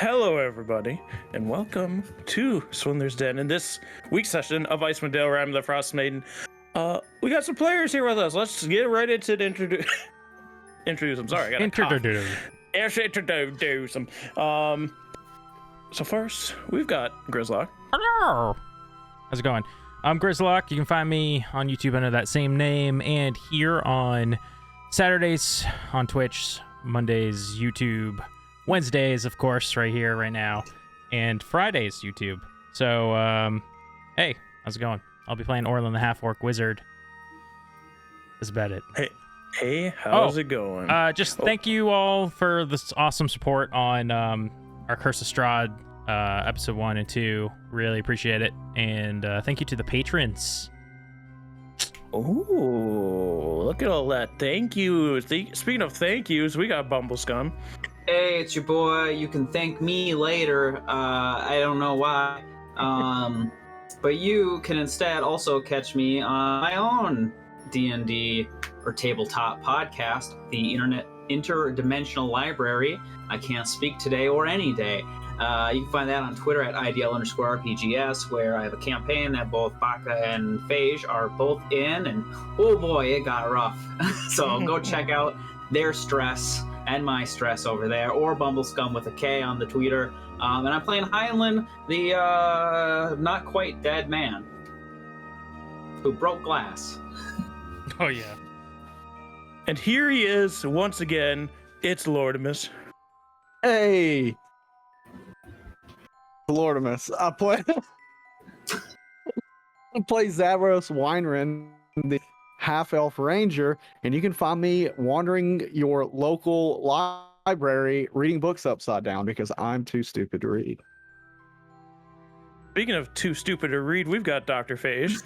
Hello, everybody, and welcome to Swindler's Den. In this week's session of Icewind Dale, Rime the Frostmaiden, we got some players here with us. Let's get right into the introduce them. Sorry, I got introduce them. So first, we've got Grizlocke. Hello. How's it going? I'm Grizlocke. You can find me on YouTube under that same name, and here on Saturdays on Twitch, Mondays YouTube, Wednesdays, of course, right here, right now, and Fridays YouTube. So, hey, how's it going? I'll be playing Orlin the Half-Orc Wizard. That's about it. Hey, how's it going? Thank you all for this awesome support on our Curse of Strahd episode 1 and 2. Really appreciate it. And thank you to the patrons. Oh, look at all that. Thank you. Speaking of thank yous, we got Bumbleskum. Hey, it's your boy. You can thank me later. I don't know why. But you can instead also catch me on my own D&D or tabletop podcast, the Interdimensional Library. I can't speak today or any day. You can find that on Twitter at IDL_RPGS, where I have a campaign that both Baka and Phage are both in, and oh boy, it got rough. So go check out their stress and my stress over there, or Bumbleskum with a K on the Twitter. And I'm playing Heinlein, the not quite dead man who broke glass. Oh yeah. And here he is once again. It's Lortomas. Hey, Lortomas. I play Zavros Weinrin, the half-elf ranger, and you can find me wandering your local library reading books upside down because I'm too stupid to read. Speaking of too stupid to read, we've got Dr. Phage.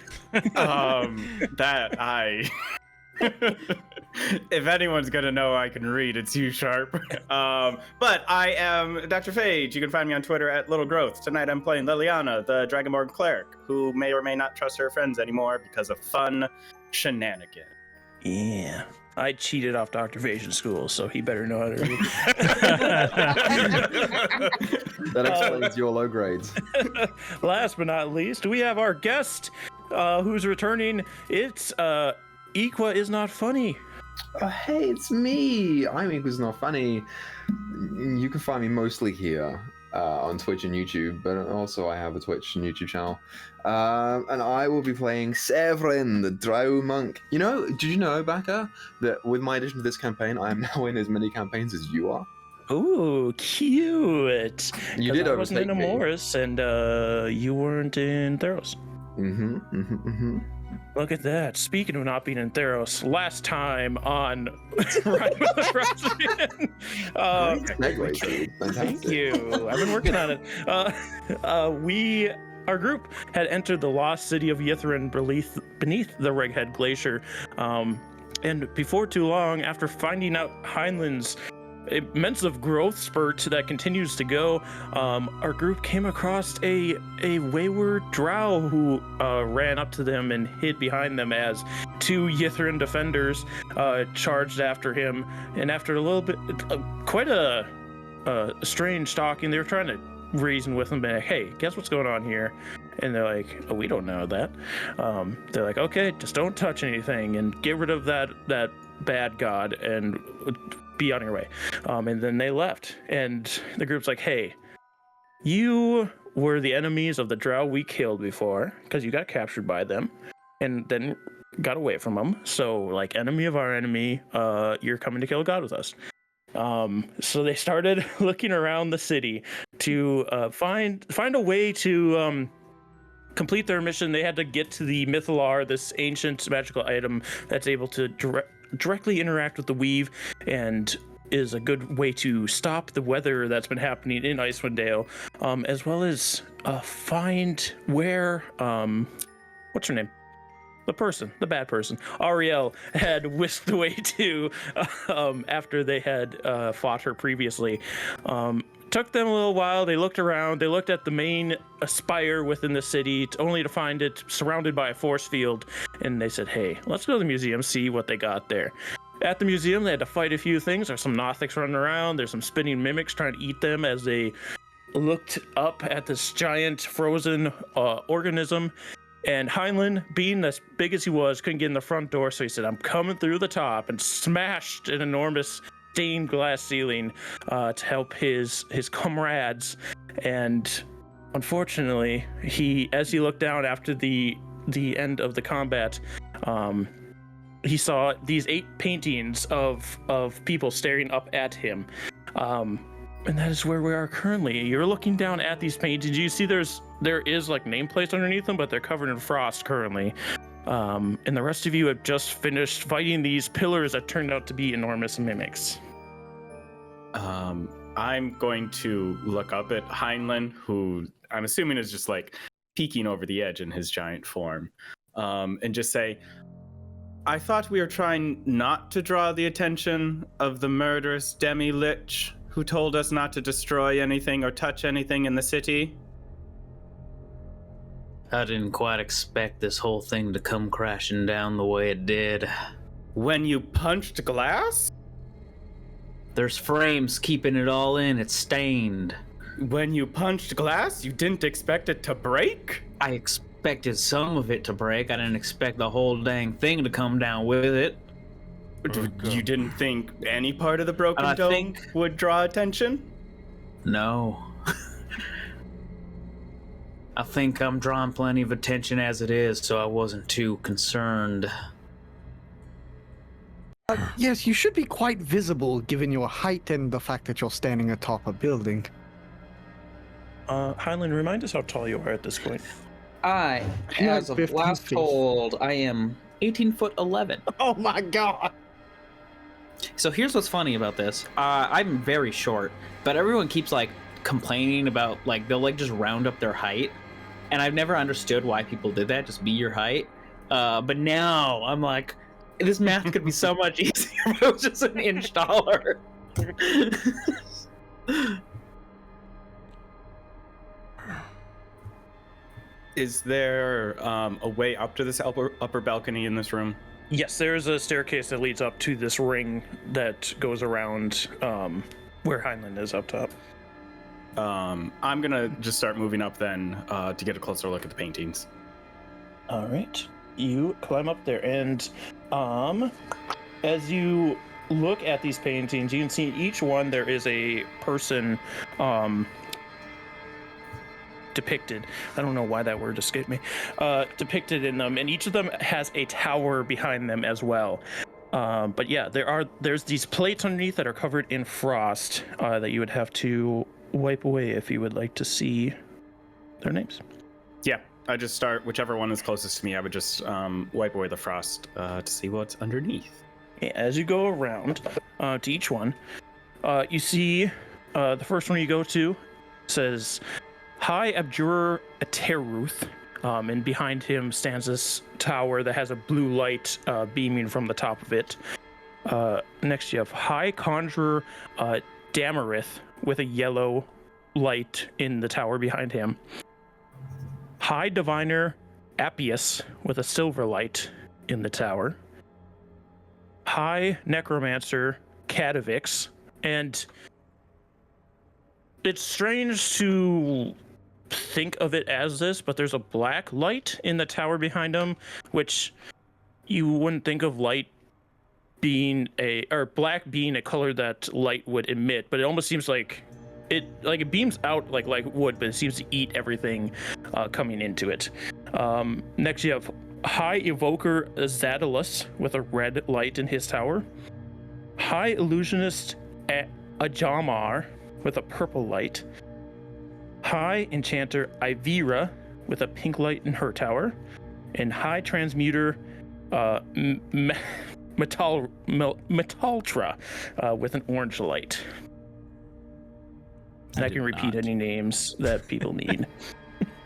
If anyone's gonna know I can read, it's you, Sharp. But I am Dr. Phage. You can find me on Twitter at Little Growth. Tonight I'm playing Liliana, the Dragonborn cleric, who may or may not trust her friends anymore because of fun shenanigans. Yeah. I cheated off Dr. Phage in school, so he better know how to read. That explains your low grades. Last but not least, we have our guest who's returning. It's Equa is not funny. Oh, hey, it's me. I'm Equals Not Funny. You can find me mostly here on Twitch and YouTube, but also I have a Twitch and YouTube channel. And I will be playing Severin, the Drow monk. You know, did you know, Baka, that with my addition to this campaign, I am now in as many campaigns as you are? Ooh, cute. You did I wasn't in overtake me. Amoris, and you weren't in Theros. Look at that. Speaking of not being in Theros, last time on Rime the Frostmaiden. Thank you. I've been working on it. Our group had entered the lost city of Yithrin beneath the Reghead Glacier. And before too long, after finding out Heinlein's immense of growth spurt that continues to go, our group came across a wayward drow who ran up to them and hid behind them as two Yithrin defenders charged after him. And after a little bit, quite a strange talking, they were trying to reason with him, like, hey, guess what's going on here? And they're like, oh, we don't know that. They're like, okay, just don't touch anything and get rid of that bad god and be on your way. And then they left, and the group's like, hey, you were the enemies of the drow we killed before because you got captured by them and then got away from them, so like enemy of our enemy, you're coming to kill a god with us. So they started looking around the city to find a way to complete their mission. They had to get to the Mythalar, this ancient magical item that's able to directly interact with the weave and is a good way to stop the weather that's been happening in Icewind Dale, as well as find where what's her name? The bad person, Ariel, had whisked away to after they had fought her previously. Took them a little while. They looked around. They looked at the main spire within the city, only to find it surrounded by a force field. And they said, hey, let's go to the museum, see what they got there. At the museum, they had to fight a few things. There's some Nothics running around. There's some spinning mimics trying to eat them as they looked up at this giant frozen organism, and Heinlein, being as big as he was, couldn't get in the front door, so he said, I'm coming through the top, and smashed an enormous stained glass ceiling to help his comrades. And unfortunately, as he looked down after the end of the combat, he saw these 8 paintings of people staring up at him. And that is where we are currently. You're looking down at these paintings. You see there is like nameplates underneath them, but they're covered in frost currently. And the rest of you have just finished fighting these pillars that turned out to be enormous mimics. I'm going to look up at Heinlein, who I'm assuming is just like peeking over the edge in his giant form, and just say, I thought we were trying not to draw the attention of the murderous demi-lich who told us not to destroy anything or touch anything in the city. I didn't quite expect this whole thing to come crashing down the way it did. When you punched glass? There's frames keeping it all in. It's stained. When you punched glass, you didn't expect it to break? I expected some of it to break. I didn't expect the whole dang thing to come down with it. You didn't think any part of the broken dome would draw attention? No. I think I'm drawing plenty of attention as it is, so I wasn't too concerned. Yes, you should be quite visible given your height and the fact that you're standing atop a building. Heinlein, remind us how tall you are at this point. I, You're as like of 15 last feet. told, I am 18'11". Oh my god! So here's what's funny about this. I'm very short, but everyone keeps like complaining about like they'll like just round up their height, and I've never understood why people did that. Just be your height. But now I'm like, this math could be so much easier if it was just an inch taller. Is there a way up to this upper balcony in this room? Yes, there's a staircase that leads up to this ring that goes around where Heinlein is up top. I'm gonna just start moving up then to get a closer look at the paintings. All right, you climb up there, and as you look at these paintings, you can see in each one there is a person depicted. I don't know why that word escaped me. Depicted in them, and each of them has a tower behind them as well. But yeah, there's these plates underneath that are covered in frost that you would have to wipe away if you would like to see their names. Yeah, I just start whichever one is closest to me. I would just wipe away the frost to see what's underneath. As you go around to each one, you see the first one you go to says, High Abjurer Ateruth, and behind him stands this tower that has a blue light beaming from the top of it. Next you have High Conjurer Damarith with a yellow light in the tower behind him. High Diviner Appius with a silver light in the tower. High Necromancer Kadavix, and it's strange to think of it as this, but there's a black light in the tower behind him, which you wouldn't think of light being black being a color that light would emit, but it almost seems like it beams out like wood, but it seems to eat everything coming into it. Next you have High Evoker Zadalus with a red light in his tower. High Illusionist Ajamar with a purple light. High Enchanter Ivira with a pink light in her tower. And High Transmuter Metaltra with an orange light. And I can repeat any names that people need.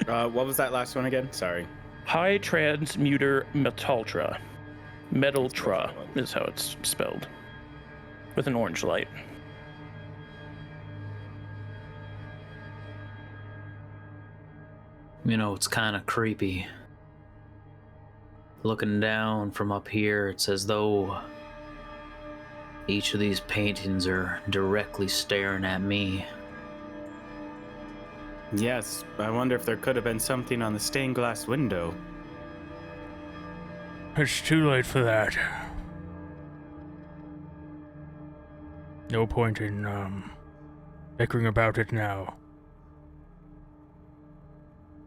What was that last one again? Sorry. High Transmuter Metaltra. Metaltra is how it's spelled. With an orange light. You know, it's kind of creepy. Looking down from up here, it's as though each of these paintings are directly staring at me. Yes, I wonder if there could have been something on the stained glass window. It's too late for that. No point in, bickering about it now.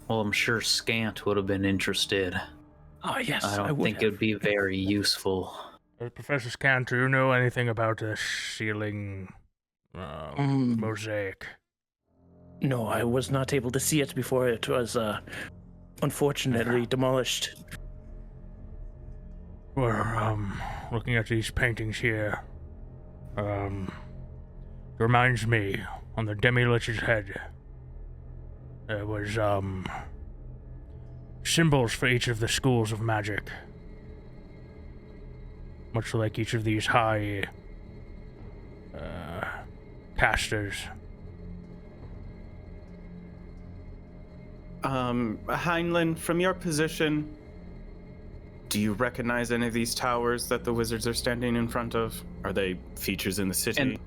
Well, I'm sure Scant would have been interested. Oh, yes, I don't would think it would be very useful. Professor Scant, do you know anything about the ceiling, mosaic? No, I was not able to see it before it was, unfortunately demolished. Well, looking at these paintings here, it reminds me, on the Demi-Lich's head, there was, symbols for each of the schools of magic. Much like each of these high, casters. Heinlein, from your position, do you recognize any of these towers that the wizards are standing in front of? Are they features in the city? And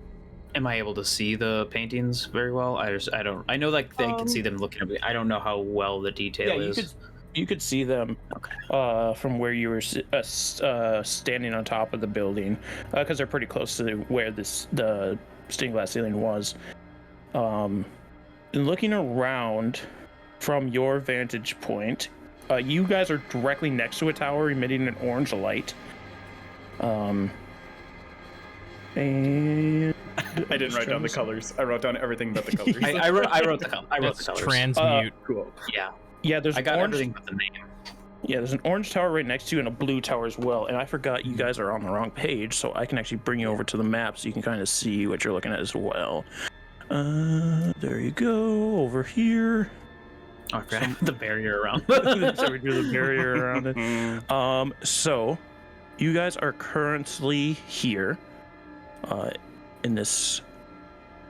am I able to see the paintings very well? I know like they can see them looking at me. I don't know how well the detail is. You could see them from where you were standing on top of the building, because they're pretty close to where the stained glass ceiling was. Looking around from your vantage point, you guys are directly next to a tower emitting an orange light. And I didn't write down the colors. I wrote down everything but the colors. I wrote the colors. Transmute. Cool. Yeah, there's I got orange, everything but the name. Yeah, there's an orange tower right next to you and a blue tower as well. And I forgot you guys are on the wrong page, so I can actually bring you over to the map so you can kind of see what you're looking at as well. There you go, over here. Okay, the barrier around. So we do the barrier around it. So you guys are currently here, in this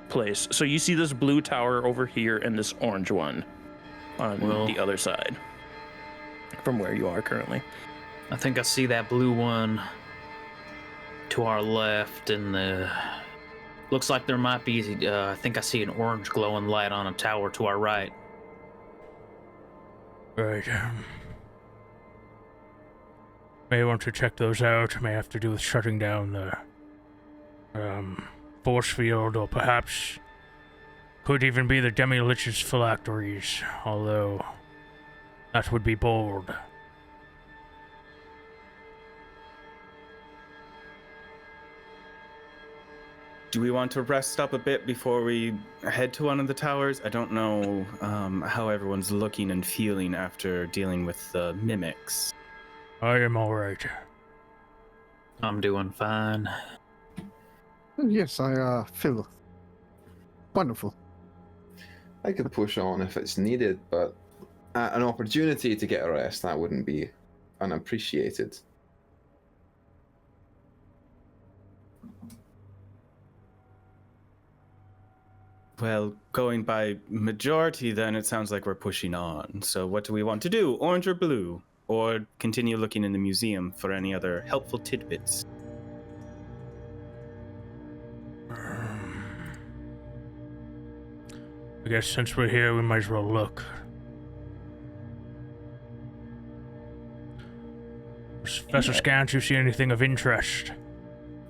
place. So you see this blue tower over here and this orange one on the other side from where you are currently. I think I see that blue one to our left, and looks like there might be. I think I see an orange glowing light on a tower to our right. Right. May want to check those out. May have to do with shutting down the force field, or perhaps could even be the Demi-Lich's phylacteries, although that would be bold. Do we want to rest up a bit before we head to one of the towers? I don't know how everyone's looking and feeling after dealing with the mimics. I am alright. I'm doing fine. Yes, I feel wonderful. I could push on if it's needed, but an opportunity to get a rest, that wouldn't be unappreciated. Well, going by majority, then it sounds like we're pushing on. So what do we want to do? Orange or blue? Or continue looking in the museum for any other helpful tidbits? I guess since we're here, we might as well look. Professor Scant, you see anything of interest?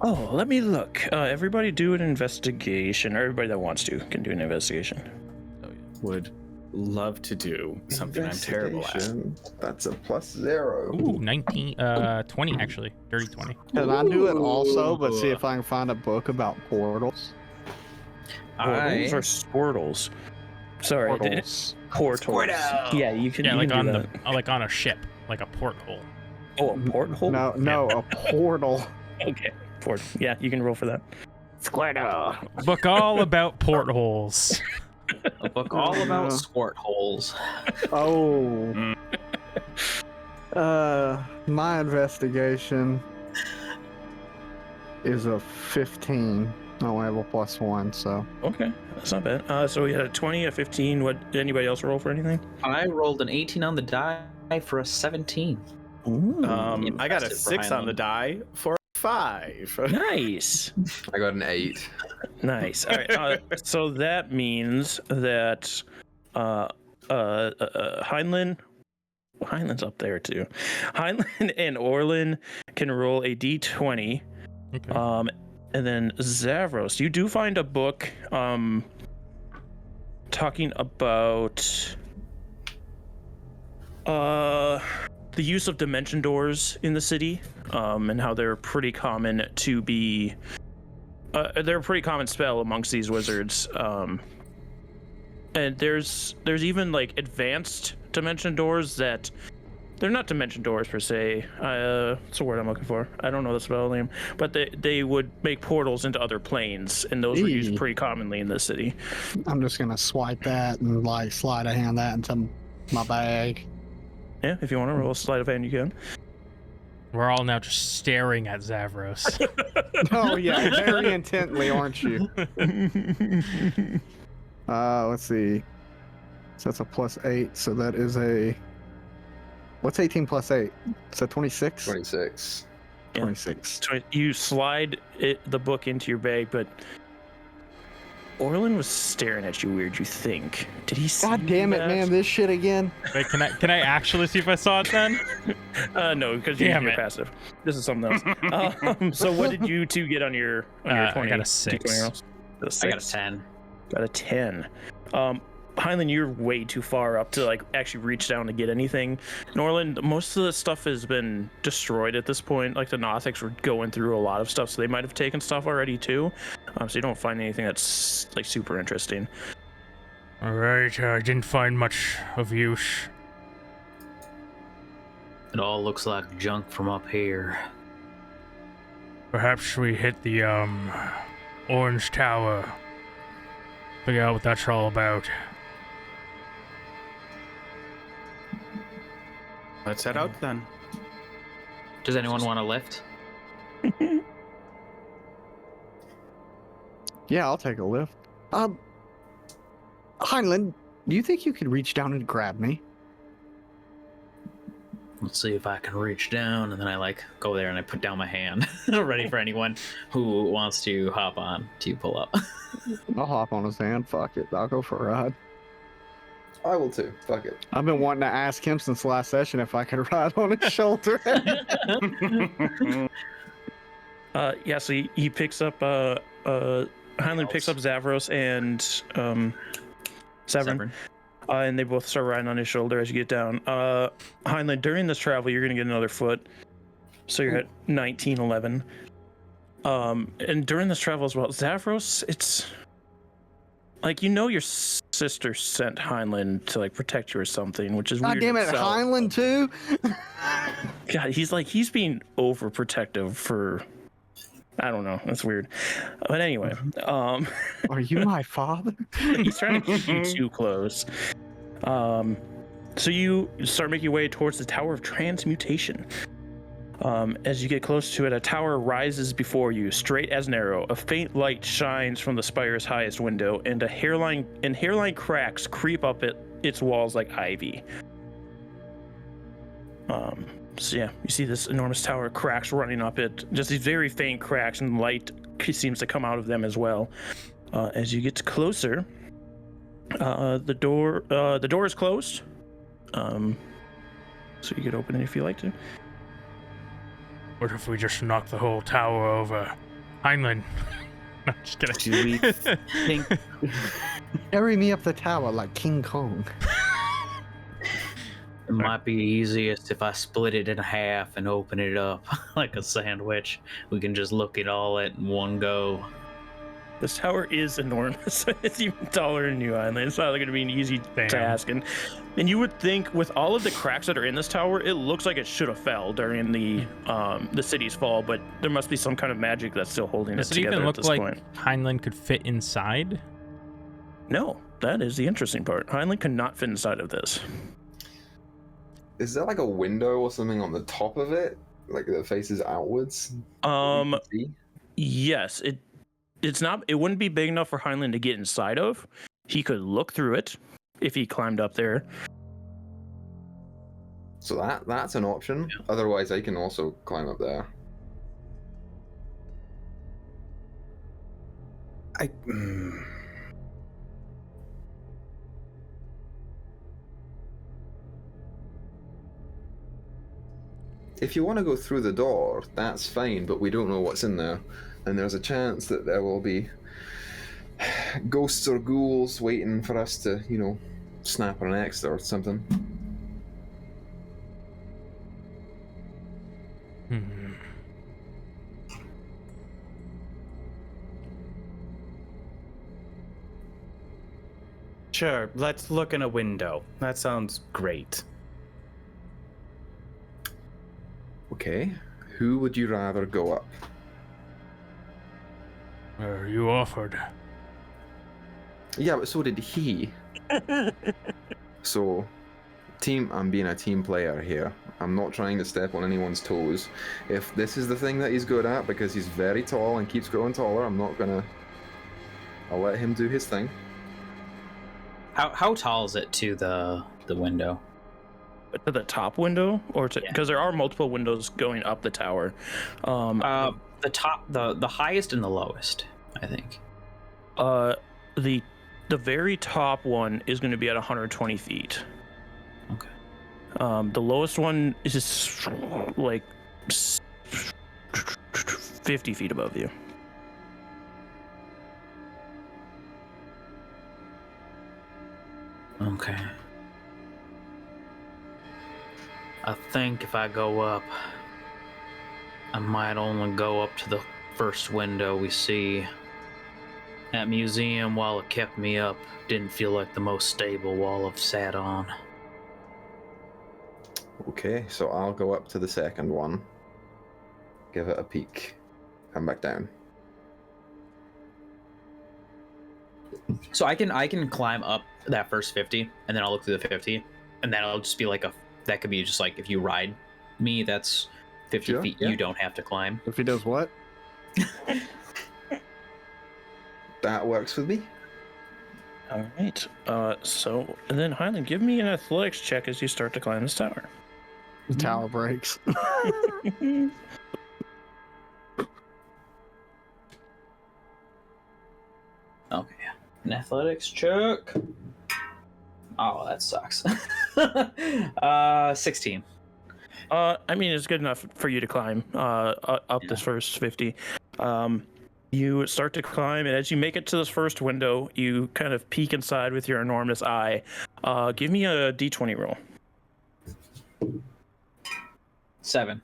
Oh, let me look. Everybody do an investigation, or everybody that wants to can do an investigation. Would love to do something I'm terrible at. Investigation, that's a +0. Ooh, 20 actually. Dirty 20. Can I do it also, but see if I can find a book about portals? Portals or Squirtles? Sorry, Portals. Portals. Yeah, you can. Yeah, you like can on do that. like on a ship, like a porthole. Oh, a porthole. No, a portal. Okay. Port. Yeah, you can roll for that. Squirtle. Book all about portholes. A book all about squirt holes. Oh. My investigation is a 15. I only have a +1, so. Okay, that's not bad. So we had a 20, a 15. What? Did anybody else roll for anything? I rolled an 18 on the die for a 17. Ooh. I got a Impressive for 6 on Heinlein. the die for a 5. Nice. I got an 8. Nice. All right. So that means that Heinlein. Heinlein's up there too. Heinlein and Orlin can roll a d20. Okay. And then Zavros, you do find a book talking about the use of dimension doors in the city, and how they're pretty common to be they're a pretty common spell amongst these wizards. And there's even like advanced dimension doors that they're not dimension doors per se. What's the word I'm looking for? I don't know the spell name, but they would make portals into other planes, and those were used pretty commonly in the city. I'm just gonna swipe that and like slide a hand that into my bag. Yeah, if you want to roll a sleight of hand, you can. We're all now just staring at Zavros. Oh yeah, very intently, aren't you? Let's see. So that's a +8. So that is a. What's 18 + 8? Is that 26? 26. Yeah. 26. So you slide the book into your bag, but Orlin was staring at you weird. You think? Did he see? God damn it, that? man! This shit again. Wait, can I actually see if I saw it then? No, because you're Damn it. passive. This is something else. So what did you two get on your 20? I got a 6. D20 rolls? A I 6. got a 10. Got a 10. Heinlein, you're way too far up to like actually reach down to get anything. Norland, most of the stuff has been destroyed at this point. Like the Nothics were going through a lot of stuff, so they might have taken stuff already too. So you don't find anything that's like super interesting. All right, I didn't find much of use. It all looks like junk from up here. Perhaps we hit the Orange Tower. Figure out what that's all about. Let's head out then. Does anyone want a lift? Yeah, I'll take a lift. Heinlein, do you think you could reach down and grab me? Let's see if I can reach down, and then I like go there and I put down my hand, ready for anyone who wants to hop on to pull up. I'll hop on his hand. Fuck it. I'll go for a ride. I will too. Fuck it. I've been wanting to ask him since last session if I could ride on his shoulder. Yeah, so he picks up Heinlein picks up Zavros and Severin. And they both start riding on his shoulder as you get down. Heinlein, during this travel, you're going to get another foot. So you're at 1911. And during this travel as well, Zavros, it's like, you know, your sister sent Heinlein to like protect you or something, which is God weird. damn it, itself. Heinlein too? God, he's being overprotective for, I don't know. That's weird. But anyway, Are you my father? he's trying to keep you too close. So you start making your way towards the Tower of Transmutation. As you get close to it, a tower rises before you, straight as an arrow. A faint light shines from the spire's highest window, and hairline cracks creep up its walls like ivy. So yeah, you see this enormous tower, cracks running up it, just these very faint cracks, and light seems to come out of them as well. As you get closer, the door is closed. So you could open it if you like to. What if we just knock the whole tower over? Heinlein. No, just kidding. Do we think Carry me up the tower like King Kong. it might be easiest if I split it in half and open it up like a sandwich? We can just look at all at in one go. This tower is enormous. It's even taller than you, Heinlein. It's not going to be an easy Damn. task. And you would think with all of the cracks that are in this tower, it looks like it should have fell during the city's fall, but there must be some kind of magic that's still holding Does it it together even at look this like point. Heinlein could fit inside? No, that is the interesting part. Heinlein could not fit inside of this. Is there like a window or something on the top of it, like that faces outwards? See? Yes, it's not. It wouldn't be big enough for Heinlein to get inside of. He could look through it if he climbed up there. So that's an option. Otherwise, I can also climb up there. if you want to go through the door, that's fine, but we don't know what's in there. And there's a chance that there will be ghosts or ghouls waiting for us to, snap our necks or something. Sure, let's look in a window. That sounds great. Okay, who would you rather go up? You offered. Yeah, but so did he. So, I'm being a team player here. I'm not trying to step on anyone's toes. If this is the thing that he's good at, because he's very tall and keeps growing taller, I'll let him do his thing. How tall is it to the window? To the top window, or to, Yeah. because there are multiple windows going up the tower. The top, the highest and the lowest, I think. The very top one is going to be at 120 feet. Okay. The lowest one is just like 50 feet above you. Okay. I think if I go up, I might only go up to the first window we see. That museum, while it kept me up, didn't feel like the most stable wall I've sat on. Okay, so I'll go up to the second one, give it a peek, come back down. So I can climb up that first 50, and then I'll look through the 50, and then it'll just be like that could be just like if you ride me, that's 50 Sure, feet yeah. you don't have to climb. If he does what? That works with me. All right. So and then Highland, give me an athletics check as you start to climb this tower. The tower breaks. Okay. An athletics check. Oh, that sucks. 16. I mean, it's good enough for you to climb up this first 50. You start to climb, and as you make it to this first window, you kind of peek inside with your enormous eye. Give me a d20 roll. 7.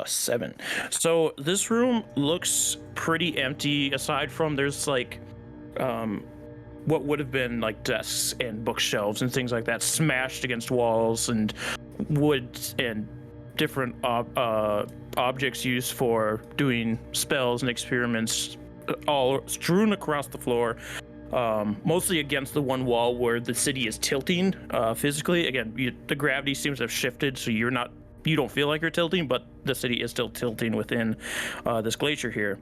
7. So this room looks pretty empty, aside from there's like what would have been like desks and bookshelves and things like that smashed against walls, and wood and different objects used for doing spells and experiments all strewn across the floor, mostly against the one wall where the city is tilting physically. Again, the gravity seems to have shifted, so you don't feel like you're tilting, but the city is still tilting within this glacier here.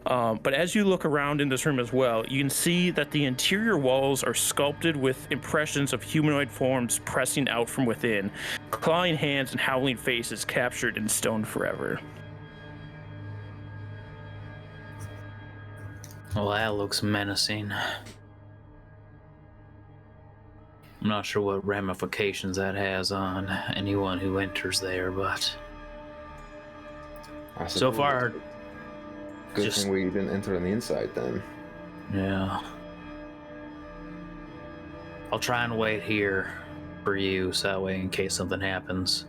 But as you look around in this room as well, you can see that the interior walls are sculpted with impressions of humanoid forms pressing out from within, clawing hands and howling faces captured in stone forever. Well, that looks menacing. I'm not sure what ramifications that has on anyone who enters there, but I so suppose far, good just- thing we didn't enter on the inside then. yeah. I'll try and wait here for you, so that way in case something happens,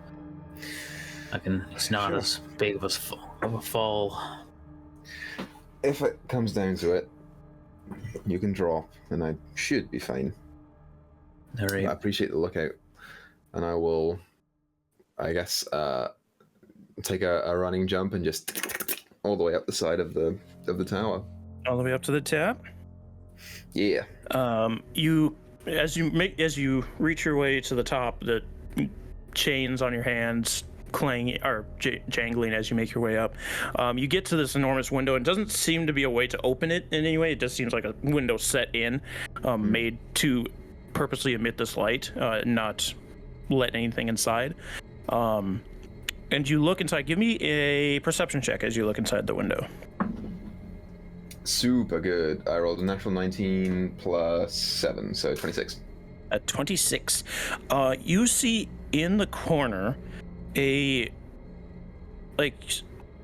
it's not Sure. as big of a fall. If it comes down to it, you can drop, and I should be fine. All I right. appreciate the lookout, and I will, I guess, take a running jump and just all the way up the side of the tower. All the way up to the top. Yeah. As you reach your way to the top, the chains on your hands clanging or jangling as you make your way up. You get to this enormous window, and it doesn't seem to be a way to open it in any way. It just seems like a window set in, made to purposely emit this light, not let anything inside. And you look inside. Give me a perception check as you look inside the window. Super good. I rolled a natural 19 plus 7, so 26. At 26, you see in the corner a like,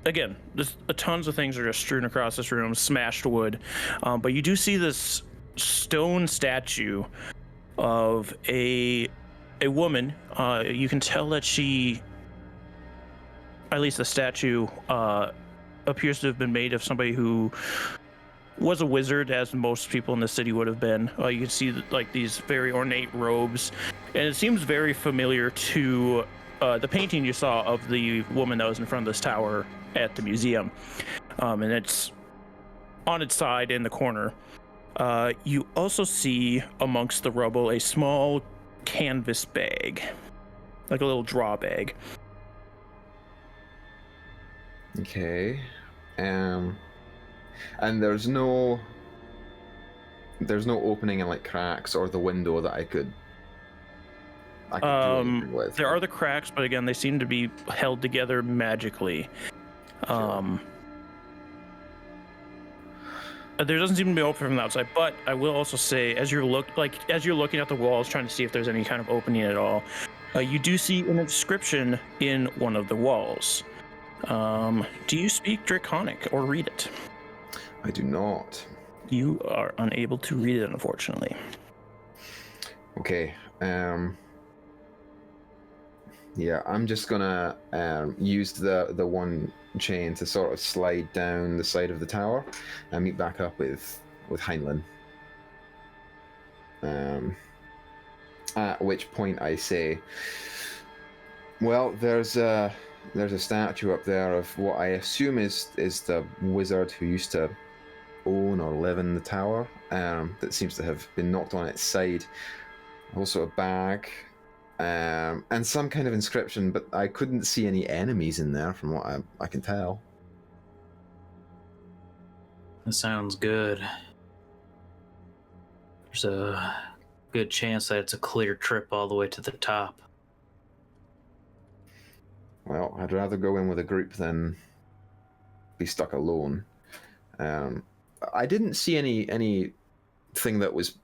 again, there's tons of things are just strewn across this room, smashed wood, but you do see this stone statue of a woman. You can tell that she, at least the statue, appears to have been made of somebody who was a wizard, as most people in the city would have been. You can see like these very ornate robes, and it seems very familiar to the painting you saw of the woman that was in front of this tower at the museum, and it's on its side in the corner. You also see amongst the rubble a small canvas bag, like a little draw bag. Okay. And there's no opening in like cracks or the window that I could do anything with. There are the cracks, but again, they seem to be held together magically. Sure. There doesn't seem to be open from the outside, but I will also say, as you're looking at the walls, trying to see if there's any kind of opening at all, you do see an inscription in one of the walls. Do you speak Draconic or read it? I do not. You are unable to read it, unfortunately. Okay. Yeah, I'm just gonna use the one chain to sort of slide down the side of the tower and meet back up with Heinlein. At which point I say, well, there's a statue up there of what I assume is the wizard who used to own or live in the tower, that seems to have been knocked on its side. Also a bag, and some kind of inscription, but I couldn't see any enemies in there from what I can tell. That sounds good. There's a good chance that it's a clear trip all the way to the top. Well, I'd rather go in with a group than be stuck alone. I didn't see anything that was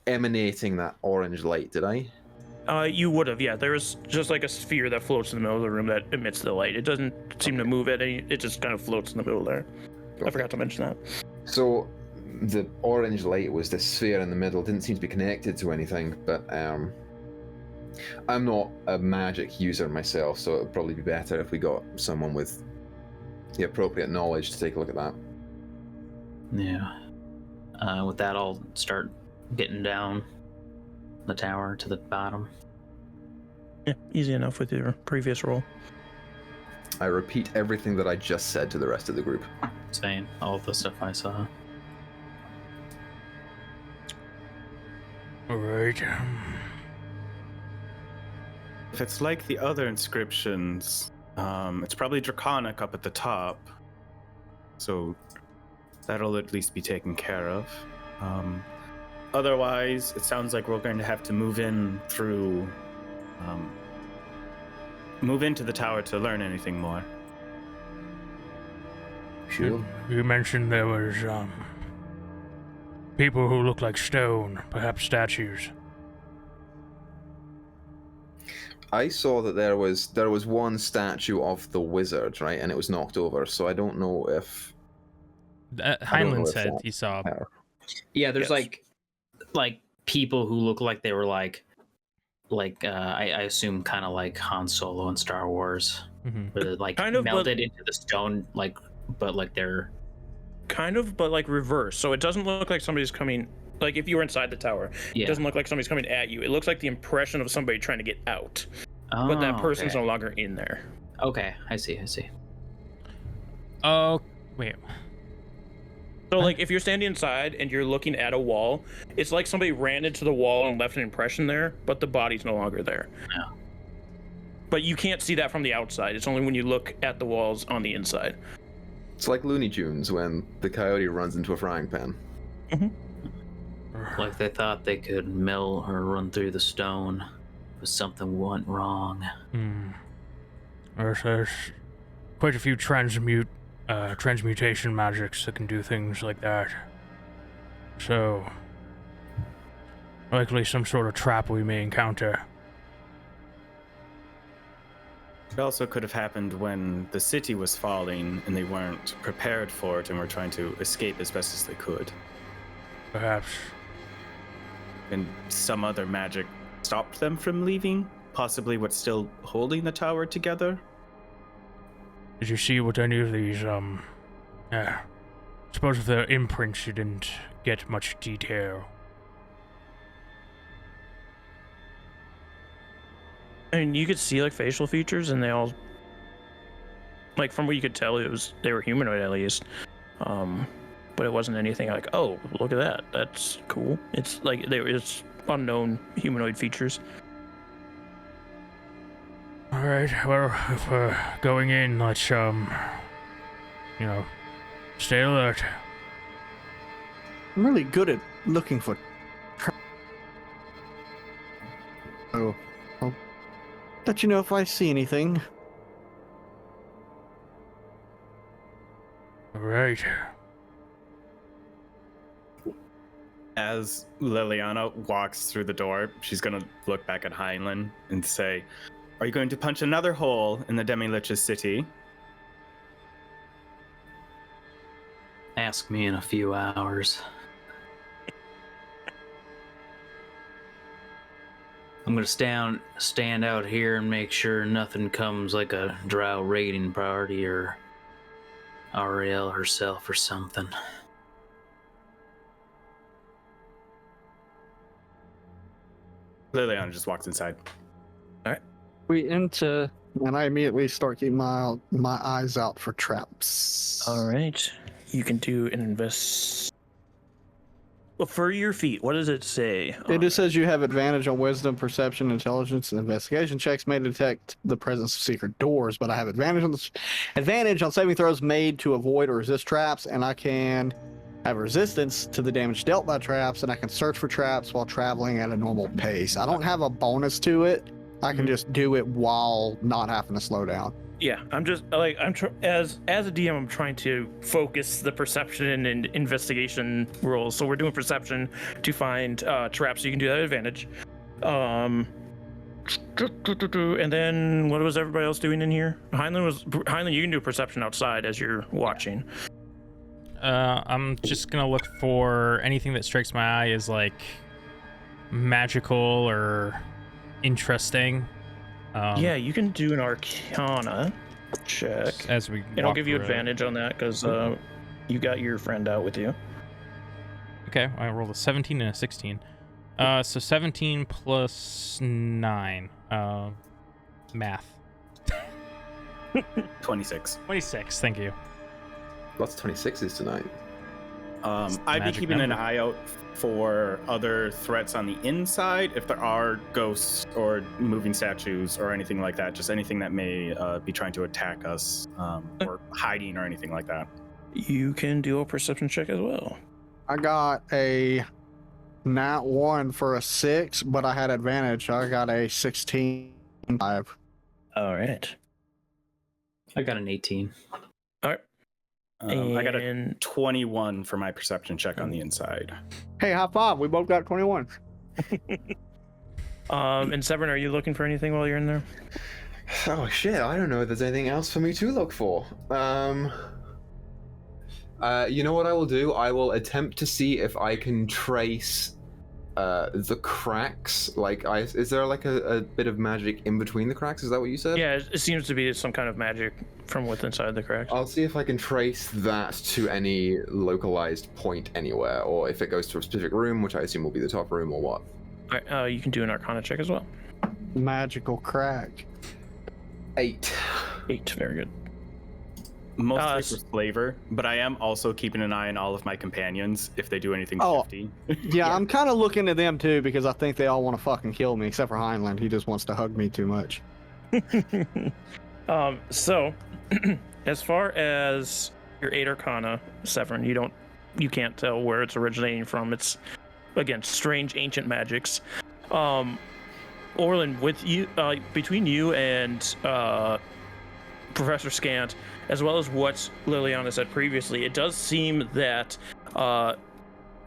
emanating that orange light, did I? You would have, yeah. There's just like a sphere that floats in the middle of the room that emits the light. It doesn't seem to move at any. It just kind of floats in the middle there. I forgot to mention that. So the orange light was this sphere in the middle. Didn't seem to be connected to anything, but I'm not a magic user myself, so it would probably be better if we got someone with the appropriate knowledge to take a look at that. Yeah. With that, I'll start getting down the tower to the bottom. Yeah, easy enough with your previous roll. I repeat everything that I just said to the rest of the group. Saying all the stuff I saw. All right. If it's like the other inscriptions, it's probably Draconic up at the top. So that'll at least be taken care of. Otherwise, it sounds like we're going to have to move into the tower to learn anything more. Sure. You mentioned there was people who look like stone, perhaps statues. I saw that there was one statue of the wizard, right, and it was knocked over. So I don't know if Heinlein said he saw. Yeah, there's Yes. like people who look like they were like I assume kind of like Han Solo in Star Wars, where they're like Kind of, melted into the stone, but they're Kind of, but like reverse. So it doesn't look like somebody's coming. Like if you were inside the tower, yeah. it doesn't look like somebody's coming at you. It looks like the impression of somebody trying to get out, but that person's okay. no longer in there. Okay, I see. Oh, wait. So like if you're standing inside and you're looking at a wall, it's like somebody ran into the wall and left an impression there, but the body's no longer there. Yeah. But you can't see that from the outside. It's only when you look at the walls on the inside. It's like Looney Tunes when the coyote runs into a frying pan. Like they thought they could mill or run through the stone, but something went wrong. There's quite a few transmutation magics that can do things like that. So, likely some sort of trap we may encounter. It also could have happened when the city was falling and they weren't prepared for it and were trying to escape as best as they could. Perhaps. And some other magic stopped them from leaving? Possibly what's still holding the tower together? Did you see what any of these, suppose if their imprints you didn't get much detail. I mean, you could see like facial features, and they all, like from what you could tell, they were humanoid at least. But it wasn't anything like, oh, look at that, that's cool. It's like it's unknown humanoid features. All right. Well, if we're going in, let's stay alert. I'm really good at looking for. Oh, I'll let you know if I see anything. All right. As Liliana walks through the door, she's going to look back at Heinlein and say, are you going to punch another hole in the Demi-Lich's city? Ask me in a few hours. I'm gonna stand out here and make sure nothing comes like a drow raiding party or Ariel herself or something. Liliana just walks inside. We enter, and I immediately start keeping my eyes out for traps. All right, you can do an invest. Well, for your feat, what does it say? It just says you have advantage on wisdom, perception, intelligence, and investigation checks may detect the presence of secret doors, but I have advantage on saving throws made to avoid or resist traps, and I can have resistance to the damage dealt by traps, and I can search for traps while traveling at a normal pace. I don't have a bonus to it. I can just do it while not having to slow down. Yeah, I'm just like as a DM, I'm trying to focus the perception and investigation rolls. So we're doing perception to find traps. So you can do that at advantage. And then what was everybody else doing in here? Heinlein, you can do perception outside as you're watching. I'm just gonna look for anything that strikes my eye as like magical or interesting. Yeah, you can do an Arcana check. As we And I'll walk give you through it. advantage on that because you got your friend out with you. Okay, I rolled a 17 and a 16. So 17 plus 9. Math. 26. 26, thank you. Lots of 26s tonight. I'd be magic keeping number. an eye out for other threats on the inside. If there are ghosts or moving statues or anything like that, just anything that may be trying to attack us or hiding or anything like that. You can do a perception check as well. I got a nat 1 for a 6, but I had advantage. I got a 16. 5. All right. I got an 18. All right. I got a And 21 for my perception check on the inside. Hey, high five. We both got 21. and Severn, are you looking for anything while you're in there? Oh shit, I don't know if there's anything else for me to look for. You know what I will do? I will attempt to see if I can trace the cracks. Like, is there like a bit of magic in between the cracks? Is that what you said? Yeah, it seems to be some kind of magic from within inside the cracks. I'll see if I can trace that to any localized point anywhere, or if it goes to a specific room, which I assume will be the top room, or what. All right, you can do an Arcana check as well. Magical crack. 8. 8, very good. Mostly for flavor, but I am also keeping an eye on all of my companions if they do anything Oh. shifty. Yeah, I'm kind of looking at them too because I think they all want to fucking kill me, except for Heinlein. He just wants to hug me too much. So, as far as your 8 Arcana, Severn, you can't tell where it's originating from. It's, again, strange ancient magics. Orlin, with you, between you and Professor Scant, as well as what Liliana said previously, it does seem that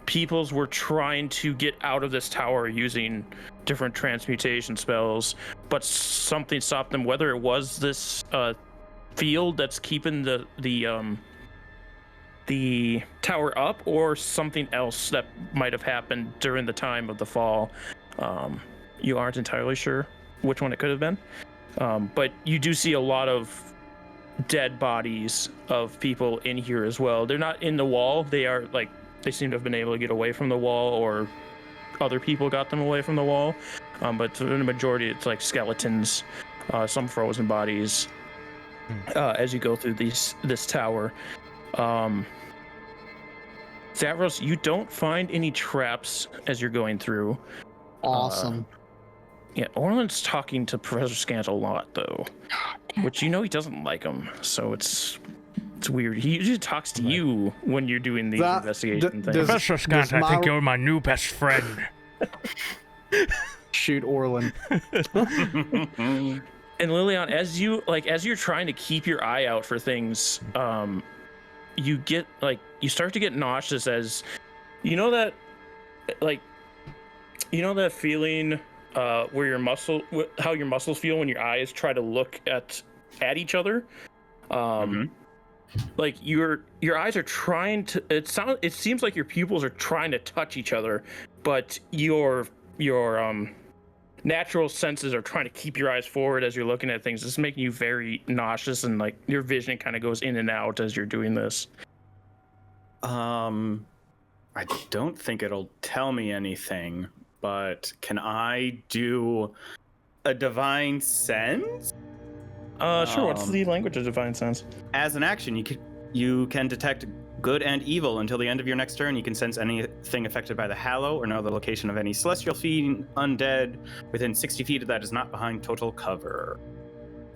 peoples were trying to get out of this tower using different transmutation spells, but something stopped them. Whether it was this field that's keeping the tower up, or something else that might have happened during the time of the fall. You aren't entirely sure which one it could have been, but you do see a lot of dead bodies of people in here as well. They're not in the wall. They are like, they seem to have been able to get away from the wall, or other people got them away from the wall. But in the majority, it's like skeletons, some frozen bodies. As you go through this tower, Zavros, you don't find any traps as you're going through. Awesome. Yeah, Orland's talking to Professor Scant a lot, though, which he doesn't like him, so it's weird. He usually talks to you when you're doing these investigation things. Professor Scant, I think you're my new best friend. Shoot Orland. And Lilian, as you're trying to keep your eye out for things, you start to get nauseous as that feeling where how your muscles feel when your eyes try to look at each other. Like your eyes are trying to. It seems like your pupils are trying to touch each other, but your natural senses are trying to keep your eyes forward as you're looking at things. It's making you very nauseous, and like your vision kind of goes in and out as you're doing this. I don't think it'll tell me anything, but can I do a divine sense? Sure. What's the language of divine sense? As an action, you can detect good and evil until the end of your next turn. You can sense anything affected by the Hallow or know the location of any celestial fiend, undead within 60 feet that is not behind total cover.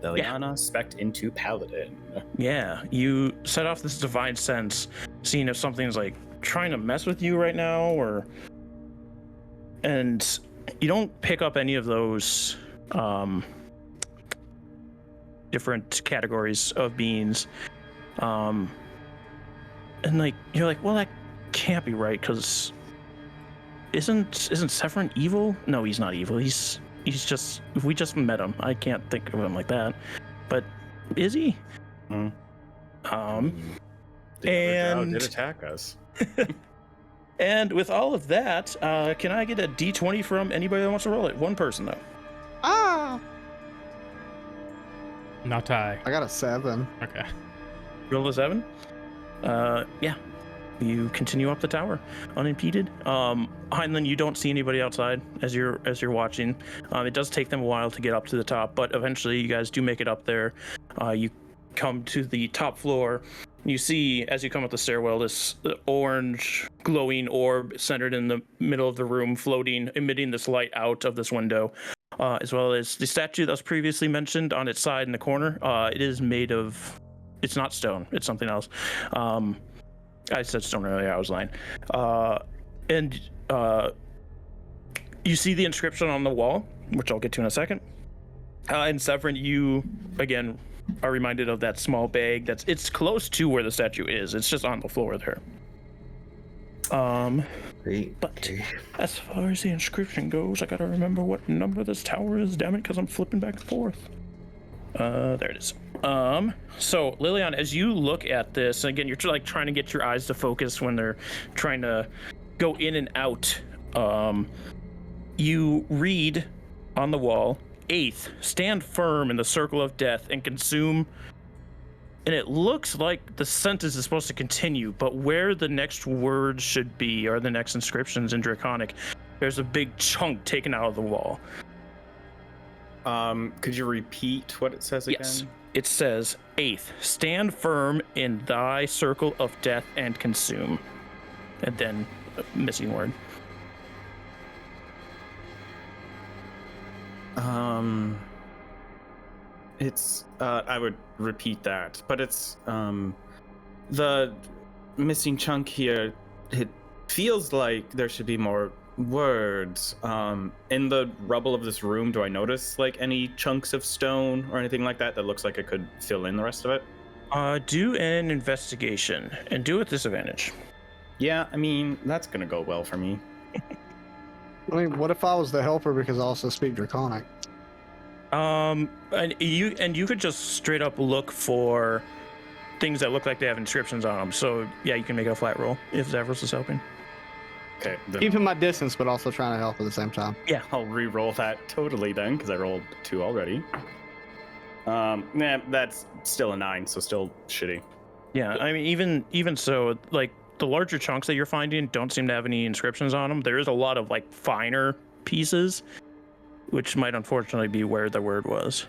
Liliana spec'd into Paladin. Yeah, you set off this divine sense, seeing if something's like trying to mess with you right now, and you don't pick up any of those different categories of beings. And like you're like, well, that can't be right, because isn't Severin evil? No, he's not evil. He's just, we just met him. I can't think of him like that. But is he? The and did attack us. And with all of that, can I get a D20 from anybody that wants to roll it? One person though. Not I. I got a 7. Okay. Roll a 7. Yeah. You continue up the tower unimpeded. Heinlein, you don't see anybody outside as you're watching. It does take them a while to get up to the top, but eventually you guys do make it up there. You come to the top floor. You see, as you come up the stairwell, this orange glowing orb centered in the middle of the room, floating, emitting this light out of this window, as well as the statue that was previously mentioned on its side in the corner. It is made of, it's not stone, it's something else. I said stone earlier, I was lying. And you see the inscription on the wall, which I'll get to in a second. And Severin, you, again, are reminded of that small bag it's close to where the statue is. It's just on the floor there. But as far as the inscription goes, I gotta remember what number this tower is, damn it, because I'm flipping back and forth. There it is. So Lilian, as you look at this, again, you're like trying to get your eyes to focus when they're trying to go in and out. You read on the wall, 8th, stand firm in the circle of death and consume. And it looks like the sentence is supposed to continue, but where the next words should be, or the next inscriptions in Draconic, there's a big chunk taken out of the wall. Could you repeat what it says again? Yes. It says, 8th, stand firm in thy circle of death and consume. And then missing word. It's I would repeat that, but it's the missing chunk here. It feels like there should be more words. In the rubble of this room, do I notice like any chunks of stone or anything like that looks like it could fill in the rest of it? Do an investigation and do it with disadvantage. Yeah, I mean, that's gonna go well for me. I mean, what if I was the helper because I also speak Draconic? And you could just straight up look for things that look like they have inscriptions on them. So yeah, you can make a flat roll if Zavros is helping. Okay, Keeping my distance, but also trying to help at the same time. yeah, I'll re-roll that totally then, because I rolled 2 already. Nah, that's still a 9, so still shitty. Yeah, I mean, even so, like the larger chunks that you're finding don't seem to have any inscriptions on them. There is a lot of like finer pieces, which might unfortunately be where the word was.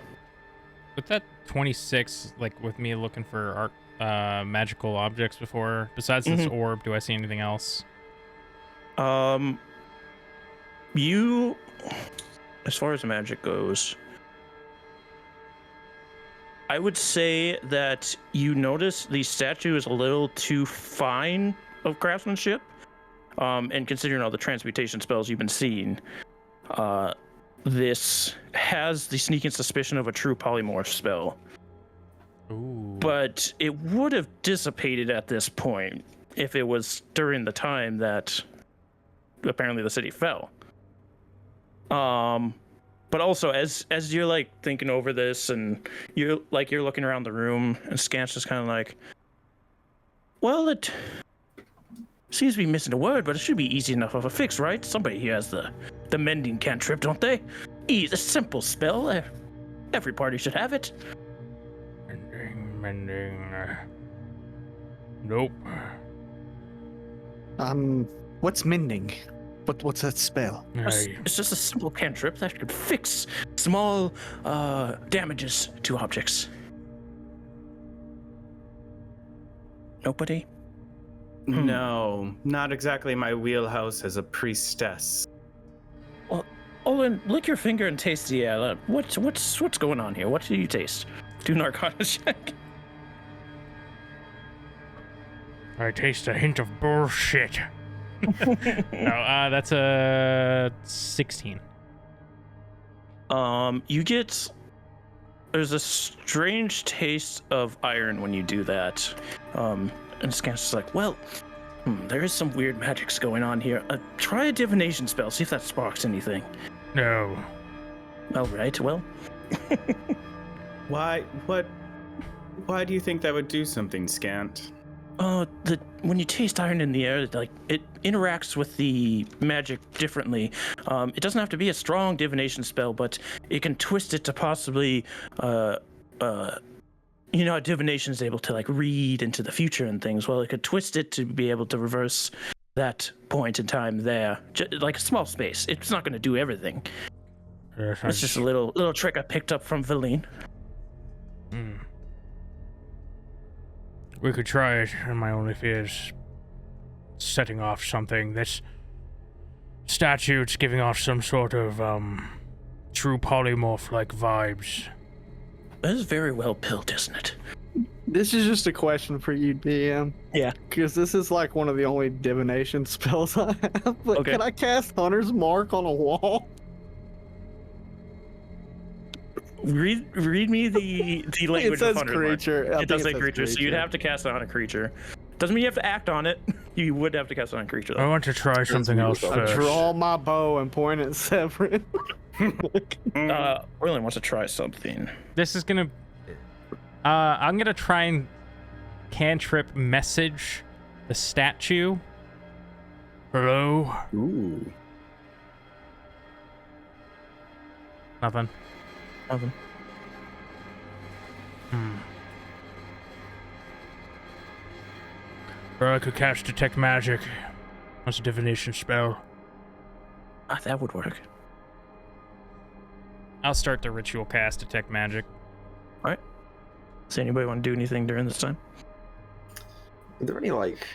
With that 26, like with me looking for magical objects before, besides this orb, do I see anything else? You, as far as magic goes, I would say that you notice the statue is a little too fine of craftsmanship. And considering all the transmutation spells you've been seeing, this has the sneaking suspicion of a true polymorph spell. Ooh. But it would have dissipated at this point if it was during the time that apparently the city fell. But also as you're like thinking over this and you're looking around the room, and Scant's just kind of like, well, it seems to be missing a word, but it should be easy enough of a fix, right? Somebody here has the mending cantrip, don't they? A simple spell. Every party should have it. Mending. Nope. What's mending? What's that spell? It's just a simple cantrip that could fix small damages to objects. Nobody? No, not exactly my wheelhouse as a priestess. Well, Olin, lick your finger and taste the air. What's going on here? What do you taste? Do an Arcana check. I taste a hint of bullshit. No, that's a 16. There's a strange taste of iron when you do that. And Scant's just like, well, there is some weird magics going on here. Try a divination spell, see if that sparks anything. No. All right, well. Why do you think that would do something, Scant? When you taste iron in the air, like it interacts with the magic differently. It doesn't have to be a strong divination spell, but it can twist it to possibly, how divination is able to like read into the future and things. Well, it could twist it to be able to reverse that point in time there, like a small space. It's not going to do everything. It's just a little trick I picked up from Valine. We could try it, and my only fear is setting off something. This statue's giving off some sort of true polymorph-like vibes. That is very well built, isn't it? This is just a question for you, DM. Yeah. Because this is like one of the only divination spells I have. But Okay. Can I cast Hunter's Mark on a wall? Read me the language It says of Hunter's Mark. creature. It does say creature, so you'd have to cast it on a creature. Doesn't mean you have to act on it. You would have to cast it on a creature, I though. want to try something else I I first. draw my bow and point at Severin. Orlin wants to try something. This is gonna... I'm gonna try and cantrip message the statue. Hello? Ooh. Nothing. Nothing. Or I could cast Detect Magic. That's a divination spell. That would work. I'll start the ritual cast Detect Magic. All right. Does anybody want to do anything during this time? Are there any like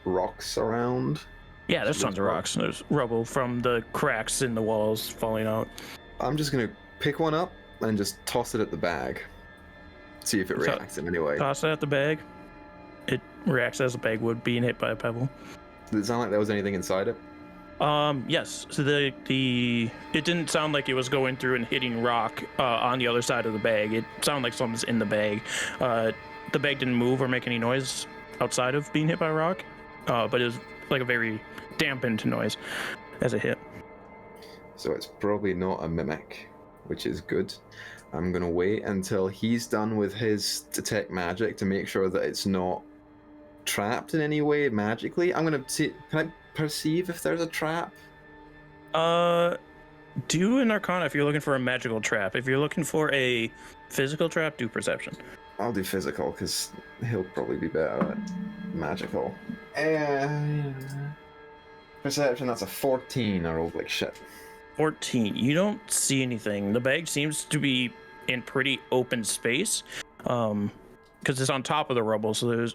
rocks around? Yeah, there's tons of rocks. There's rubble from the cracks in the walls falling out. I'm just gonna pick one up and just toss it at the bag. See if it So- reacts in any way. Toss it at the bag. It reacts as a bag would being hit by a pebble. Did it sound like there was anything inside it? Yes. So it didn't sound like it was going through and hitting rock on the other side of the bag. It sounded like something's in the bag. The bag didn't move or make any noise outside of being hit by a rock. But like a very dampened noise as it hit. So it's probably not a mimic, which is good. I'm gonna wait until he's done with his detect magic to make sure that it's not trapped in any way magically. I'm gonna see. Can I perceive if there's a trap? Do an Arcana if you're looking for a magical trap. If you're looking for a physical trap, do Perception. I'll do physical because he'll probably be better at magical. Perception. That's a 14. I rolled like shit. 14. You don't see anything. The bag seems to be in pretty open space, because it's on top of the rubble. So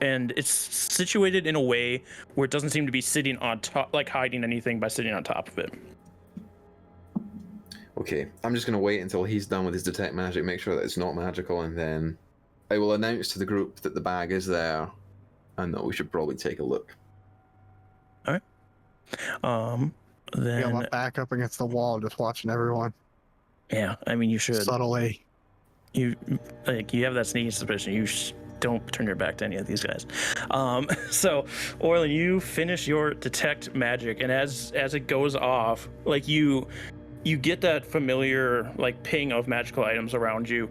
and it's situated in a way where it doesn't seem to be sitting on top, like hiding anything by sitting on top of it. Okay, I'm just gonna wait until he's done with his detect magic, make sure that it's not magical, and then I will announce to the group that the bag is there, and that we should probably take a look. All right. Then I'm back up against the wall, just watching everyone yeah, I mean you should. subtly. You have that sneaking suspicion. You don't turn your back to any of these guys. So Orlin, you finish your detect magic, and as it goes off, like you get that familiar like ping of magical items around you.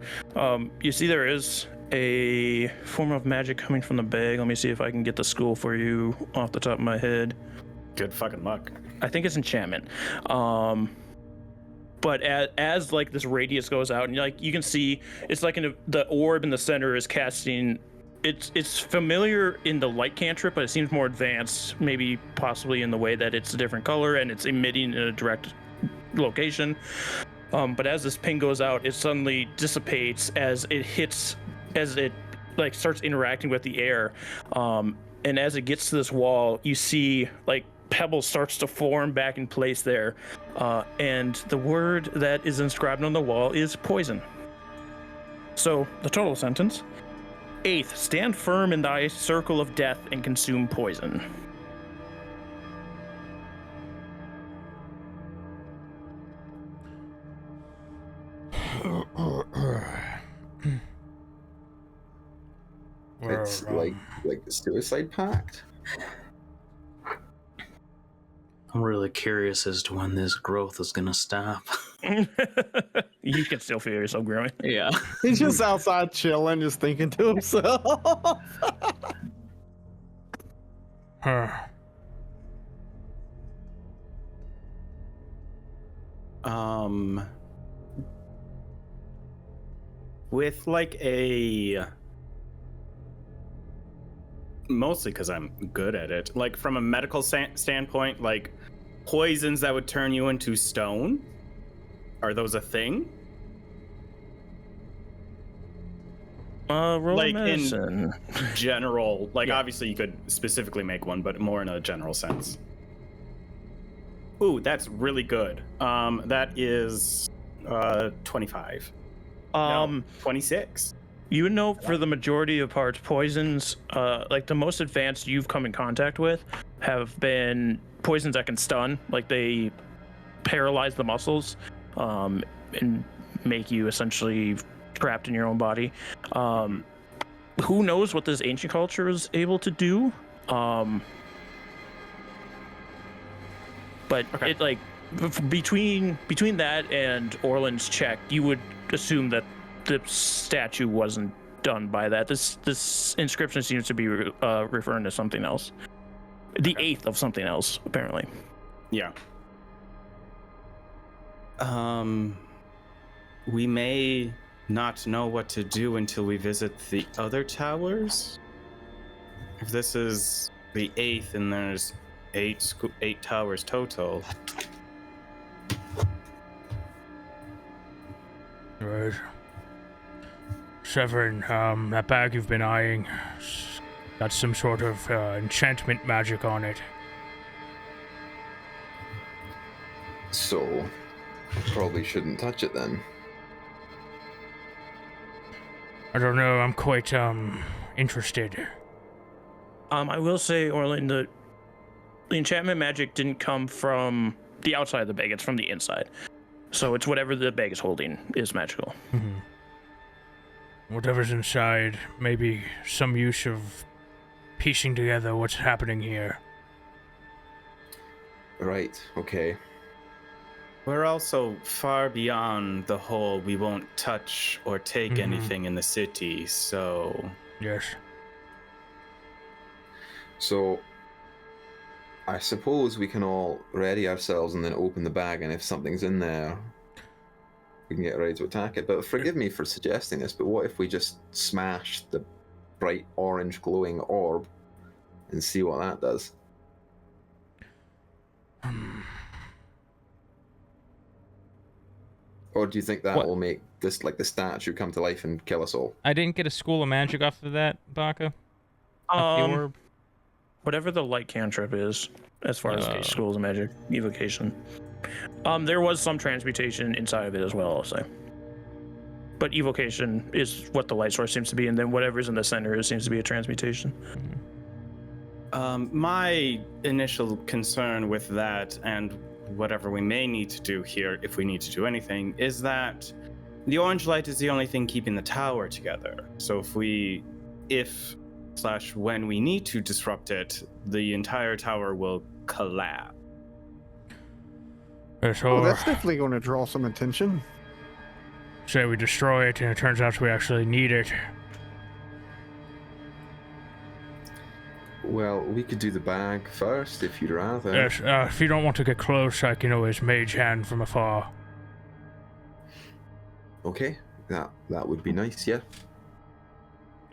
You see there is a form of magic coming from the bag. Let me see if I can get the school for you off the top of my head. Good fucking luck. I think it's enchantment. But as like this radius goes out, and like you can see, it's like the orb in the center is casting. It's familiar in the light cantrip, but it seems more advanced, maybe possibly in the way that it's a different color and it's emitting in a direct location. But as this ping goes out, it suddenly dissipates as it like starts interacting with the air. And as it gets to this wall, you see like pebble starts to form back in place there, and the word that is inscribed on the wall is poison. So the total sentence: 8th, stand firm in thy circle of death and consume poison. It's like the suicide pact. I'm really curious as to when this growth is gonna stop. You can still feel yourself growing. Yeah. He's just outside chilling, just thinking to himself. With like a mostly because I'm good at it, like from a medical standpoint, like poisons that would turn you into stone, are those a thing? Roll Like medicine. in general, like Yeah. obviously you could specifically make one, but more in a general sense. Ooh, that's really good. That is 25. No, 26. You would know for the majority of parts, poisons, like the most advanced you've come in contact with, have been poisons that can stun. Like they paralyze the muscles, and make you essentially trapped in your own body. Who knows what this ancient culture is able to do? But Okay. it like between that and Orland's check, you would assume that the statue wasn't done by that. This inscription seems to be referring to something else. The 8th of something else, apparently. Yeah. We may not know what to do until we visit the other towers. If this is the 8th and there's 8 towers total. Right. Severin, that bag you've been eyeing, got some sort of enchantment magic on it. So, probably shouldn't touch it then. I don't know, I'm quite, interested. I will say, Orland, the enchantment magic didn't come from the outside of the bag, it's from the inside. So it's whatever the bag is holding is magical. Whatever's inside, maybe some use of piecing together what's happening here. Right, okay. We're also far beyond the whole we won't touch or take anything in the city, so... Yes. So, I suppose we can all ready ourselves and then open the bag, and if something's in there, we can get ready to attack it. But forgive me for suggesting this, but what if we just smash the bright orange glowing orb and see what that does? Or do you think that will make this, like, the statue come to life and kill us all? I didn't get a school of magic off of that, Baka. Off the orb. Whatever the light cantrip is, as far as schools of magic evocation. There was some transmutation inside of it as well, I'll say. But evocation is what the light source seems to be, and then whatever's in the center seems to be a transmutation. My initial concern with that, and whatever we may need to do here, if we need to do anything, is that the orange light is the only thing keeping the tower together. So when we need to disrupt it, the entire tower will collapse. Well, that's definitely going to draw some attention. Say we destroy it, and it turns out we actually need it. Well, we could do the bag first, if you'd rather. Yes, if you don't want to get close, I can always mage hand from afar. Okay, that would be nice, yeah.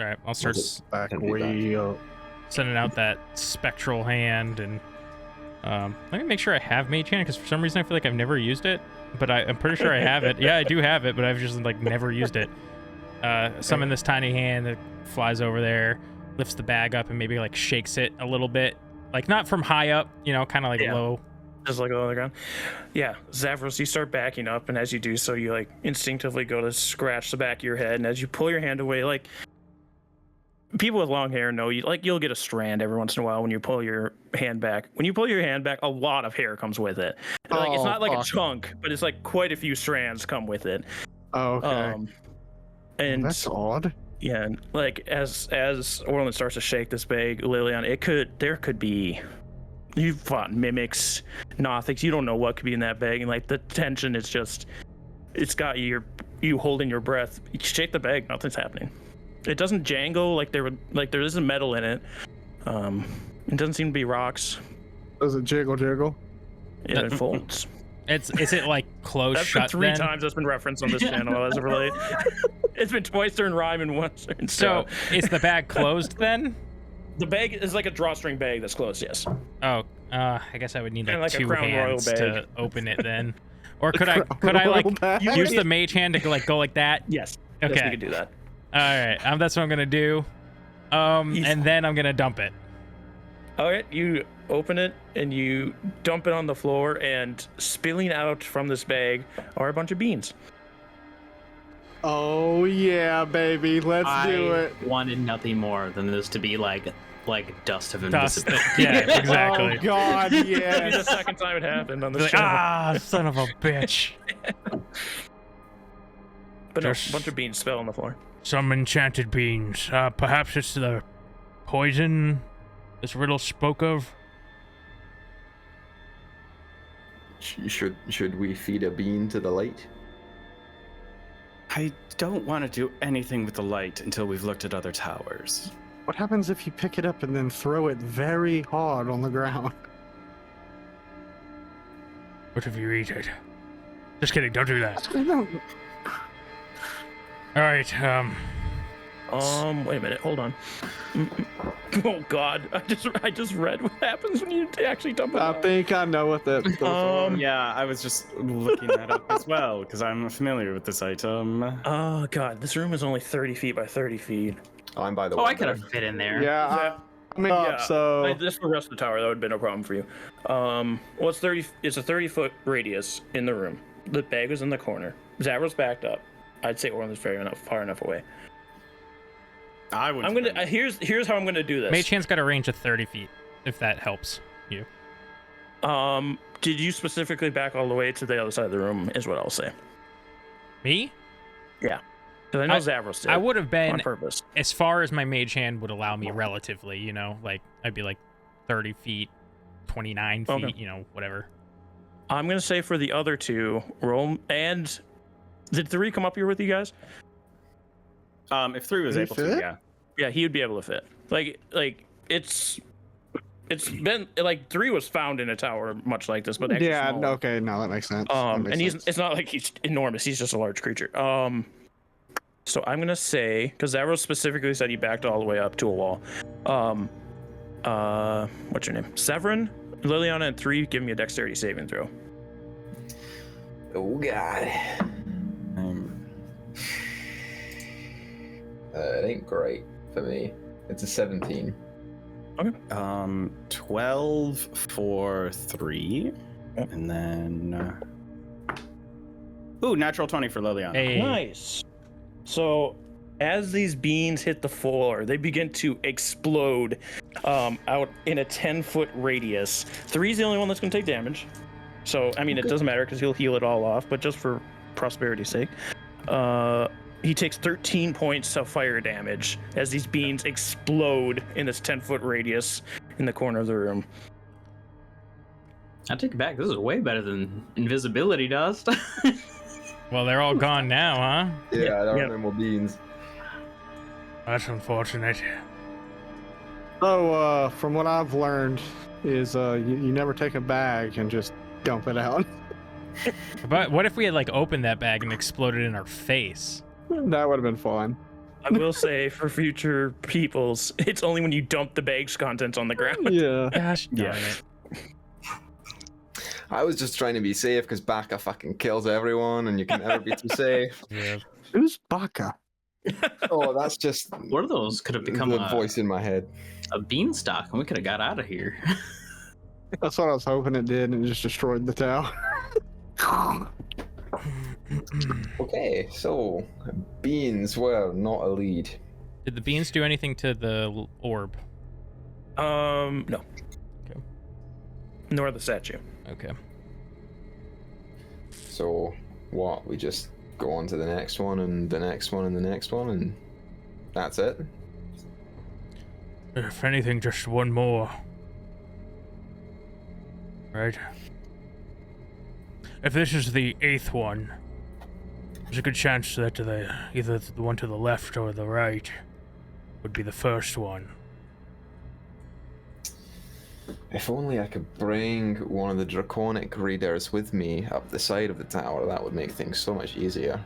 Alright, I'll start Back way up. sending out that spectral hand, and let me make sure I have mage hand, because for some reason I feel like I've never used it, but I'm pretty sure I have it. Yeah, I do have it, but I've just like never used it. Summon this tiny hand that flies over there, lifts the bag up, and maybe like shakes it a little bit, like not from high up, you know, kind of like low. Just like on the ground. Yeah, Zavros, you start backing up, and as you do so, you like instinctively go to scratch the back of your head, and as you pull your hand away, like people with long hair know you'll get a strand every once in a while when you pull your hand back. When you pull your hand back, a lot of hair comes with it. Like it's not like a chunk, but it's like quite a few strands come with it. Oh, okay. And that's odd. Yeah, and like as Orland starts to shake this bag, Lilian, there could be. You've fought mimics, Nothics. You don't know what could be in that bag, and like the tension is just, it's got you holding your breath. You shake the bag, nothing's happening. It doesn't jangle like there isn't metal in it. It doesn't seem to be rocks. Does it jiggle? Yeah, it folds. Is it like closed That's shut? Been three then? times that's been referenced on this channel as of late. It's been twice during Rime and once during So is the bag closed then? The bag is like a drawstring bag that's closed, yes. Oh, I guess I would need like a two Crown Royal hands bag. to open it then. Or could I like use the mage hand to go like that? Yes. Okay. Yes, we could do that. All right, that's what I'm gonna do. And then I'm gonna dump it. All right, you open it and you dump it on the floor, and spilling out from this bag are a bunch of beans. Oh yeah, baby, let's do it. I wanted nothing more than this to be like dust of invisibility. Yeah, exactly. Oh god, It's the yes. second time it happened on this Like, channel. son of a bitch. But no, Just- a bunch of beans spill on the floor. Some enchanted beans. Perhaps it's the poison this riddle spoke of. Should we feed a bean to the light? I don't want to do anything with the light until we've looked at other towers. What happens if you pick it up and then throw it very hard on the ground? What if you eat it? Just kidding, don't do that. I don't. All right, Wait a minute, hold on. Oh god, I just read what happens when you actually dump it. I out. think I know what that. Yeah, I was just looking that up as well, because I'm familiar with this item. Oh god, this room is only 30 feet by 30 feet. I'm by the Oh, I window. could have fit in there. Yeah, I mean, Yeah. so Like, this for the rest of the tower, that would have been no problem for you. Well, it's a 30-foot radius in the room. The bag was in the corner. Zavros backed up. I'd say Orland's far enough away. I would. I'm gonna. Here's how I'm gonna do this. mage hand's got a range of 30 feet, if that helps you. Did you specifically back all the way to the other side of the room? Is what I'll say. Me? Yeah. Because I know Zavros did. I would have been on purpose. as far as my mage hand would allow me relatively, you know, like I'd be like 30 feet, 29 feet, Okay. you know, whatever. I'm gonna say for the other two, roll. And did 3 come up here with you guys? If 3 was Did he able to, fit? yeah. Yeah, he would be able to fit. Like it's been like 3 was found in a tower much like this, but actually Yeah, smaller. okay, no, that makes sense. That makes And sense. it's not like he's enormous. He's just a large creature. So I'm gonna say, because Zavros specifically said he backed all the way up to a wall. What's your name? Severin, Liliana, and 3. Give me a dexterity saving throw. Oh god. It ain't great for me. It's a 17. 12 for 3. And then... Ooh, natural 20 for Liliana. Hey, Nice. So as these beans hit the floor, they begin to explode out in a 10-foot radius. 3's the only one that's going to take damage. So, I mean, it doesn't matter because he'll heal it all off, but just for prosperity's sake. He takes 13 points of fire damage as these beans explode in this 10-foot radius in the corner of the room. I take it back. This is way better than invisibility dust. well, they're all gone now, huh? Yeah, there yeah. are no more beans. That's unfortunate. So, from what I've learned, is you never take a bag and just dump it out. But what if we had like opened that bag and exploded in our face? That would have been fun. I will say for future peoples, it's only when you dump the bag's contents on the ground. Yeah. Gosh darn Yeah. it. I was just trying to be safe because Baka fucking kills everyone and you can never be too safe. Yeah. Who's Baka? Oh, that's just One of those could have become the voice in my head. a beanstalk, and we could have got out of here. That's what I was hoping it did, and it just destroyed the tower. Okay, so beans were not a lead. Did the beans do anything to the orb? No. Okay. Nor the statue. Okay. So what? We just go on to the next one and the next one and the next one and that's it? If anything, just one more. Right? If this is the 8th one, there's a good chance that either the one to the left or the right would be the first one. If only I could bring one of the draconic readers with me up the side of the tower, that would make things so much easier.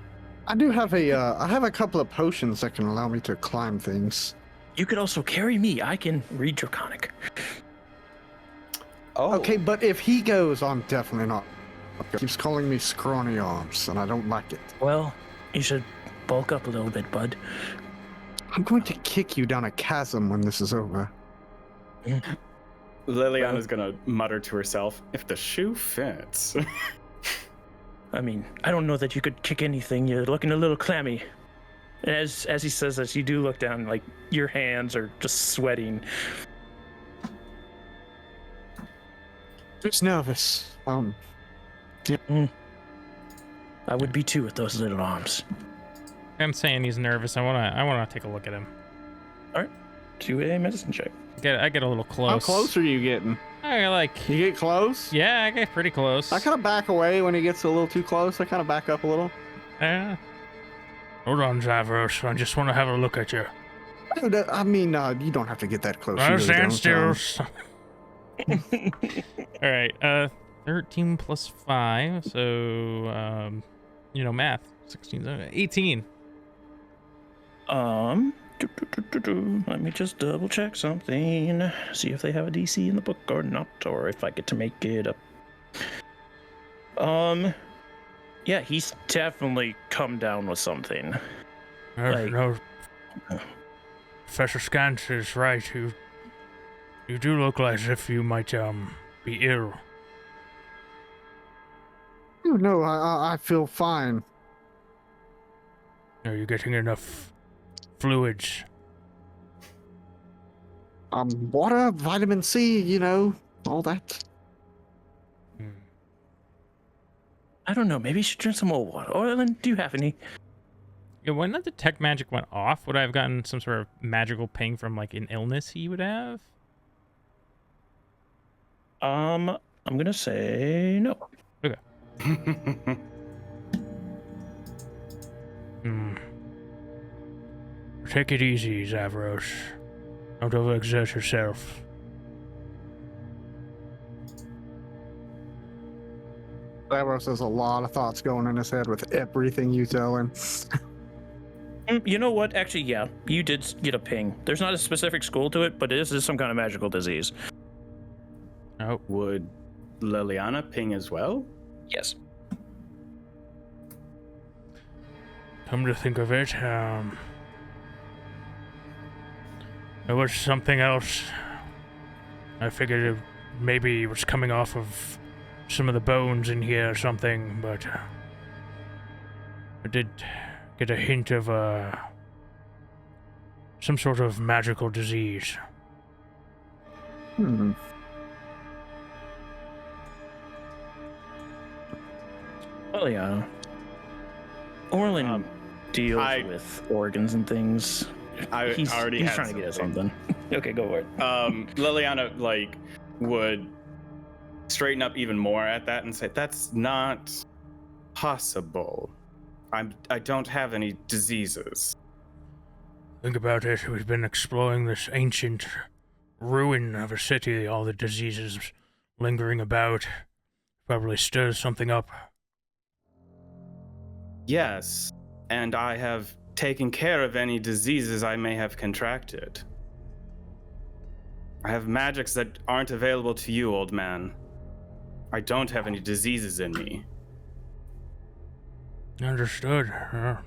I do have I have a couple of potions that can allow me to climb things. You could also carry me. I can read Draconic. Oh, Okay, but if he goes, I'm definitely not. He keeps calling me scrawny arms, and I don't like it. Well, you should bulk up a little bit, bud. I'm going to kick you down a chasm when this is over. Liliana's gonna mutter to herself, if the shoe fits. I mean, I don't know that you could kick anything. You're looking a little clammy. And as he says this, you do look down, like your hands are just sweating. Just nervous. I would be too with those little arms. I'm saying he's nervous. I wanna take a look at him. Do a medicine check. I get a little close. How close are you getting? I like. You get close? Yeah, I get pretty close. I kind of back away when he gets a little too close. I kind of back up a little. Hold on, Zavros. I just want to have a look at you. I mean, you don't have to get that close. I You really stand don't, still. All right. 13 plus 5. So, math. 16, 18. Let me just double check something. See if they have a DC in the book or not, or if I get to make it up. Yeah, he's definitely come down with something. Like- No. Professor Scant is right. You do look like as if you might be ill. No, I feel fine. Are you getting enough fluids? Water, vitamin C, all that. I don't know, maybe you should drink some more water. Or do you have any? Yeah, when the detect magic went off, would I have gotten some sort of magical ping from like an illness he would have? I'm gonna say no. Take it easy, Zavros. Don't overexert yourself. Davros has a lot of thoughts going in his head with everything you tell him. You know what? Actually, yeah, you did get a ping. There's not a specific school to it, but it is some kind of magical disease. Oh, Would Liliana ping as well? Yes. come to think of it, there was something else. I figured maybe it was coming off of some of the bones in here or something, but I did get a hint of some sort of magical disease. Well, yeah. Orlin deals with organs and things. He's He's trying to get at something. Okay, go for it. Liliana like would straighten up even more at that and say, "That's not possible. I don't have any diseases." Think about it, we've been exploring this ancient ruin of a city, all the diseases lingering about. Probably stirs something up. Yes, and I have taken care of any diseases I may have contracted. I have magics that aren't available to you, old man. I don't have any diseases in me. Understood. How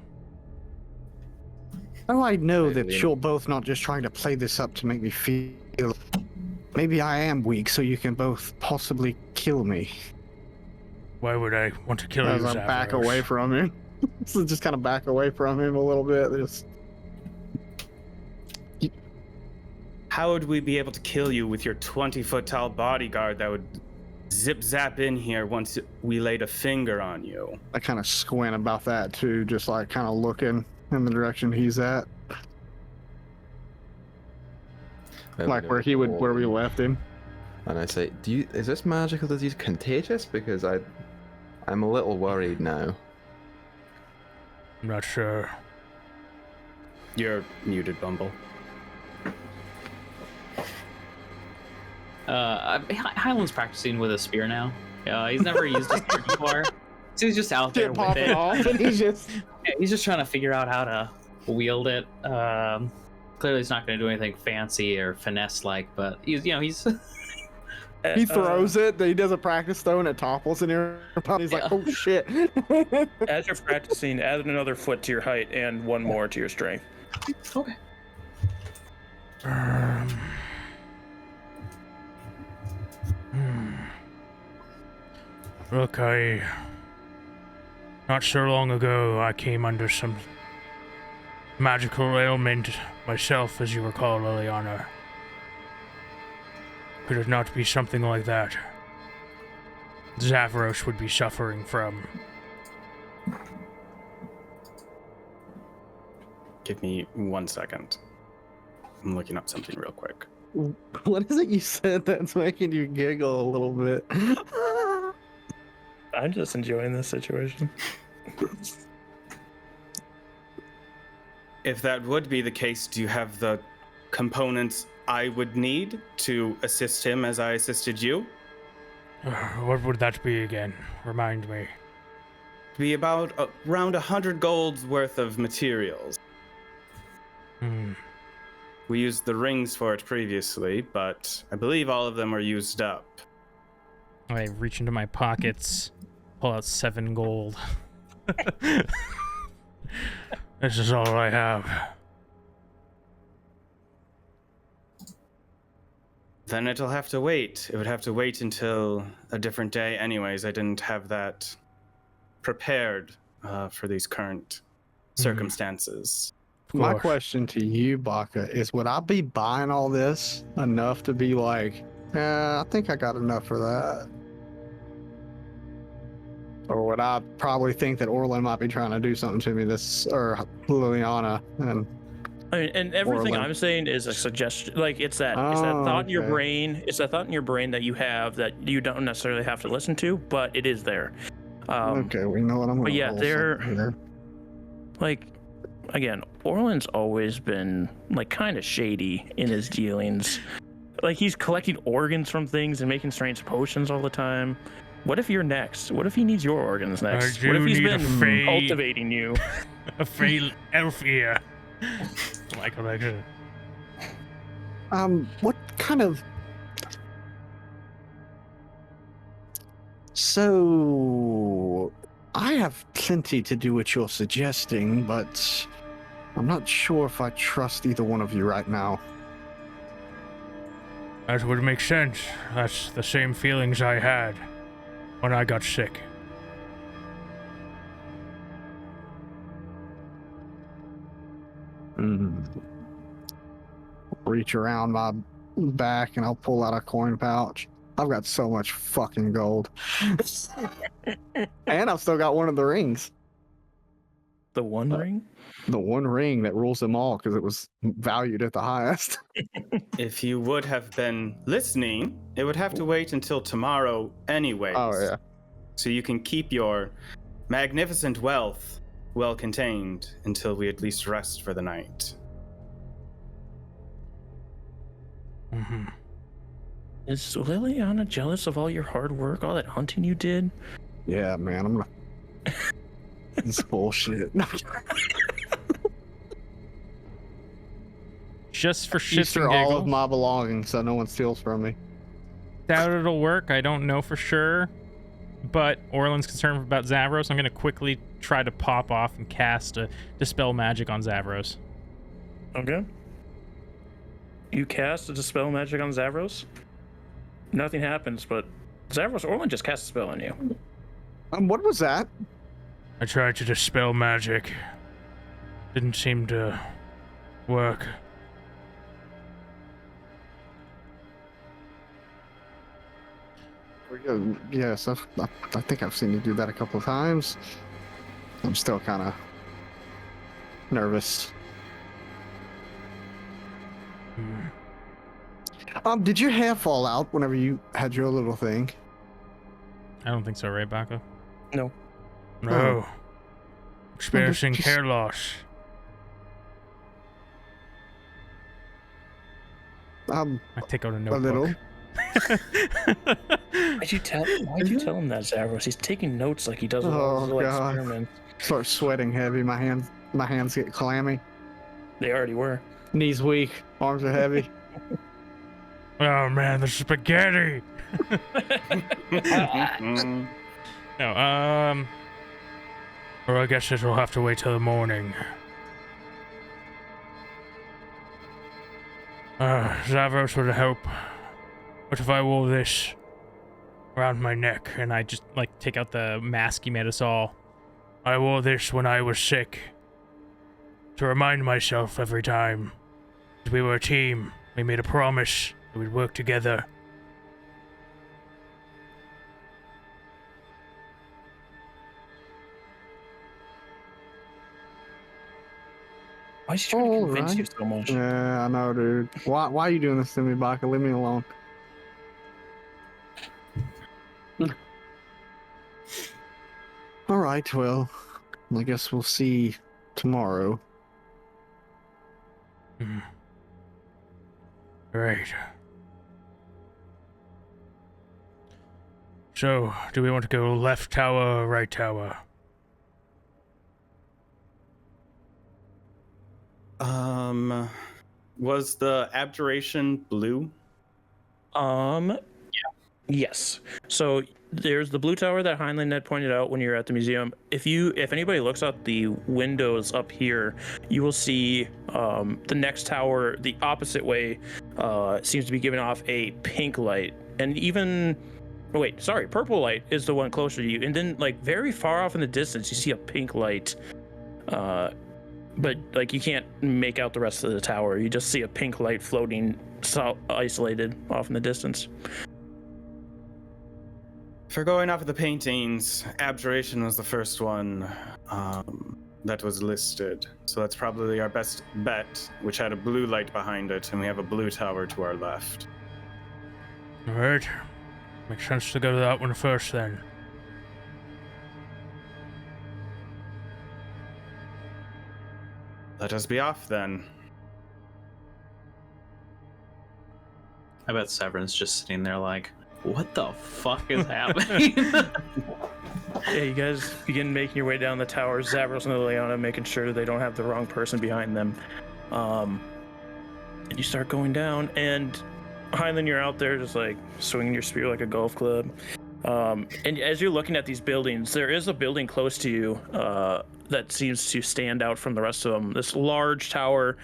do I know that you're both not just trying to play this up to make me feel maybe I am weak so you can both possibly kill me? Why would I want to kill you, As I back away from him. So just kind of back away from him a little bit. Just... How would we be able to kill you with your 20-foot tall bodyguard that would zip zap in here once we laid a finger on you? I kind of squint about that too, just like kind of looking in the direction he's at. Like where we left him. And I say, is this magical disease contagious? Because I'm a little worried now. I'm not sure. You're muted, Bumble. Highland's practicing with a spear now. He's never used a spear before, so he's just out there with it. Off and he's just trying to figure out how to wield it. Clearly, he's not going to do anything fancy or finesse-like, but he's he throws it. He does a practice throw and it topples in here. He's like, oh shit. As you're practicing, add another foot to your height and one more to your strength. Okay. Look, not so long ago, I came under some magical ailment myself, as you recall, Liliana. Could it not be something like that Zavros would be suffering from? Give me 1 second. I'm looking up something real quick. What is it you said that's making you giggle a little bit? I'm just enjoying this situation. If that would be the case, do you have the components I would need to assist him as I assisted you? What would that be again? Remind me. Be about around 100 gold's worth of materials. We used the rings for it previously, but I believe all of them are used up. I reach into my pockets, pull out 7 gold. This is all I have. Then it'll have to wait. It would have to wait until a different day anyways. I didn't have that prepared for these current circumstances. My question to you, Baka, is would I be buying all this enough to be like, I think I got enough for that? Or would I probably think that Orlin might be trying to do something to me or Liliana, and I mean, and everything Orlin. I'm saying is a suggestion. Like it's that thought in your okay. brain. It's that thought in your brain that you have that you don't necessarily have to listen to, but it is there. Okay, we know what I'm but gonna yeah, roll they're- something here. Like, again, Orlin's always been like kind of shady in his dealings. Like he's collecting organs from things and making strange potions all the time. What if you're next? What if he needs your organs next? do What if he's need a been fate. cultivating you? A fail elf ear. My collection. What kind of? So, I have plenty to do what you're suggesting, but I'm not sure if I trust either one of you right now. That would make sense. That's the same feelings I had when I got sick. Reach around my back and I'll pull out a coin pouch. I've got so much fucking gold. And I've still got one of the rings. The One Ring? The one ring that rules them all because it was valued at the highest. If you would have been listening, it would have to wait until tomorrow anyways. Oh, yeah. So you can keep your magnificent wealth well contained until we at least rest for the night. Mm-hmm. Is Liliana jealous of all your hard work, all that hunting you did? Yeah, man, I'm gonna. It's bullshit. Just for shits Easter and all giggles. of my belongings so no one steals from me. Doubt it'll work. I don't know for sure. But Orlin's concerned about Zavros. I'm going to quickly try to pop off and cast a Dispel Magic on Zavros. Okay. You cast a Dispel Magic on Zavros? Nothing happens, but Zavros, Orlin just cast a spell on you. What was that? I tried to Dispel Magic. Didn't seem to work. Yes, I think I've seen you do that a couple of times. I'm still kind of nervous. Did your hair fall out whenever you had your little thing? I don't think so, right, Baka? No. No. Experiencing just- hair loss. I take out a a notebook. little. Why'd you tell him that, Zavros? He's taking notes like he does with all his Oh, little God. experiments. Start sweating heavy. My hands get clammy. They already were. Knees weak. Arms are heavy. Oh man, the spaghetti! No, or I guess it will have to wait till the morning. Zavros would help. What if I wore this around my neck and I just, like, take out the mask he made us all? I wore this when I was sick to remind myself every time that we were a team. We made a promise that we'd work together. Why is he trying to convince Alright. you so much? Yeah, I know, dude. Why are you doing this to me, Baka? Leave me alone. All right, well, I guess we'll see tomorrow. Right. So, do we want to go left tower or right tower? Was the abjuration blue? Yes. So there's the blue tower that Heinlein had pointed out when you're at the museum. If anybody looks out the windows up here, you will see the next tower the opposite way seems to be giving off a pink light. And even purple light is the one closer to you. And then like very far off in the distance, you see a pink light. But like you can't make out the rest of the tower. You just see a pink light floating isolated off in the distance. For going off of the paintings, Abjuration was the first one that was listed. So that's probably our best bet, which had a blue light behind it, and we have a blue tower to our left. All right. Makes sense to go to that one first, then. Let us be off, then. I bet Severin's just sitting there like, what the fuck is happening? Yeah, you guys begin making your way down the tower. Zavros and Liliana making sure they don't have the wrong person behind them. And you start going down, and Heinlein, you're out there just like swinging your spear like a golf club. And as you're looking at these buildings, there is a building close to you that seems to stand out from the rest of them. This large tower,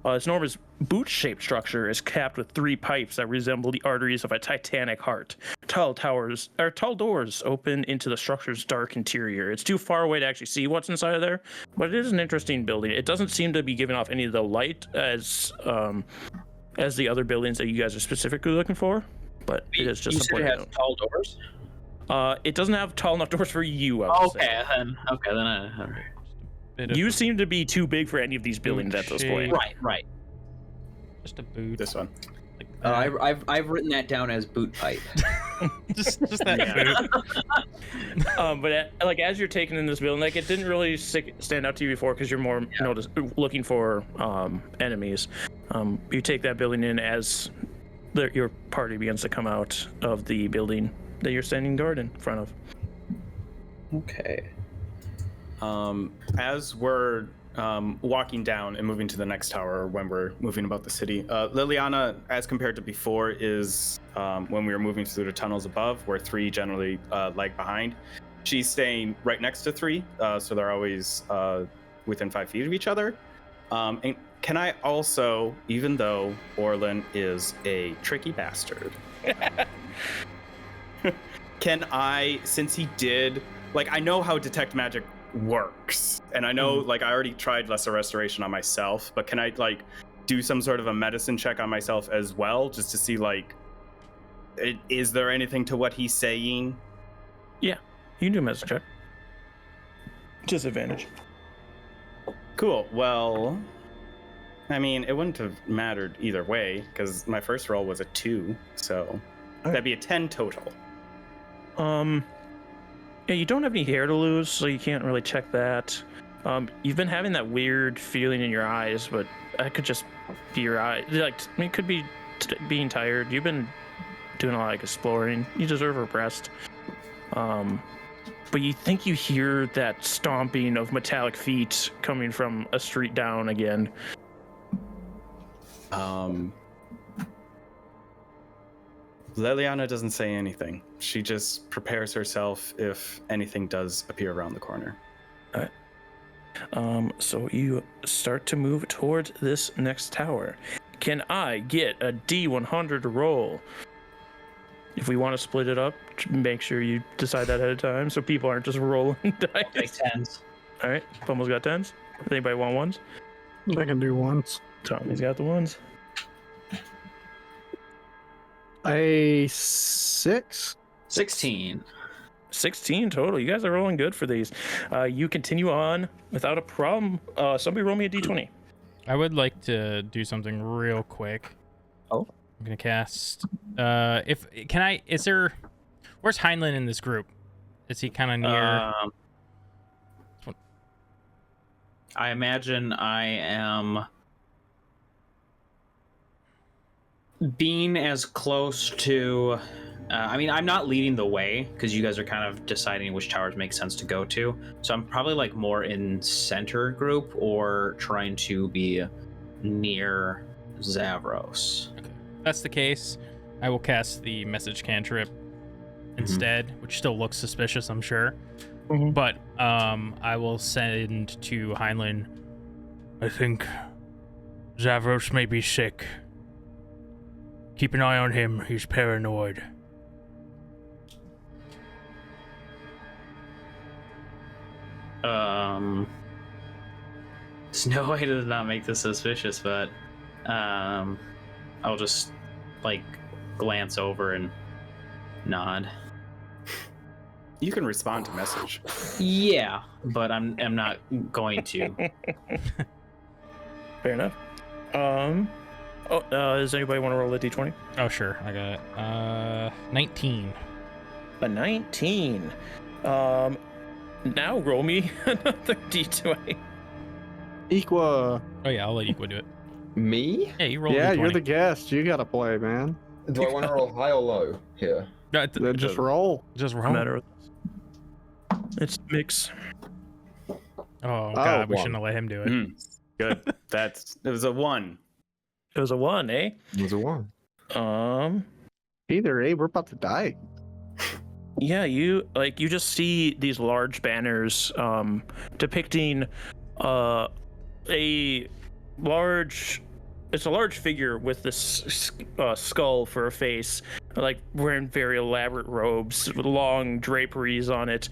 its enormous boot-shaped structure is capped with 3 pipes that resemble the arteries of a titanic heart. Tall doors open into the structure's dark interior. It's too far away to actually see what's inside of there, but it is an interesting building. It doesn't seem to be giving off any of the light as the other buildings that you guys are specifically looking for, but it is just you a said it has tall doors? It doesn't have tall enough doors for you, I would say. All right. You seem to be too big for any of these buildings at this point. Right. Just a boot. This one. I've written that down as boot pipe. just that boot. But like as you're taking in this building, like it didn't really stand out to you before because you're more looking for enemies. You take that building in as your party begins to come out of the building that you're standing guard in front of. Okay. As we're walking down and moving to the next tower, when we're moving about the city, Liliana, as compared to before, is when we were moving through the tunnels above, where 3 generally lag behind. She's staying right next to 3, so they're always within 5 feet of each other. And can I also, even though Orlin is a tricky bastard, can I, since he did, like, I know how detect magic works, and I know like I already tried lesser restoration on myself, but can I like do some sort of a medicine check on myself as well, just to see like is there anything to what he's saying? Yeah, you can do a medicine check. Disadvantage. Cool. Well, I mean, it wouldn't have mattered either way because my first roll was a 2, so that'd be a 10 total. Yeah, you don't have any hair to lose, so you can't really check that. You've been having that weird feeling in your eyes, but that could just be your eye. Like, I mean, it could be being tired. You've been doing a lot of like exploring. You deserve a rest. But you think you hear that stomping of metallic feet coming from a street down again. Liliana doesn't say anything. She just prepares herself if anything does appear around the corner. All right. So you start to move towards this next tower. Can I get a D100 roll? If we want to split it up, make sure you decide that ahead of time so people aren't just rolling dice. Like 10s. All right. Bumbles got 10s. Anybody want ones? I can do ones. Tommy's got the ones. A 6. 16. 16 total. You guys are rolling good for these. You continue on without a problem. Somebody roll me a D20. I would like to do something real quick. Oh. I'm gonna cast. Where's Heinlein in this group? Is he kind of near? I imagine I am being as close to. I mean, I'm not leading the way because you guys are kind of deciding which towers make sense to go to. So I'm probably like more in center group or trying to be near Zavros. Okay. If that's the case, I will cast the message cantrip instead, which still looks suspicious, I'm sure. But I will send to Heinlein. I think Zavros may be sick. Keep an eye on him. He's paranoid. There's no way to not make this suspicious, but I'll just like glance over and nod. You can respond to message. Yeah, but I'm not going to. Fair enough. Does anybody want to roll a d20? Oh, sure. I got it. 19. A 19. Now roll me another d20. Equa. Oh, yeah, I'll let Equa do it. Me? Yeah, you roll Yeah, a D20. you're the guest. You gotta play, man. Do I want to roll high or low here? No, Then just roll. Just No roll. matter. It's mix. Oh, God, we one. shouldn't have let him do it. Good. It was a 1. It was a 1, eh? It was a 1. Either, we're about to die. Yeah, you just see these large banners depicting a large figure with this skull for a face, like wearing very elaborate robes with long draperies on it,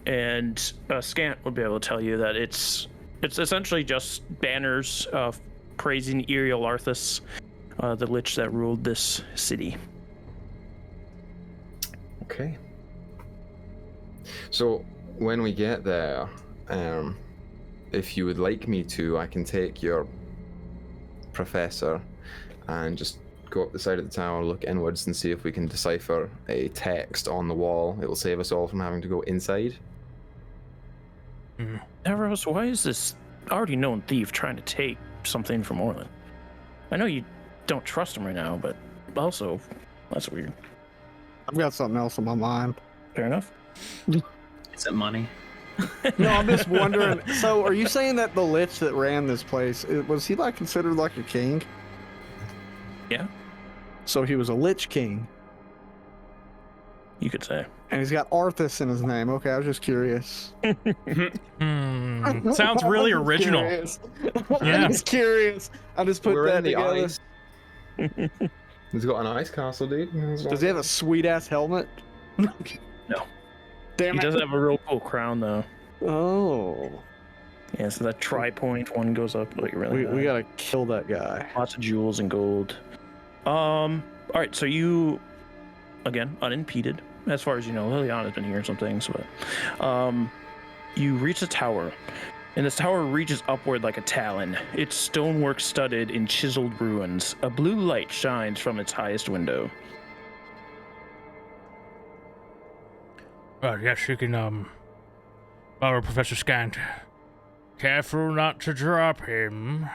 and Scant would be able to tell you that it's essentially just banners praising Iriel Arthas, the lich that ruled this city. Okay. So when we get there, if you would like me to, I can take your professor and just go up the side of the tower, look inwards, and see if we can decipher a text on the wall. It will save us all from having to go inside. Eros, why is this already known thief trying to take something from Orlin? I know you don't trust him right now, but also, that's weird. I've got something else on my mind. Fair enough. Is it money? No, I'm just wondering. So, are you saying that the lich that ran this place was he like considered like a king? Yeah, So he was a lich king, you could say. and he's got Arthas in his name. Okay, I was just curious. Sounds really I'm just original. curious. Yeah. I'm just curious. I just put We're that in the together. ice. He's got an ice castle, dude. Does he have a sweet ass helmet? No. Damn He it. does have a real cool crown, though. Oh, Yeah, so that tri-point one goes up like really we high. gotta kill that guy. Lots of jewels and gold. All right, so you, again, unimpeded. As far as you know, Liliana's been hearing some things, but you reach the tower, and this tower reaches upward like a talon. It's stonework studded in chiseled ruins. A blue light shines from its highest window. Yes, you can, borrow Professor Scant. Careful not to drop him.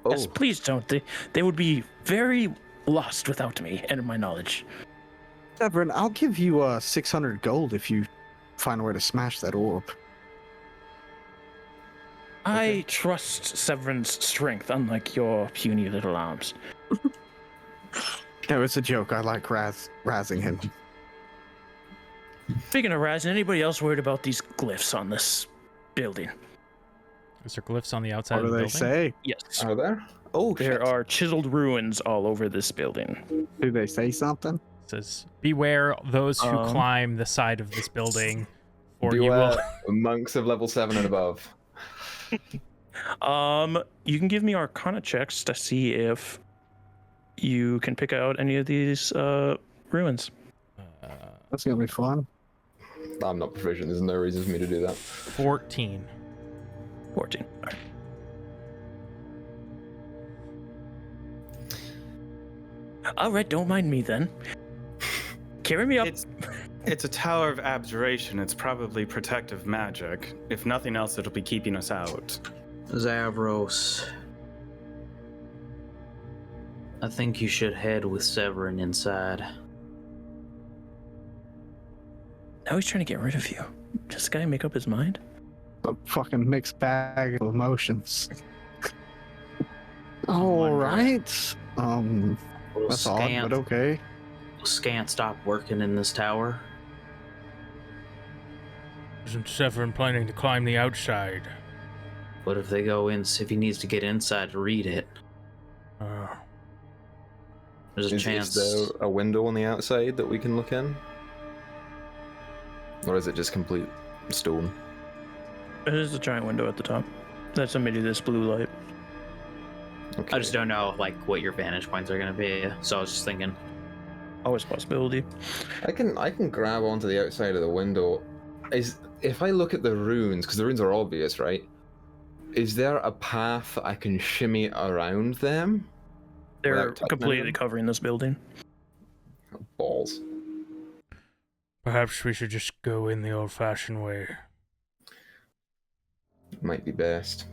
Oh, Yes, please don't. They would be very lost without me and my knowledge. Severin, I'll give you 600 gold if you find a way to smash that orb. I trust Severin's strength, unlike your puny little arms. No, it's a joke. I like razzing him. Speaking of Raz, anybody else worried about these glyphs on this building? Is there glyphs on the outside What of do the they building? say? Yes. are there? Oh, There are chiseled ruins all over this building. Do they say something? It says, beware those who climb the side of this building, or you Beware will... monks of level 7 and above. You can give me Arcana checks to see if you can pick out any of these ruins. That's gonna be fun. I'm not proficient. There's no reason for me to do that. 14. 14. All right. All right, don't mind me then. Carry me up. It's a tower of abjuration. It's probably protective magic. If nothing else, it'll be keeping us out. Zavros. I think you should head with Severin inside. Now he's trying to get rid of you. Does this guy make up his mind? A fucking mixed bag of emotions. All right. Will That's odd, but okay. Scant stop working in this tower? Isn't Severin planning to climb the outside? What if they go in, if he needs to get inside to read it? There's a chance. Is there a window on the outside that we can look in? Or is it just complete stone? There's a giant window at the top that's emitting this blue light. Okay. I just don't know like what your vantage points are gonna be. So I was just thinking. always a possibility. I can grab onto the outside of the window. If I look at the runes, because the runes are obvious, right? Is there a path I can shimmy around them? They're without touching completely them? covering this building. Balls. Perhaps we should just go in the old-fashioned way. Might be best.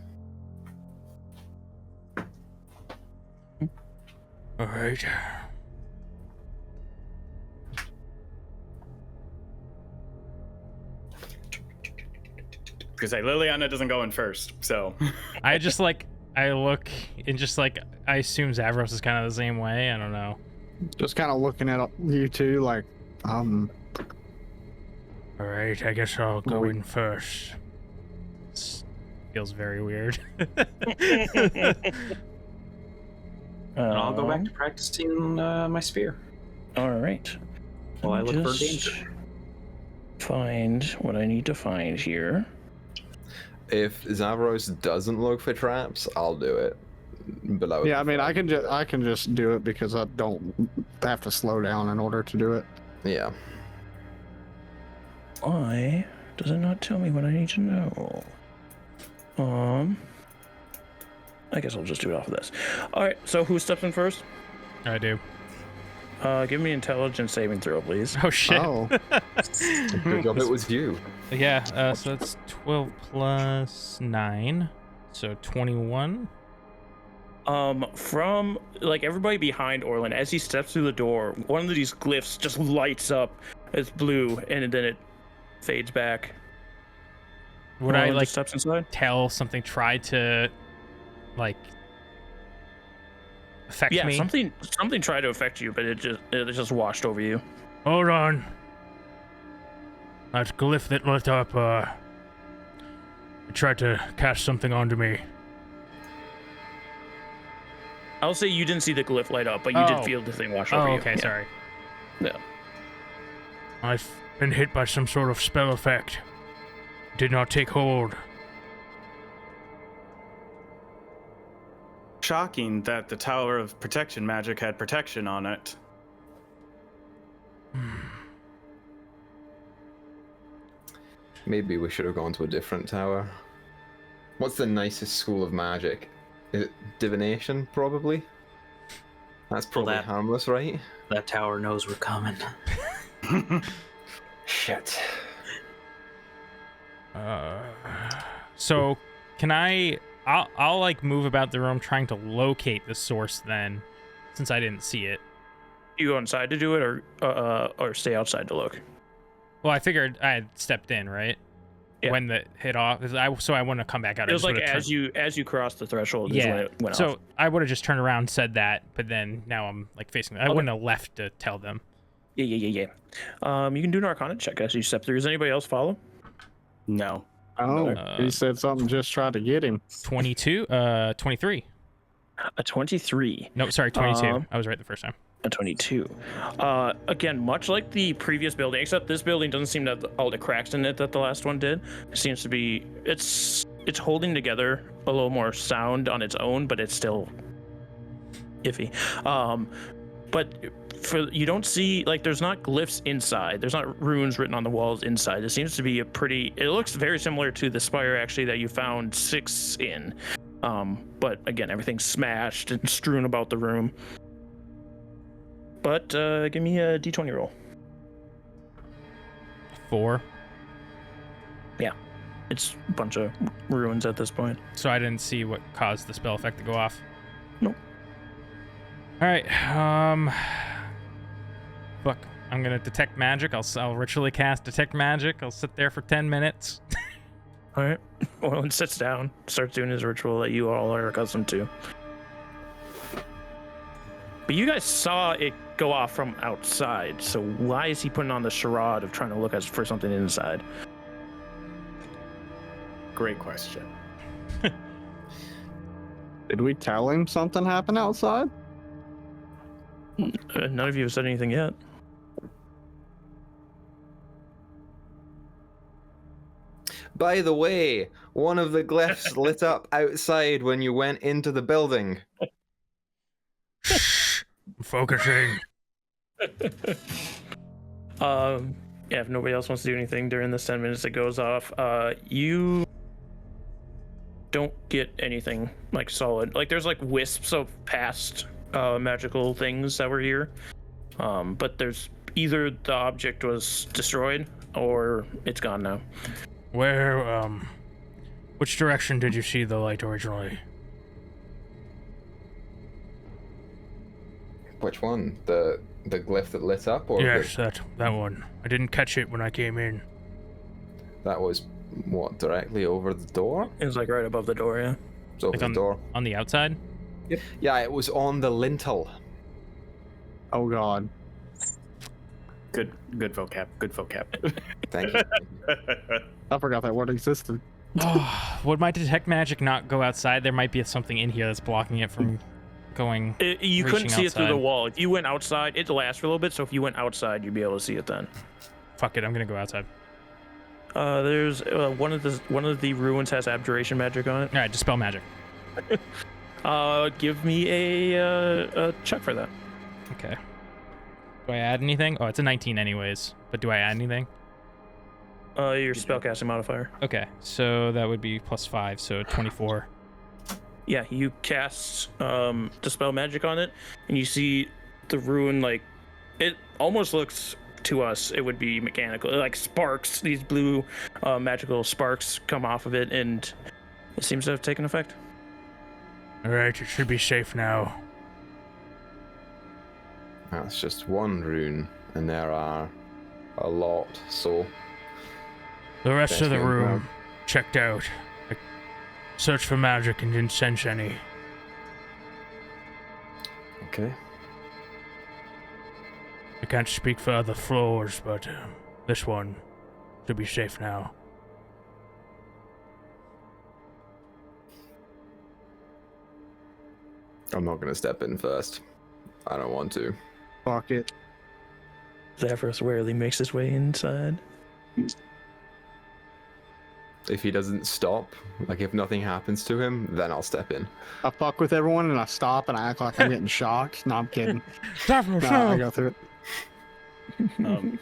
All right. Because Liliana doesn't go in first, so. I look and just like I assume Zavros is kind of the same way. I don't know. Just kind of looking at you two, like, All right, I guess I'll go in first. Feels very weird. And I'll go back to practicing my spear. All right. While I look for Just danger. Find what I need to find here. If Zavros doesn't look for traps, I'll do it. But I would yeah, I mean, I can just do it because I don't have to slow down in order to do it. Yeah. Why does it not tell me what I need to know? I guess I'll just do it off of this. All right. So who steps in first? I do. Give me an intelligence saving throw, please. Oh shit. Oh, Good job it was you. Yeah. So that's 12 plus 9, so 21. From like everybody behind Orlin, as he steps through the door, one of these glyphs just lights up. It's blue, and then it fades back. Would I Orlin like just steps inside? tell something tried to like affect Yeah, me? something tried to affect you, but it just washed over you. Hold on. That glyph that lit up, it tried to cast something onto me. I'll say you didn't see the glyph light up, but you did feel the thing wash over Oh, you. okay, Yeah. sorry. Yeah. I've been hit by some sort of spell effect. Did not take hold. Shocking that the Tower of Protection magic had protection on it. Maybe we should have gone to a different tower. What's the nicest school of magic? Is it divination, probably? That's probably that- harmless, right? That tower knows we're coming. Shit. So can I'll like move about the room trying to locate the source then, since I didn't see it. You go inside to do it, or stay outside to look. Well, I figured I had stepped in, right? Yeah. When the hit off, so I wouldn't have come back out. It was I like just would've as you crossed the threshold. Is when yeah. it went So off. I would have just turned around, said that, but then now I'm like facing. I wouldn't have left to tell them. Yeah. You can do an Arcana check as you step through. Does anybody else follow? No. oh, he said something just tried to get him. 22, 23. A 23. No, sorry, 22. I was right the first time. A 22. Again, much like the previous building, except this building doesn't seem to have all the cracks in it that the last one did. It seems to be it's holding together a little more sound on its own, but it's still iffy. But you don't see, like, there's not glyphs inside. There's not runes written on the walls inside. It seems to be it looks very similar to the spire actually that you found 6 in. But again, everything's smashed and strewn about the room. But give me a d20 roll. 4. Yeah, it's a bunch of ruins at this point. So I didn't see what caused the spell effect to go off. Nope. All right. Fuck. I'm gonna detect magic. I'll ritually cast detect magic. I'll sit there for 10 minutes. All right. Orlin sits down, starts doing his ritual that you all are accustomed to. But you guys saw it go off from outside, so why is he putting on the charade of trying to look for something inside? Great question. Did we tell him something happened outside? None of you have said anything yet. By the way, one of the glyphs lit up outside when you went into the building. Focusing. Yeah, if nobody else wants to do anything during this 10 minutes that goes off, you don't get anything like solid. Like there's like wisps of past magical things that were here, but there's either the object was destroyed or it's gone now. Where, which direction did you see the light originally? Which one? The glyph that lit up, or Yes, that one. I didn't catch it when I came in. that was what, directly over the door? It was like right above the door, yeah. It's over Like the door. on the outside? Yeah, it was on the lintel. Oh god. Good vocab. Good vocab. Thank you. I forgot that word existed. Would my detect magic not go outside? There might be something in here that's blocking it from going. You couldn't reaching see it through the outside. wall. If you went outside, it lasts for a little bit. So if you went outside, you'd be able to see it then. Fuck it, I'm gonna go outside. There's one of the ruins has abjuration magic on it. All right, dispel magic. Give me a check for that. Okay. Do I add anything? Oh, it's a 19 anyways. But do I add anything? Your spellcasting modifier. Okay, so that would be +5, so 24. Yeah, you cast dispel magic on it, and you see the ruin like it almost looks to us. It would be mechanical, like sparks. These blue magical sparks come off of it, and it seems to have taken effect. All right, it should be safe now. That's just one rune, and there are a lot, so... The rest of the That's room good. checked out. I searched for magic and didn't sense any. Okay. I can't speak for other floors, but this one should be safe now. I'm not gonna step in first. I don't want to. Fuck it. Zaphras warily makes his way inside. If he doesn't stop, like if nothing happens to him, then I'll step in. I fuck with everyone and I stop and I act like I'm getting shocked. No, I'm kidding. No, I go through it.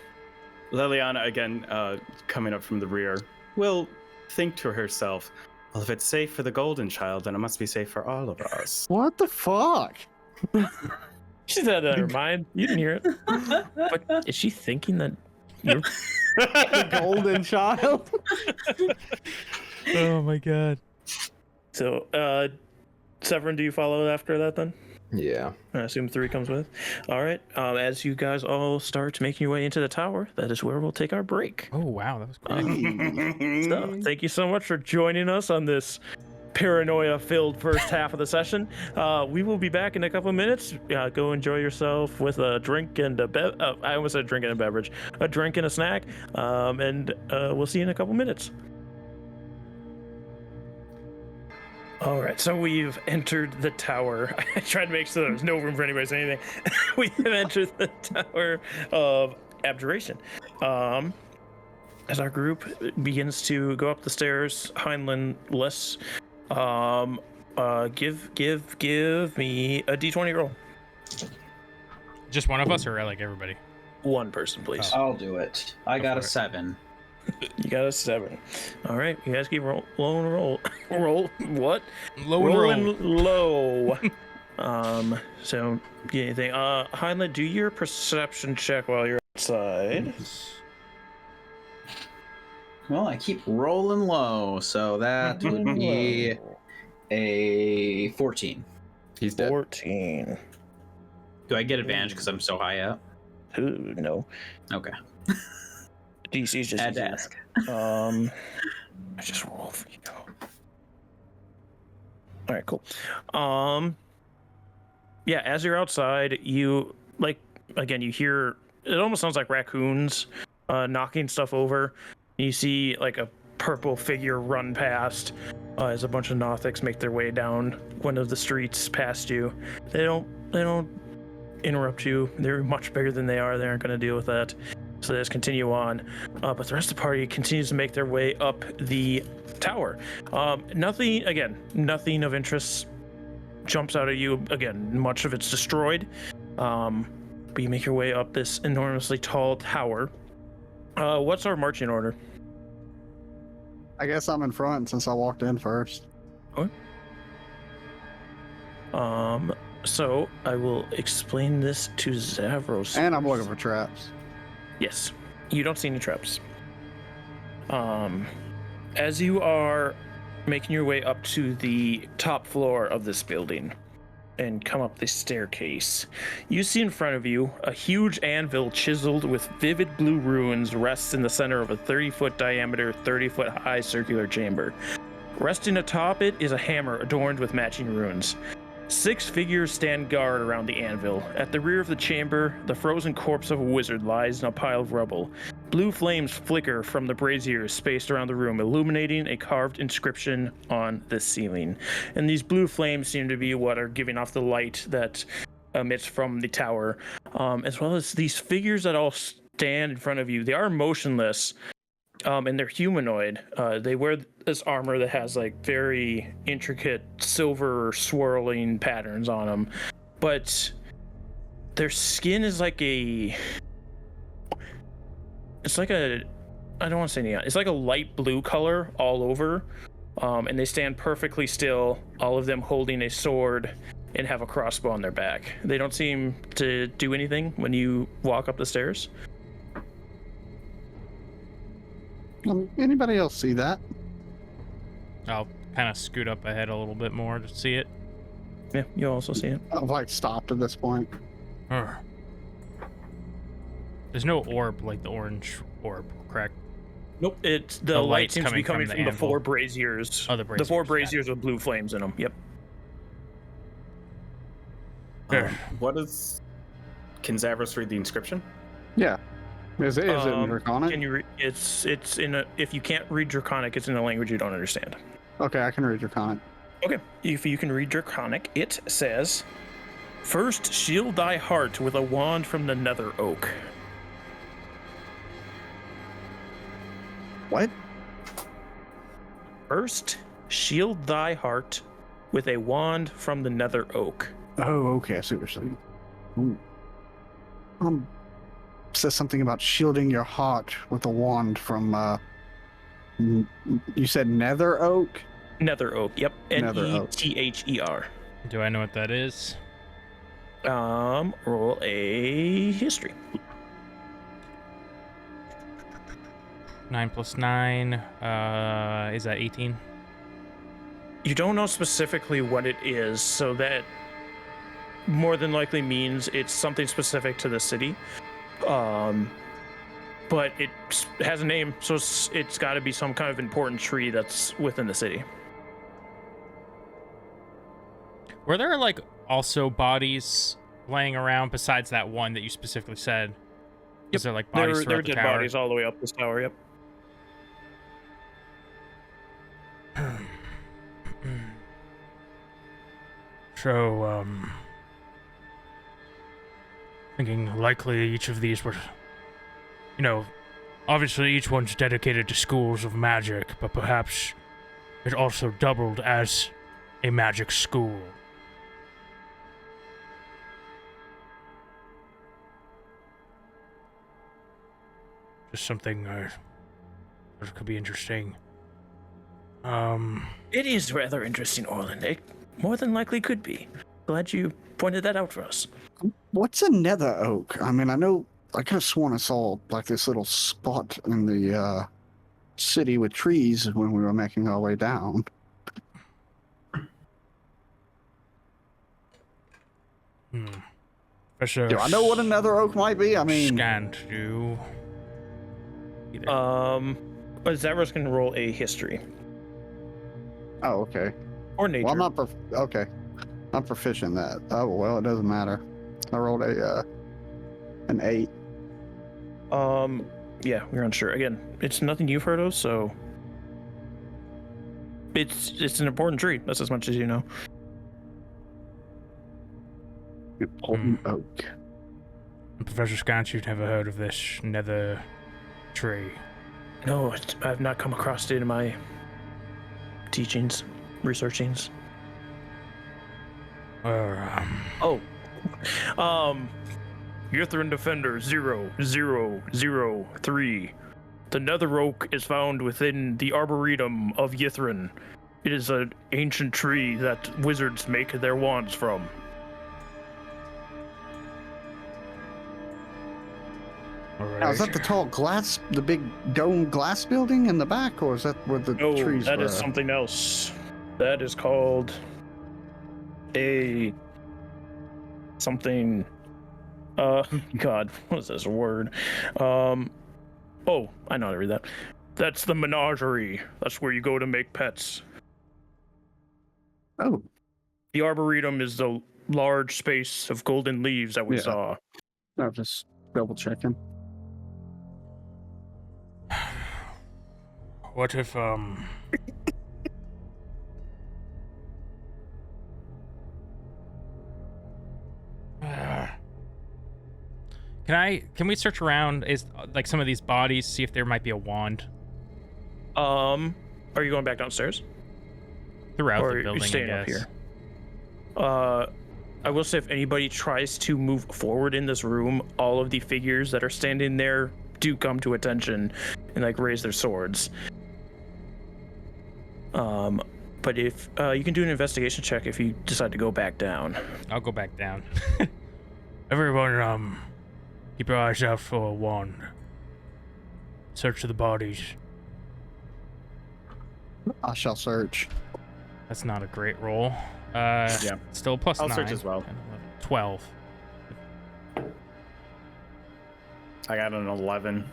Liliana, again, coming up from the rear, will think to herself, well, if it's safe for the golden child, then it must be safe for all of us. What the fuck? She's had that in her mind. You didn't hear it. But is she thinking that you're The golden child? Oh my god. so? Severin, do you follow after that then? Yeah. I assume 3 comes with. All right. As you guys all start making your way into the tower, that is where we'll take our break. Oh wow, that was quick. So, thank you so much for joining us on this paranoia-filled first half of the session. We will be back in a couple of minutes. Go enjoy yourself with a drink and a I almost said drink and a beverage. A drink and a snack. And we'll see you in a couple minutes. All right, so we've entered the tower. I tried to make sure there was no room for anybody to say anything. We have entered the tower of abjuration. As our group begins to go up the stairs, Heinlein-less, give me a d20 roll. Just one of us, or like everybody? One person, please. I'll do it. I got a for it. 7. You got a 7. All right, you guys keep roll what? Rolling Rolling low. So get anything. Heinlein, do your perception check while you're outside. Well, I keep rolling low, so that would be a 14. He's dead. 14. Do I get advantage because I'm so high up? Ooh, no. Okay. DC's just Had to easier. ask. I just roll for you. All right, cool. Yeah, as you're outside, you you hear it almost sounds like raccoons knocking stuff over. You see like a purple figure run past as a bunch of Nothics make their way down one of the streets past you. They don't interrupt you. They're much bigger than they are. They aren't going to deal with that. So they just continue on. But the rest of the party continues to make their way up the tower. Nothing of interest jumps out at you. Again, much of it's destroyed. but you make your way up this enormously tall tower. What's our marching order? I guess I'm in front since I walked in first. Okay. So I will explain this to Zavros. And I'm looking for traps. Yes, you don't see any traps. As you are making your way up to the top floor of this building and come up this staircase, you see in front of you a huge anvil chiseled with vivid blue runes rests in the center of a 30-foot diameter, 30-foot high circular chamber. Resting atop it is a hammer adorned with matching runes. 6 figures stand guard around the anvil. At the rear of the chamber, the frozen corpse of a wizard lies in a pile of rubble. Blue flames flicker from the braziers spaced around the room, illuminating a carved inscription on the ceiling. And these blue flames seem to be what are giving off the light that emits from the tower, as well as these figures that all stand in front of you. They are motionless, and they're humanoid. They wear this armor that has like very intricate silver swirling patterns on them, but their skin is like I don't want to say neon. It's like a light blue color all over, and they stand perfectly still, all of them holding a sword and have a crossbow on their back. They don't seem to do anything when you walk up the stairs. Anybody else see that? I'll kind of scoot up ahead a little bit more to see it. Yeah, you also see it. I've like stopped at this point. Urgh. There's no orb like the orange orb, correct? Nope, it's the The light light's seems to be coming coming from from the the 4 anvil. braziers. Oh, the The 4 braziers, got it. braziers with blue flames in them. Yep. Urgh. Can Zavros read the inscription? Yeah. Is it in Draconic? Can you? It's in a. If you can't read Draconic, it's in a language you don't understand. Okay, I can read Draconic. Okay. If you can read Draconic, it says, "First, shield thy heart with a wand from the Nether Oak." What? First, shield thy heart with a wand from the Nether Oak. Oh, okay. I see what you're saying. Ooh. Says something about shielding your heart with a wand from. You said Nether Oak. Nether Oak. Yep. Nether Oak. Nether. Do I know what that is? Roll a history. 9 plus 9. Is that 18? You don't know specifically what it is, so that more than likely means it's something specific to the city. But it has a name, so it's got to be some kind of important tree that's within the city. Were there like also bodies laying around besides that one that you specifically said? Yep. Is there like bodies There are throughout the dead tower? bodies all the way up this tower. Yep. So, thinking likely each of these were, obviously each one's dedicated to schools of magic, but perhaps it also doubled as a magic school. Just something that could be interesting. It is rather interesting, Orland. It more than likely could be. Glad you pointed that out for us. What's a Nether Oak? I mean, I could have sworn I saw like this little spot in the city with trees when we were making our way down. Professor, Do I know what a Nether Oak might be? I mean, scanned you. Either. But Zavros can roll a history oh, okay. or nature. Well, I'm not okay. I'm proficient in that. Oh well, it doesn't matter. I rolled an 8. Yeah, we're unsure. Again, it's nothing you've heard of, so it's an important tree. That's as much as you know. Important oak. Professor Scant, you've never heard of this nether tree? No, I've not come across it in my teachings, researchings. Ythrin Defender 0003. The Nether Oak is found within the Arboretum of Ythrin. It is an ancient tree that wizards make their wands from. Now, is that the tall glass, the big dome glass building in the back, or is that where the No, trees that were? is something else. That is called a something. God, what is this word? Oh, I know how to read that. That's the menagerie. That's where you go to make pets. Oh, The Arboretum is the large space of golden leaves that we Yeah. saw. I'm just double checking. What if Can we search around like some of these bodies, see if there might be a wand Are you going back downstairs? throughout Or the are you building? staying I up guess. here? I will say if anybody tries to move forward in this room, all of the figures that are standing there do come to attention and like raise their swords. But if you can do an investigation check if you decide to go back down. I'll go back down. Everyone, keep your eyes out for a wand. Search the bodies. I shall search. That's not a great roll. Yeah. Still plus I'll 9. search as well. 10, 11, 12. I got an 11.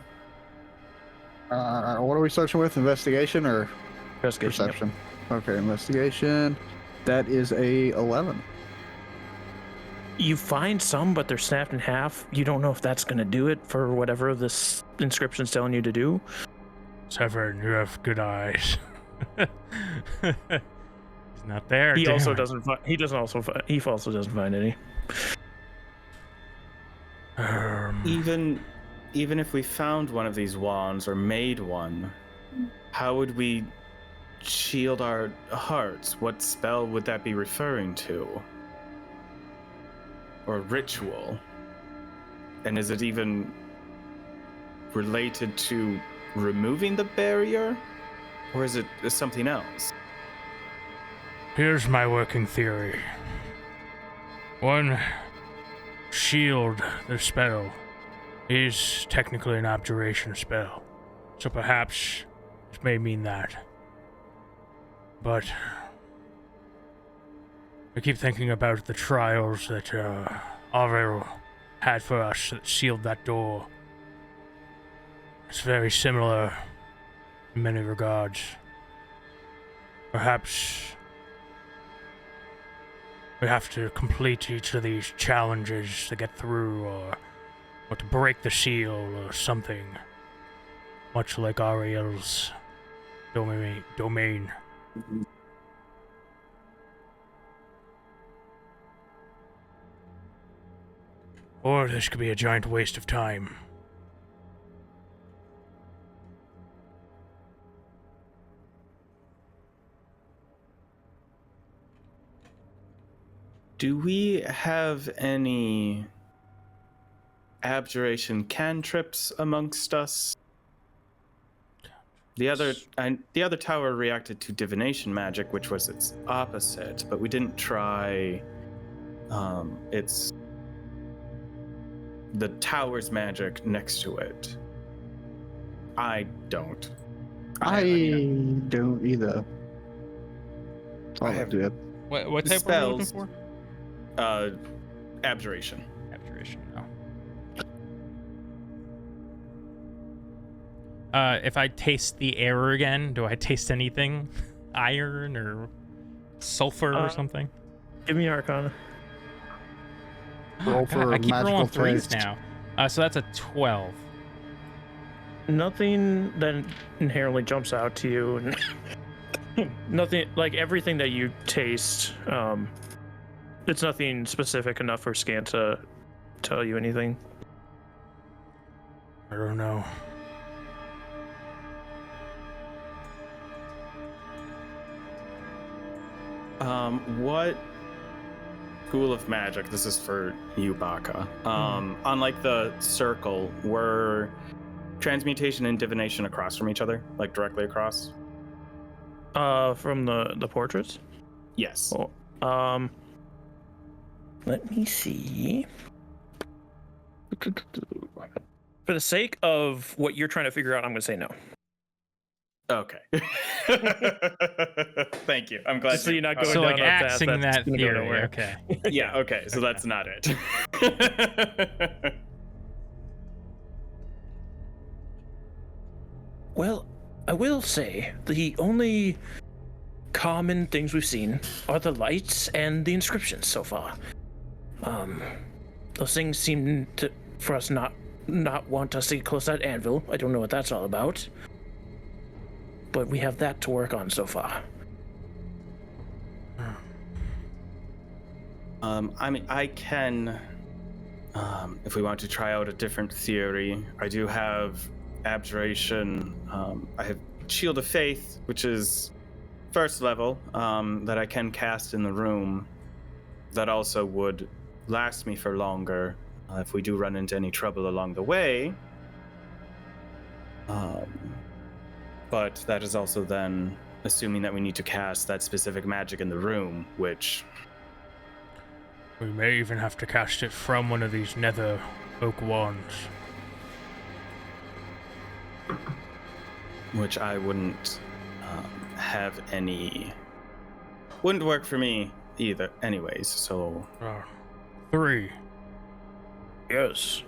What are we searching with? Investigation or Investigation. Yep. perception? Okay, investigation. That is a 11. You find some, but they're snapped in half. You don't know if that's going to do it for whatever this inscription's telling you to do. Severn, you have good eyes. He's not there. He damn also it. doesn't. He also doesn't find any. Even if we found one of these wands or made one, how would we shield our hearts? What spell would that be referring to? Or ritual? And is it even related to removing the barrier? Or is it something else? Here's my working theory. One, shield, the spell, is technically an abjuration spell. So perhaps it may mean that. But I keep thinking about the trials that Aurel had for us that sealed that door. It's very similar in many regards. Perhaps we have to complete each of these challenges to get through, or to break the seal, or something. Much like Ariel's domain. Or this could be a giant waste of time. Do we have any abjuration cantrips amongst us? The other tower reacted to divination magic, which was its opposite, but we didn't try the tower's magic next to it. I don't. I don't either. I have What type are you looking spells. for? Abjuration. Abjuration, no. If I taste the air again, do I taste anything? Iron or sulfur or something? Give me Arcana. Roll God, for I keep magical rolling 3s taste. now. So that's a 12. Nothing that inherently jumps out to you, and nothing like everything that you taste. It's nothing specific enough for Scan to tell you anything. I don't know. School of Magic, this is for you, Baka. On like the circle, were transmutation and divination across from each other, like directly across? From the portraits. Yes. Oh, let me see. For the sake of what you're trying to figure out, I'm going to say no. Okay. Thank you. I'm glad. Just so you're not going So down like a path axing that's that gonna go theory. nowhere. Okay. Yeah. Okay. So that's not it. Well, I will say the only common things we've seen are the lights and the inscriptions so far. Those things seem to, for us, not want us to get close to that anvil. I don't know what that's all about, but we have that to work on so far. I mean, I can, if we want to try out a different theory, I do have abjuration. I have Shield of Faith, which is first level, that I can cast in the room. That also would last me for longer if we do run into any trouble along the way. But that is also then assuming that we need to cast that specific magic in the room, which... We may even have to cast it from one of these nether oak wands. Which I wouldn't have any... Wouldn't work for me either, anyways, so... 3. Yes.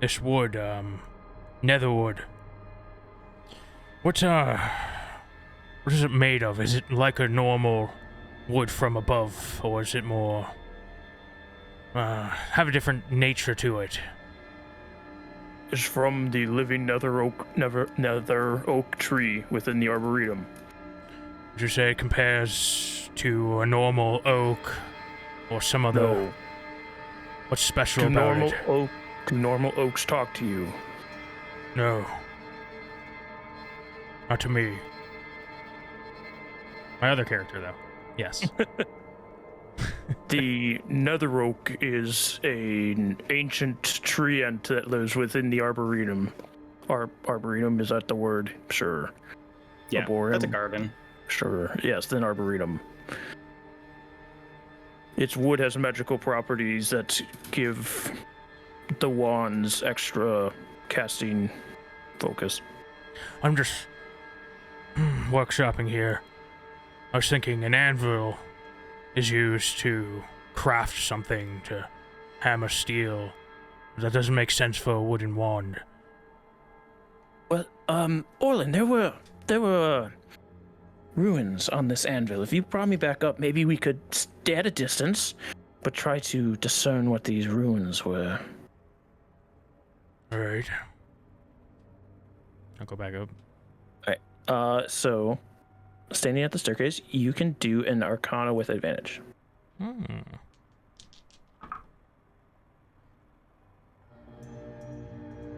This wood, nether wood. What is it made of? Is it like a normal wood from above, or is it more, have a different nature to it? It's from the living nether oak tree within the arboretum. Would you say it compares to a normal oak, or some other? No. What's special Do about normal it? do normal oaks talk to you? No. Not to me. My other character, though. Yes. The nether oak is an ancient tree ant that lives within the arboretum. Arboretum, is that the word? Sure. Yeah, Arboretum? that's a garden. Sure. Yes, then arboretum. Its wood has magical properties that give the wands extra casting focus. I'm just workshopping here. I was thinking an anvil is used to craft something, to hammer steel. That doesn't make sense for a wooden wand. Well, Orlin, there were ruins on this anvil. If you brought me back up, maybe we could stay at a distance, but try to discern what these ruins were. Alright. I'll go back up. So, standing at the staircase, you can do an Arcana with advantage.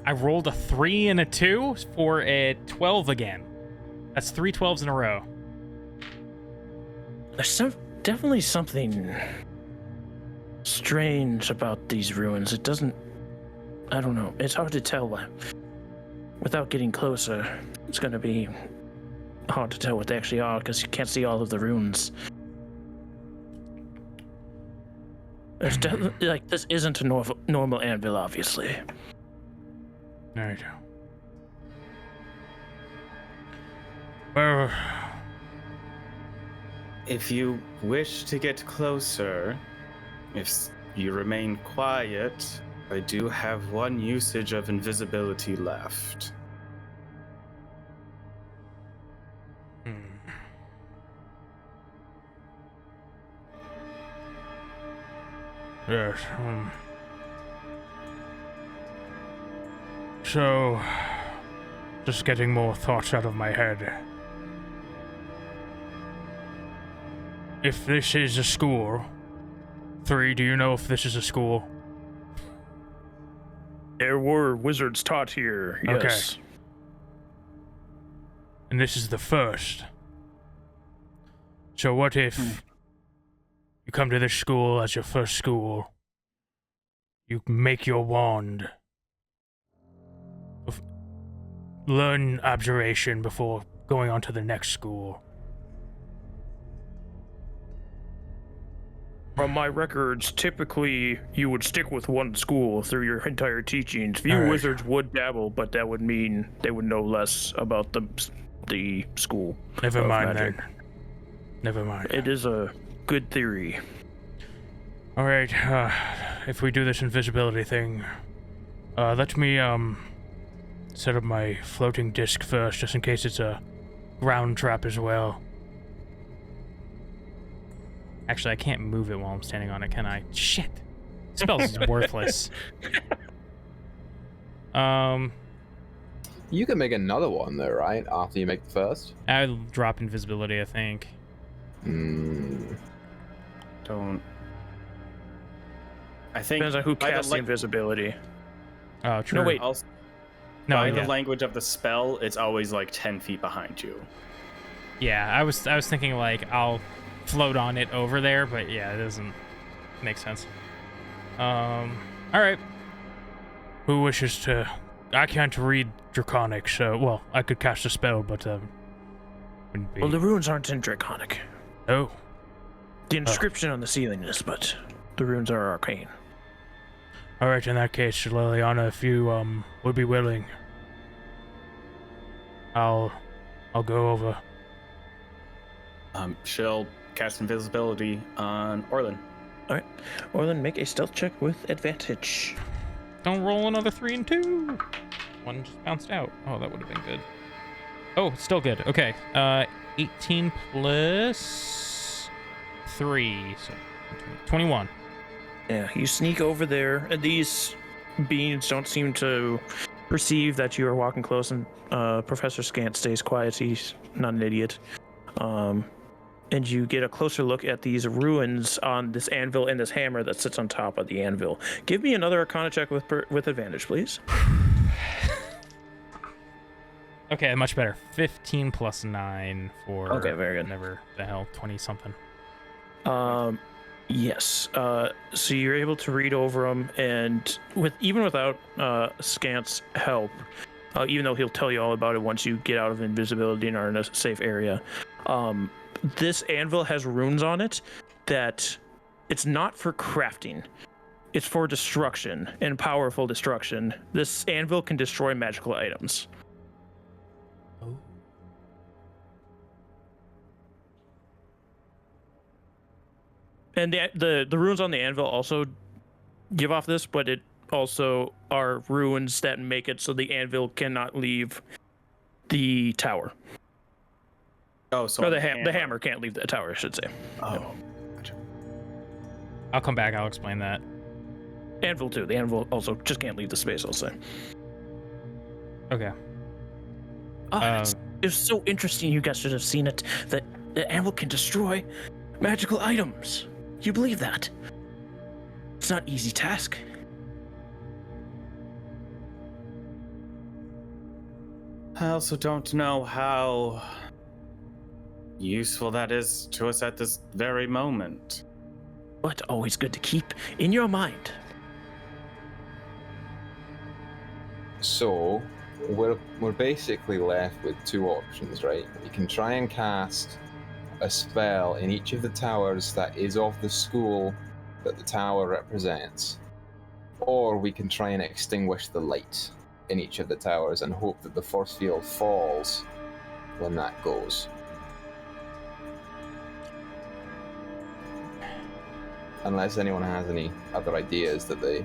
I rolled a 3 and a 2 for a 12 again. That's 3 12s in a row. There's definitely something strange about these ruins. It doesn't... I don't know. It's hard to tell. Without getting closer, it's going to be hard to tell what they actually are because you can't see all of the runes. There's definitely... Like, this isn't a normal anvil, obviously. Alright. Well... If you wish to get closer, if you remain quiet, I do have one usage of invisibility left. Yes, So, just getting more thoughts out of my head. If this is a school, 3, do you know if this is a school? There were wizards taught here, yes. Okay. And this is the first. So what if You come to this school as your first school. You make your wand. Learn abjuration before going on to the next school. From my records, typically you would stick with one school through your entire teachings. Few Alright. wizards would dabble, but that would mean they would know less about the school. Never of mind magic. then. Never mind. It is a good theory. Alright, if we do this invisibility thing, let me, set up my floating disc first, just in case it's a ground trap as well. Actually, I can't move it while I'm standing on it, can I? Shit! Spell is worthless. You can make another one though, right? After you make the first. I'll drop invisibility, I think. Don't. I think Depends on who by the casts the invisibility. Oh, true. No, wait. No, by yeah. the language of the spell, it's always like 10 feet behind you. Yeah, I was thinking like I'll float on it over there, but yeah, it doesn't make sense. All right. Who wishes to? I can't read Draconic, so well, I could cast a spell, but wouldn't be. Well, the runes aren't in Draconic. Oh, The inscription on the ceiling is, but the runes are arcane. all right. In that case, Liliana, if you would be willing, I'll go over. She'll cast invisibility on Orlin. All right, Orlin, make a stealth check with advantage. Don't roll another 3 and 2. One just bounced out. Oh, that would have been good. Oh, still good. Okay. 18 plus 3, so 21. Yeah, you sneak over there, and these beings don't seem to perceive that you are walking close, and Professor Scant stays quiet. He's not an idiot. And you get a closer look at these ruins on this anvil and this hammer that sits on top of the anvil. Give me another Arcana check with advantage, please. Okay, much better. 15 plus 9 for Okay, very good. Never the hell 20 something. Yes. So you're able to read over them, and even without Scant's help, even though he'll tell you all about it once you get out of invisibility and are in a safe area, this anvil has runes on it that it's not for crafting. It's for destruction, and powerful destruction. This anvil can destroy magical items. Oh. And the runes on the anvil also give off this, but it also are runes that make it so the anvil cannot leave the tower. Oh, so Or the hammer can't leave the tower, I should say. Oh, gotcha. I'll come back. I'll explain that. Anvil too. The anvil also just can't leave the space, I'll say. Okay. Oh, it's so interesting. You guys should have seen it. That the anvil can destroy magical items. You believe that? It's not an easy task. I also don't know how useful that is to us at this very moment. But always good to keep in your mind. So we're basically left with two options, right? We can try and cast a spell in each of the towers that is of the school that the tower represents, or we can try and extinguish the light in each of the towers and hope that the force field falls when that goes. Unless anyone has any other ideas that they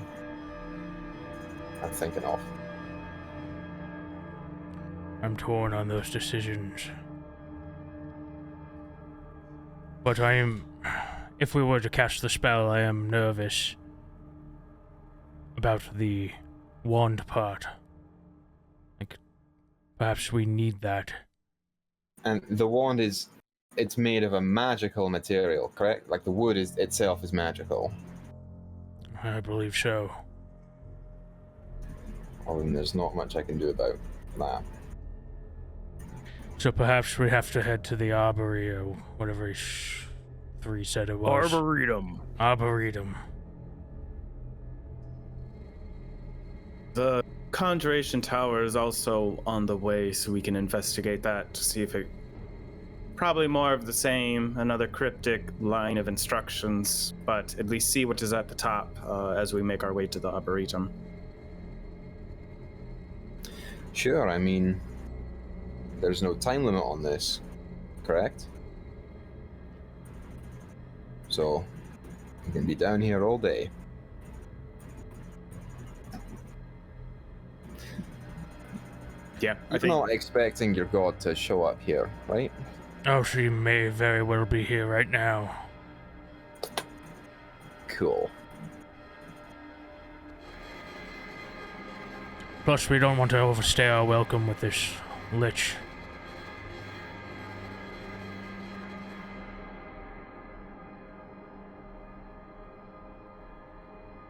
are thinking of. I'm torn on those decisions. But if we were to cast the spell, I am nervous about the wand part. Like, perhaps we need that. And the wand it's made of a magical material, correct? Like the wood itself is magical. I believe so. Well, then there's not much I can do about that. So perhaps we have to head to the arbory or whatever 3 said it was? Arboretum. Arboretum. The Conjuration Tower is also on the way, so we can investigate that to see if it... Probably more of the same, another cryptic line of instructions, but at least see what is at the top as we make our way to the Arboretum. Sure, I mean, there's no time limit on this, correct? So, you can be down here all day. Yeah, I You're think... not expecting your god to show up here, right? Oh, she may very well be here right now. Cool. Plus, we don't want to overstay our welcome with this lich.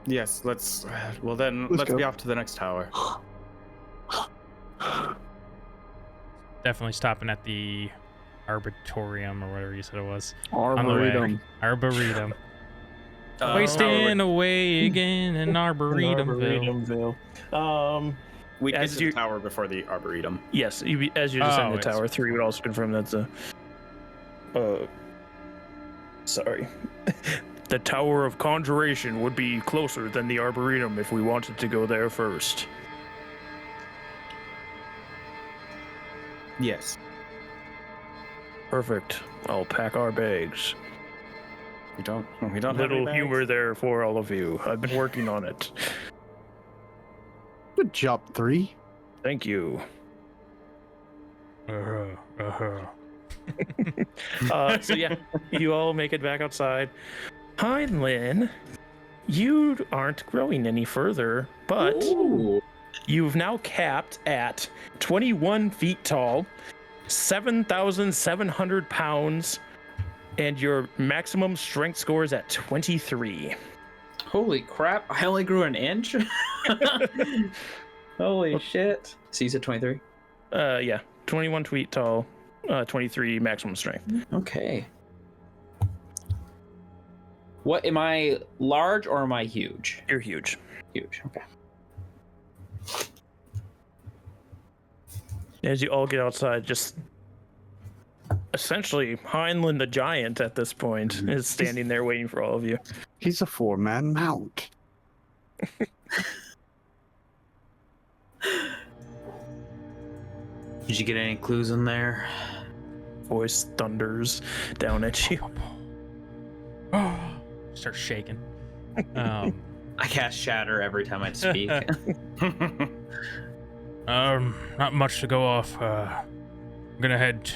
Yes, let's... Well then, Let's let's go. be off to the next tower. Definitely stopping at the Arbitorium or whatever you said it was. On the way. Arboretum. Arboretum. Uh, Wasting away again in Arboretumville. We get As to you- the tower before the Arboretum. Yes, as you descend Oh, the tower, 3 would also confirm that's a. Sorry. The Tower of Conjuration would be closer than the Arboretum if we wanted to go there first. Yes. Perfect. I'll pack our bags. We don't have any Little bags? humor there for all of you. I've been working on it. Good job, 3. Thank you. So yeah, you all make it back outside. Heinlein, you aren't growing any further, but Ooh. you've now capped at 21 feet tall, 7,700 pounds, and your maximum strength score is at 23. Holy crap! I only grew an inch. Holy shit! So you said 23. Yeah, 21 feet tall, 23 maximum strength. Okay. What am I? Large or am I huge? You're huge. Huge. Okay. As you all get outside, just essentially Heinlein the giant at this point is standing there waiting for all of you. He's a 4-man mount. Did you get any clues in there? Voice thunders down at you. Start shaking. I cast Shatter every time I speak. Not much to go off. I'm gonna head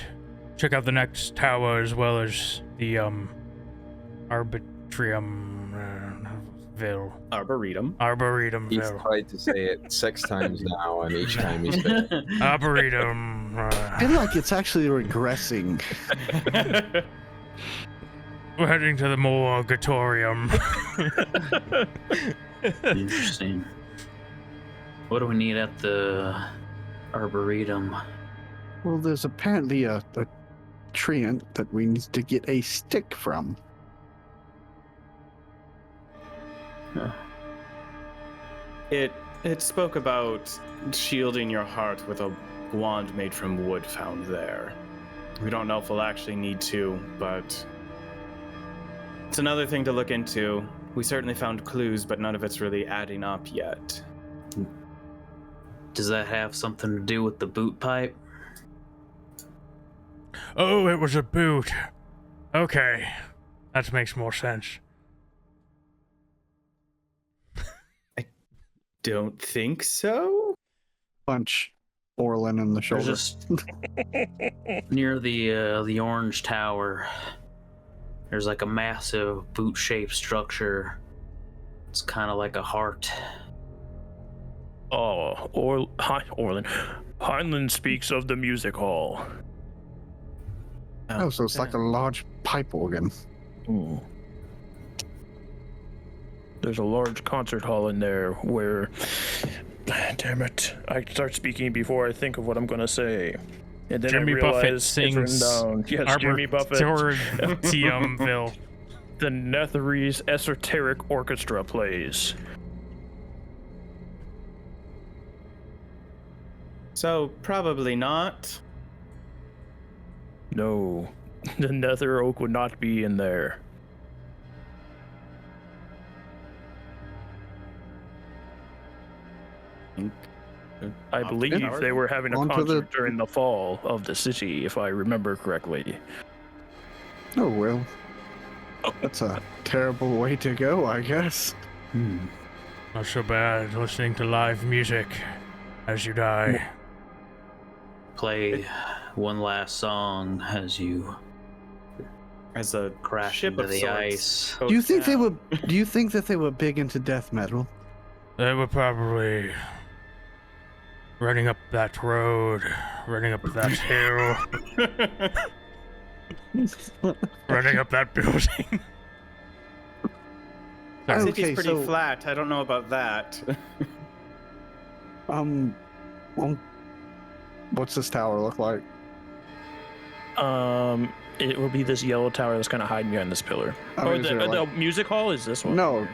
check out the next tower as well as the Arboretumville. Arboretum. He's Arboretumville. tried to say it 6 times now, and each time he's failed. Arboretum. I feel like it's actually regressing. We're heading to the Morgatorium. Interesting. What do we need at the Arboretum? Well, there's apparently a treant that we need to get a stick from. It spoke about shielding your heart with a wand made from wood found there. We don't know if we'll actually need to, but it's another thing to look into. We certainly found clues, but none of it's really adding up yet. Does that have something to do with the boot pipe? Oh, it was a boot. Okay. That makes more sense. Don't think so? Punch Orlin in the Or shoulder. just near the orange tower. There's like a massive boot-shaped structure. It's kind of like a heart. Oh, Orlin. Heinlein speaks of the music hall. Oh, so it's like a large pipe organ. Hmm. There's a large concert hall in there where... Damn it. I start speaking before I think of what I'm going to say. And then Jimmy I Buffett realized it's written sings down. Yes, Jimmy Buffett. Arboretumville. The Netherese Esoteric Orchestra plays. So probably not. No, the Nether Oak would not be in there. I believe they were having a On to concert the- during the fall of the city, if I remember correctly. Oh, well. That's a terrible way to go, I guess. Not so bad listening to live music as you die. Play one last song as you As a crash ship into of the sorts ice. goes Do you think they down. were? Do you think that they were big into death metal? They were probably running up that road, running up that hill, running up that building. The city's Okay, pretty so- flat. I don't know about that. Well, what's this tower look like? It will be this yellow tower that's kind of hiding behind this pillar. I mean, is there, the like- music hall is this one. No.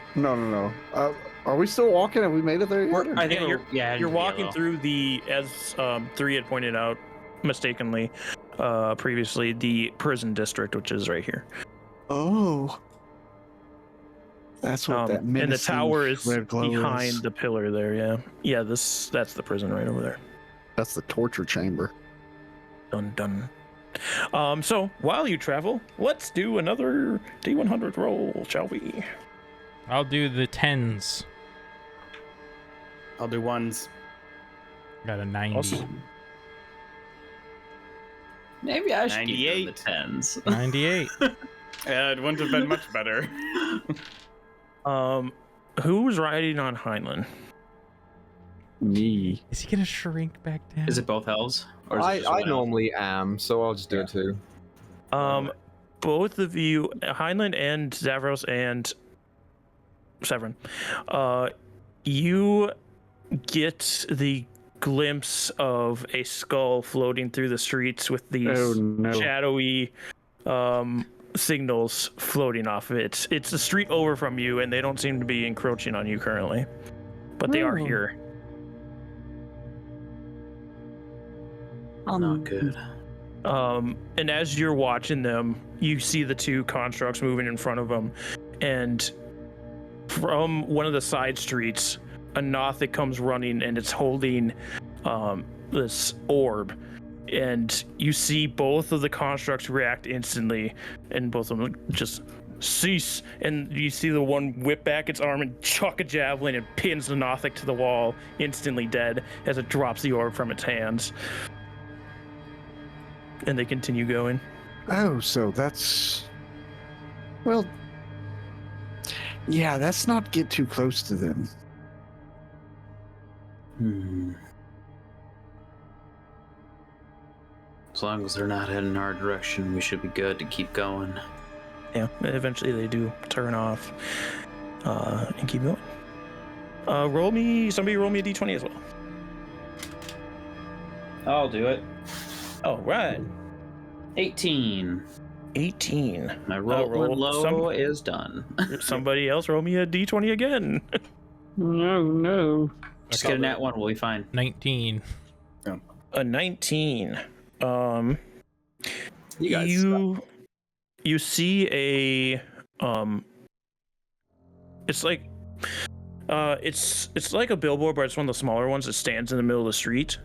Are we still walking? Have we made it there yet? or- I think you're you're walking yellow. through the, as 3 had pointed out mistakenly previously, the prison district, which is right here. Oh. That's what that And the menacing tower is red glow behind is. the pillar there. Yeah. That's the prison right over there. That's the torture chamber. Dun dun. So while you travel, let's do another D100 roll, shall we? I'll do the 10s. I'll do ones. Got a 90. Awesome. Maybe I should keep 98. the tens. 98. Yeah, it wouldn't have been much better. Who's riding on Heinlein? Me. Is he gonna shrink back down? Is it both elves? Or is it I just one elf? normally am, so I'll just do it too. Both of you, Heinlein and Zavros and Severin, you get the glimpse of a skull floating through the streets with these Oh no. shadowy signals floating off of it. It's a street over from you, and they don't seem to be encroaching on you currently, but they are Oh. here. Not good. And as you're watching them, you see the two constructs moving in front of them, and from one of the side streets, a Nothic comes running, and it's holding this orb, and you see both of the constructs react instantly, and both of them just cease, and you see the one whip back its arm and chuck a javelin and pins the Nothic to the wall, instantly dead as it drops the orb from its hands. And they continue going. Oh, so that's. Well. Yeah, let's not get too close to them. As long as they're not heading our direction, we should be good to keep going. Yeah, eventually they do turn off and keep going. Somebody roll me a d20 as well. I'll do it. All right. 18. 18. My rolling low some- is done. Somebody else roll me a d20 again. No. Just get a nat one, we'll be fine. 19. A 19. You guys You see a it's like it's like a billboard, but it's one of the smaller ones that stands in the middle of the street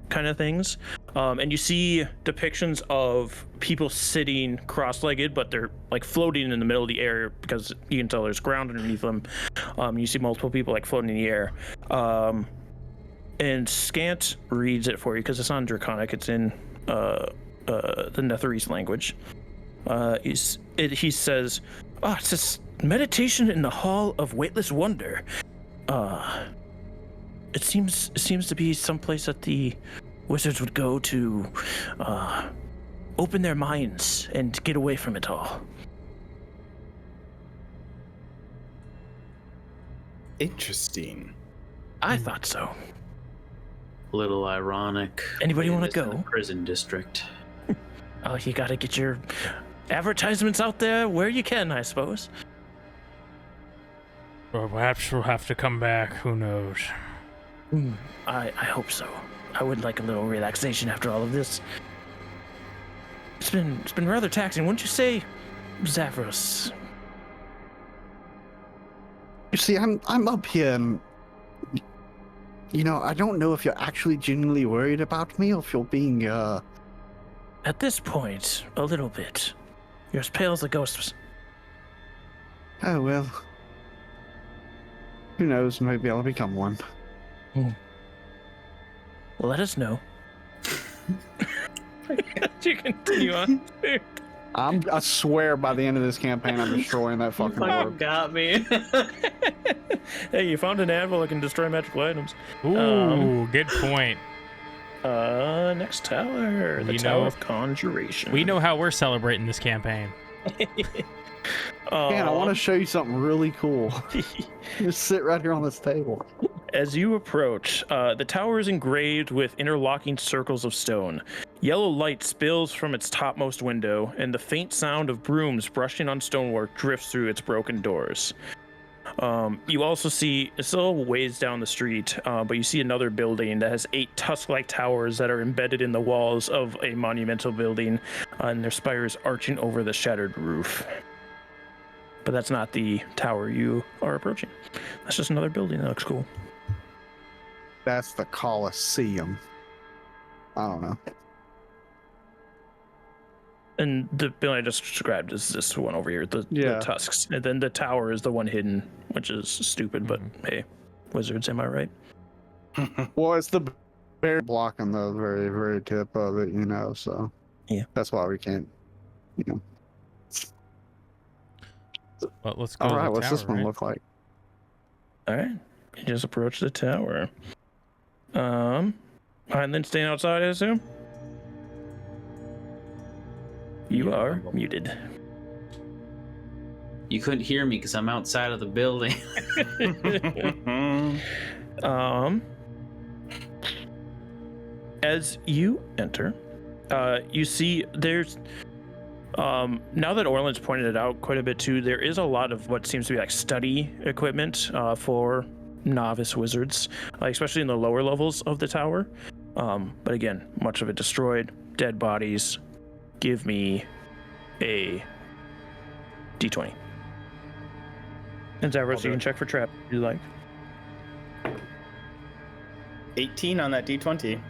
kind of things. And you see depictions of people sitting cross-legged, but they're like floating in the middle of the air because you can tell there's ground underneath them. You see multiple people like floating in the air. And Scant reads it for you because it's not in Draconic, it's in the Netherese language. He says, it says meditation in the Hall of Weightless Wonder. It seems to be someplace that the wizards would go to open their minds and get away from it all. Interesting. I thought so. A little ironic. Anybody want to It is in go? a prison district. Oh, you got to get your advertisements out there where you can, I suppose. Or perhaps we'll have to come back. Who knows? I hope so. I would like a little relaxation after all of this. It's been rather taxing, wouldn't you say, Zavros? You see, I'm up here, and I don't know if you're actually genuinely worried about me or if you're being At this point, a little bit. You're as pale as a ghost. Oh well. Who knows? Maybe I'll become one. Let us know. You continue on. I swear by the end of this campaign, I'm destroying that fucking orb. Got me. Hey, you found an anvil that can destroy magical items. Ooh, good point. Next tower. The Tower of Conjuration. We know how we're celebrating this campaign. Man, I want to show you something really cool. Just sit right here on this table. As you approach, the tower is engraved with interlocking circles of stone. Yellow light spills from its topmost window, and the faint sound of brooms brushing on stonework drifts through its broken doors. You also see, it's still a ways down the street, but you see another building that has 8 tusk-like towers that are embedded in the walls of a monumental building, and their spires arching over the shattered roof. But that's not the tower you are approaching. That's just another building that looks cool. That's the Colosseum. I don't know. And the building I just described is this one over here, the tusks. And then the tower is the one hidden, which is stupid, but hey, wizards, am I right? Well, it's the very block on the very, very tip of it, so. Yeah. That's why we can't, Well, let's go. All to right, the what's this tower, one right? look like? All right, you just approach the tower. And then staying outside, I assume? You are muted. You couldn't hear me because I'm outside of the building. As you enter, you see there's now that Orland's pointed it out quite a bit too, there is a lot of what seems to be like study equipment for novice wizards, especially in the lower levels of the tower. But again, much of it destroyed, dead bodies. Give me a d20. And Zavros, you can check for trap if you like. 18 on that d20.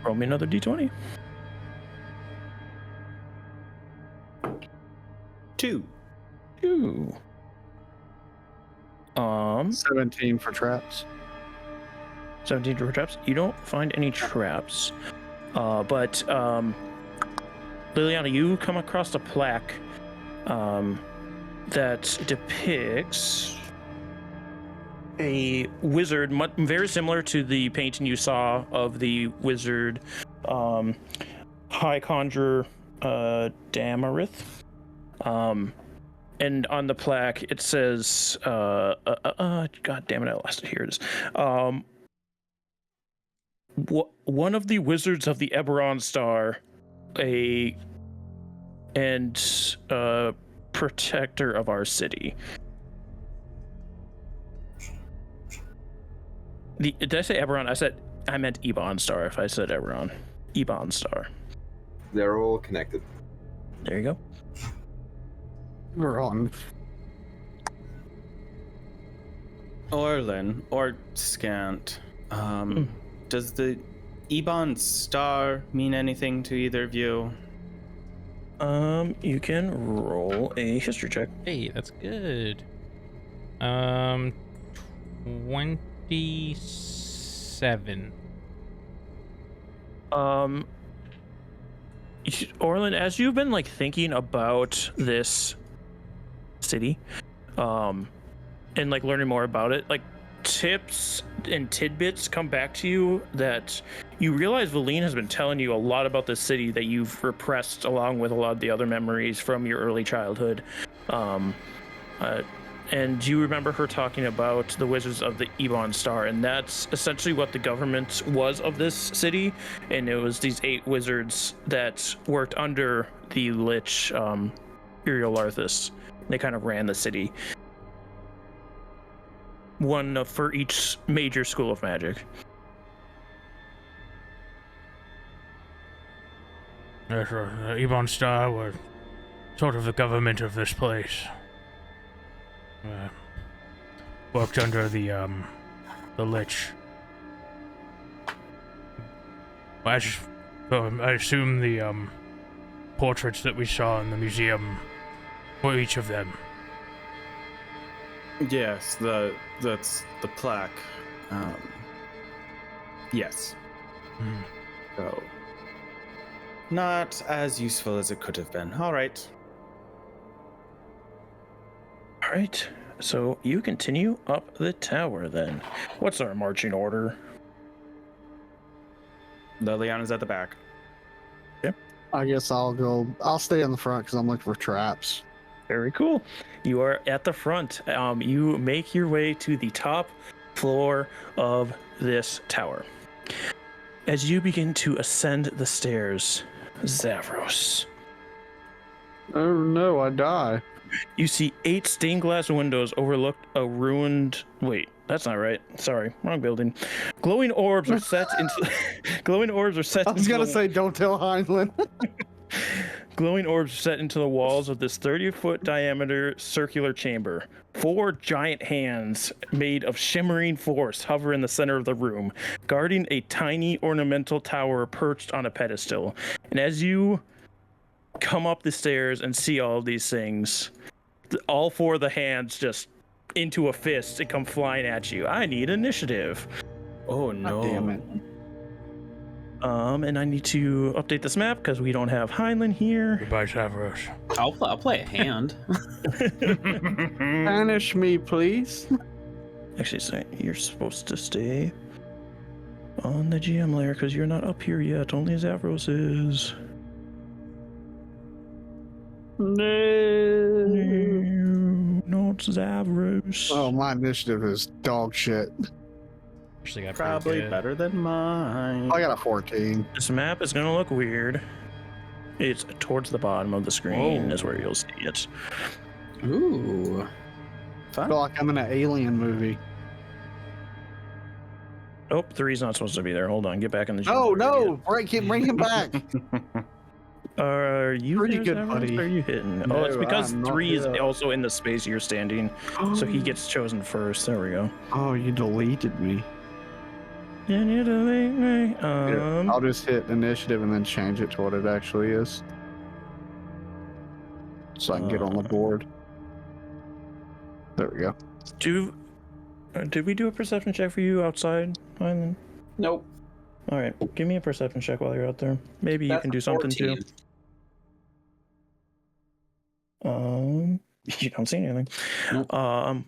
Roll me another d20. 2. 2. 17 for traps. 17 for traps. You don't find any traps. But Liliana, you come across a plaque that depicts a wizard, very similar to the painting you saw of the wizard High Conjurer Damarith. And on the plaque it says, God damn it, I lost it. Here it is. One of the wizards of the Eberron Star, and protector of our city. Did I say Eberron? I meant Ebon Star. If I said Eberron, Ebon Star. They're all connected. There you go. We're on. Orlin or Scant. Does the Ebon Star mean anything to either of you? You can roll a history check. Hey, that's good. 27. Orlin, as you've been thinking about this city, and learning more about it, tips and tidbits come back to you that you realize Valine has been telling you a lot about the city that you've repressed along with a lot of the other memories from your early childhood. And you remember her talking about the Wizards of the Ebon Star, and that's essentially what the government was of this city. And it was these 8 wizards that worked under the Lich Uriel Larthus. They kind of ran the city. One for each major school of magic. Yes, the Ebon Star were sort of the government of this place. Worked under the Lich. I assume the portraits that we saw in the museum were each of them. Yes, that's the plaque. Yes. Hmm. So, not as useful as it could have been. All right. All right. So you continue up the tower then. What's our marching order? Liliana's at the back. I guess I'll stay in the front because I'm looking for traps. Very cool. You are at the front. You make your way to the top floor of this tower. As you begin to ascend the stairs, Zavros, Oh no, I die. you see 8 stained glass windows overlook a ruined... Wait, that's not right. Sorry, wrong building. Glowing orbs are set into... Glowing orbs are set I was into gonna the- say, don't tell Heinlein. Glowing orbs set into the walls of this 30-foot diameter circular chamber. 4 giant hands made of shimmering force hover in the center of the room, guarding a tiny ornamental tower perched on a pedestal. And as you come up the stairs and see all of these things, all 4 of the hands just into a fist and come flying at you. I need initiative. Oh no! Damn it. And I need to update this map because we don't have Heinlein here. Goodbye, Zavros. I'll play a hand. Banish me, please. Actually, so you're supposed to stay on the GM layer because you're not up here yet. Only Zavros is. No. Not Zavros. Oh, my initiative is dog shit. Actually got Probably pretty good. better than mine. I got a 14. This map is gonna look weird. It's towards the bottom of the screen Whoa. is where you'll see it. Ooh. I feel like I'm in an alien movie. Oh, 3's not supposed to be there. Hold on, get back in the GM Oh layer no! again. Bring him back. Are you Pretty there, good, Zavros, buddy. or are you hitting? No, Oh, it's because I'm not 3 is here. also in the space you're standing, so he gets chosen first. There we go. Oh, you deleted me. Can you delete me? Here, I'll just hit initiative and then change it to what it actually is. So I can get on the board. There we go. Did we do a perception check for you outside, Heinlein? Nope. All right, give me a perception check while you're out there. Maybe you That's can do something too. 14. You don't see anything. Nope.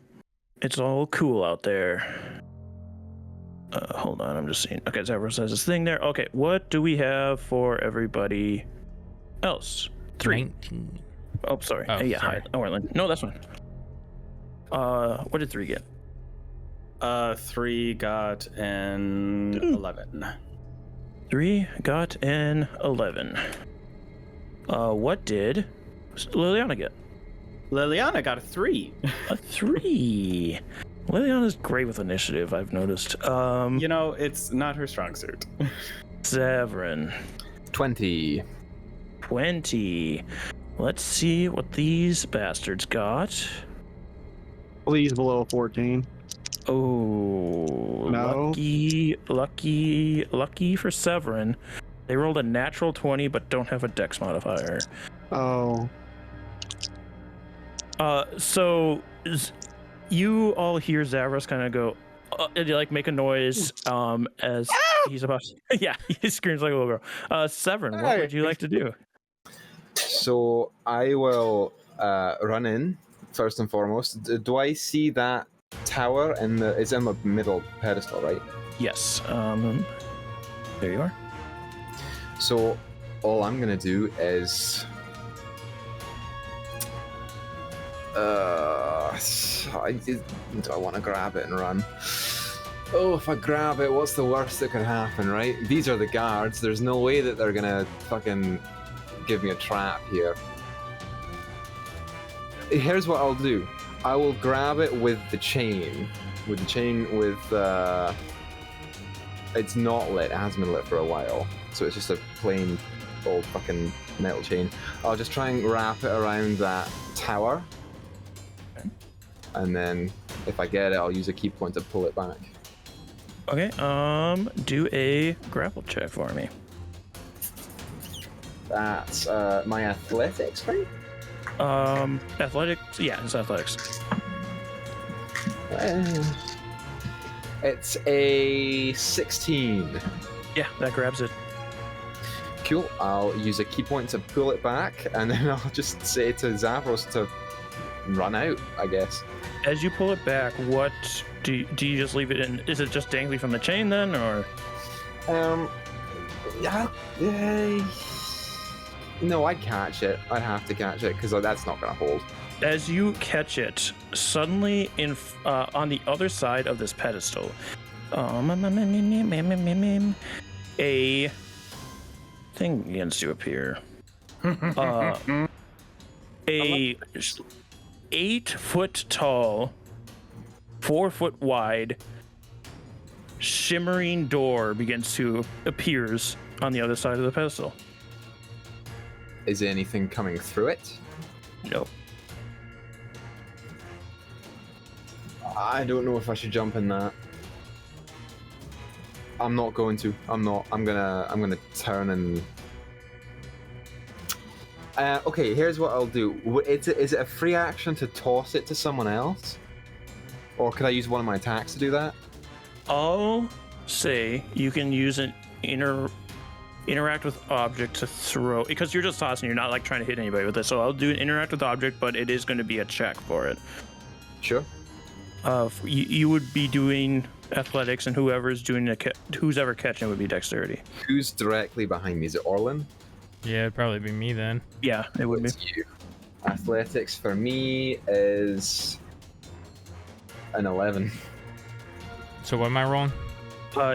It's all cool out there. Hold on, I'm just seeing. Okay, Zavros has this thing there. Okay, what do we have for everybody else? 3. 19. Oh, sorry. Oh, Yeah, sorry. hi. Oh, Orlin. No, that's fine. What did 3 get? 3 got an 11. 3 got an 11. What did Liliana get? Liliana got a 3. A 3. Liliana's great with initiative, I've noticed. You know, it's not her strong suit. Severin. 20. 20. Let's see what these bastards got. Please below 14. Oh, No. lucky for Severin. They rolled a natural 20 but don't have a dex modifier. Oh. You all hear Zavros kind of go, like make a noise as he's about to, yeah, he screams like a little girl. Severin, what would you like to do? So I will run in first and foremost. Do I see that tower in the? It's in the middle pedestal, right? Yes. There you are. So all I'm gonna do is Do I want to grab it and run? Oh, if I grab it, what's the worst that could happen, right? These are the guards. There's no way that they're gonna fucking give me a trap here. Here's what I'll do. I will grab it with the chain. It's not lit. It hasn't been lit for a while. So it's just a plain old fucking metal chain. I'll just try and wrap it around that tower. Okay. And then if I get it, I'll use a key point to pull it back. Okay, do a grapple check for me. That's my athletics, right? Athletics? Yeah, it's athletics. It's a 16. Yeah, that grabs it. Cool. I'll use a key point to pull it back, and then I'll just say to Zavros to run out, I guess. As you pull it back, what do you just leave it in? Is it just dangling from the chain then, or? No, I'd catch it. I'd have to catch it because that's not gonna hold. As you catch it, suddenly on the other side of this pedestal, a thing begins to appear. A 8-foot tall, 4-foot wide, shimmering door appears on the other side of the pedestal. Is there anything coming through it? No. I don't know if I should jump in that. I'm not going to. I'm gonna turn and. Okay, here's what I'll do. Is it a free action to toss it to someone else, or could I use one of my attacks to do that? I'll say you can use an interact with object to throw, because you're just tossing. You're not like trying to hit anybody with it. So I'll do an interact with object, but it is going to be a check for it. Sure. You would be doing athletics, and whoever's ever catching it would be dexterity. Who's directly behind me? Is it Orlin? Yeah, it'd probably be me then. Yeah, it would be. It's you. Athletics for me is an 11. So what am I rolling?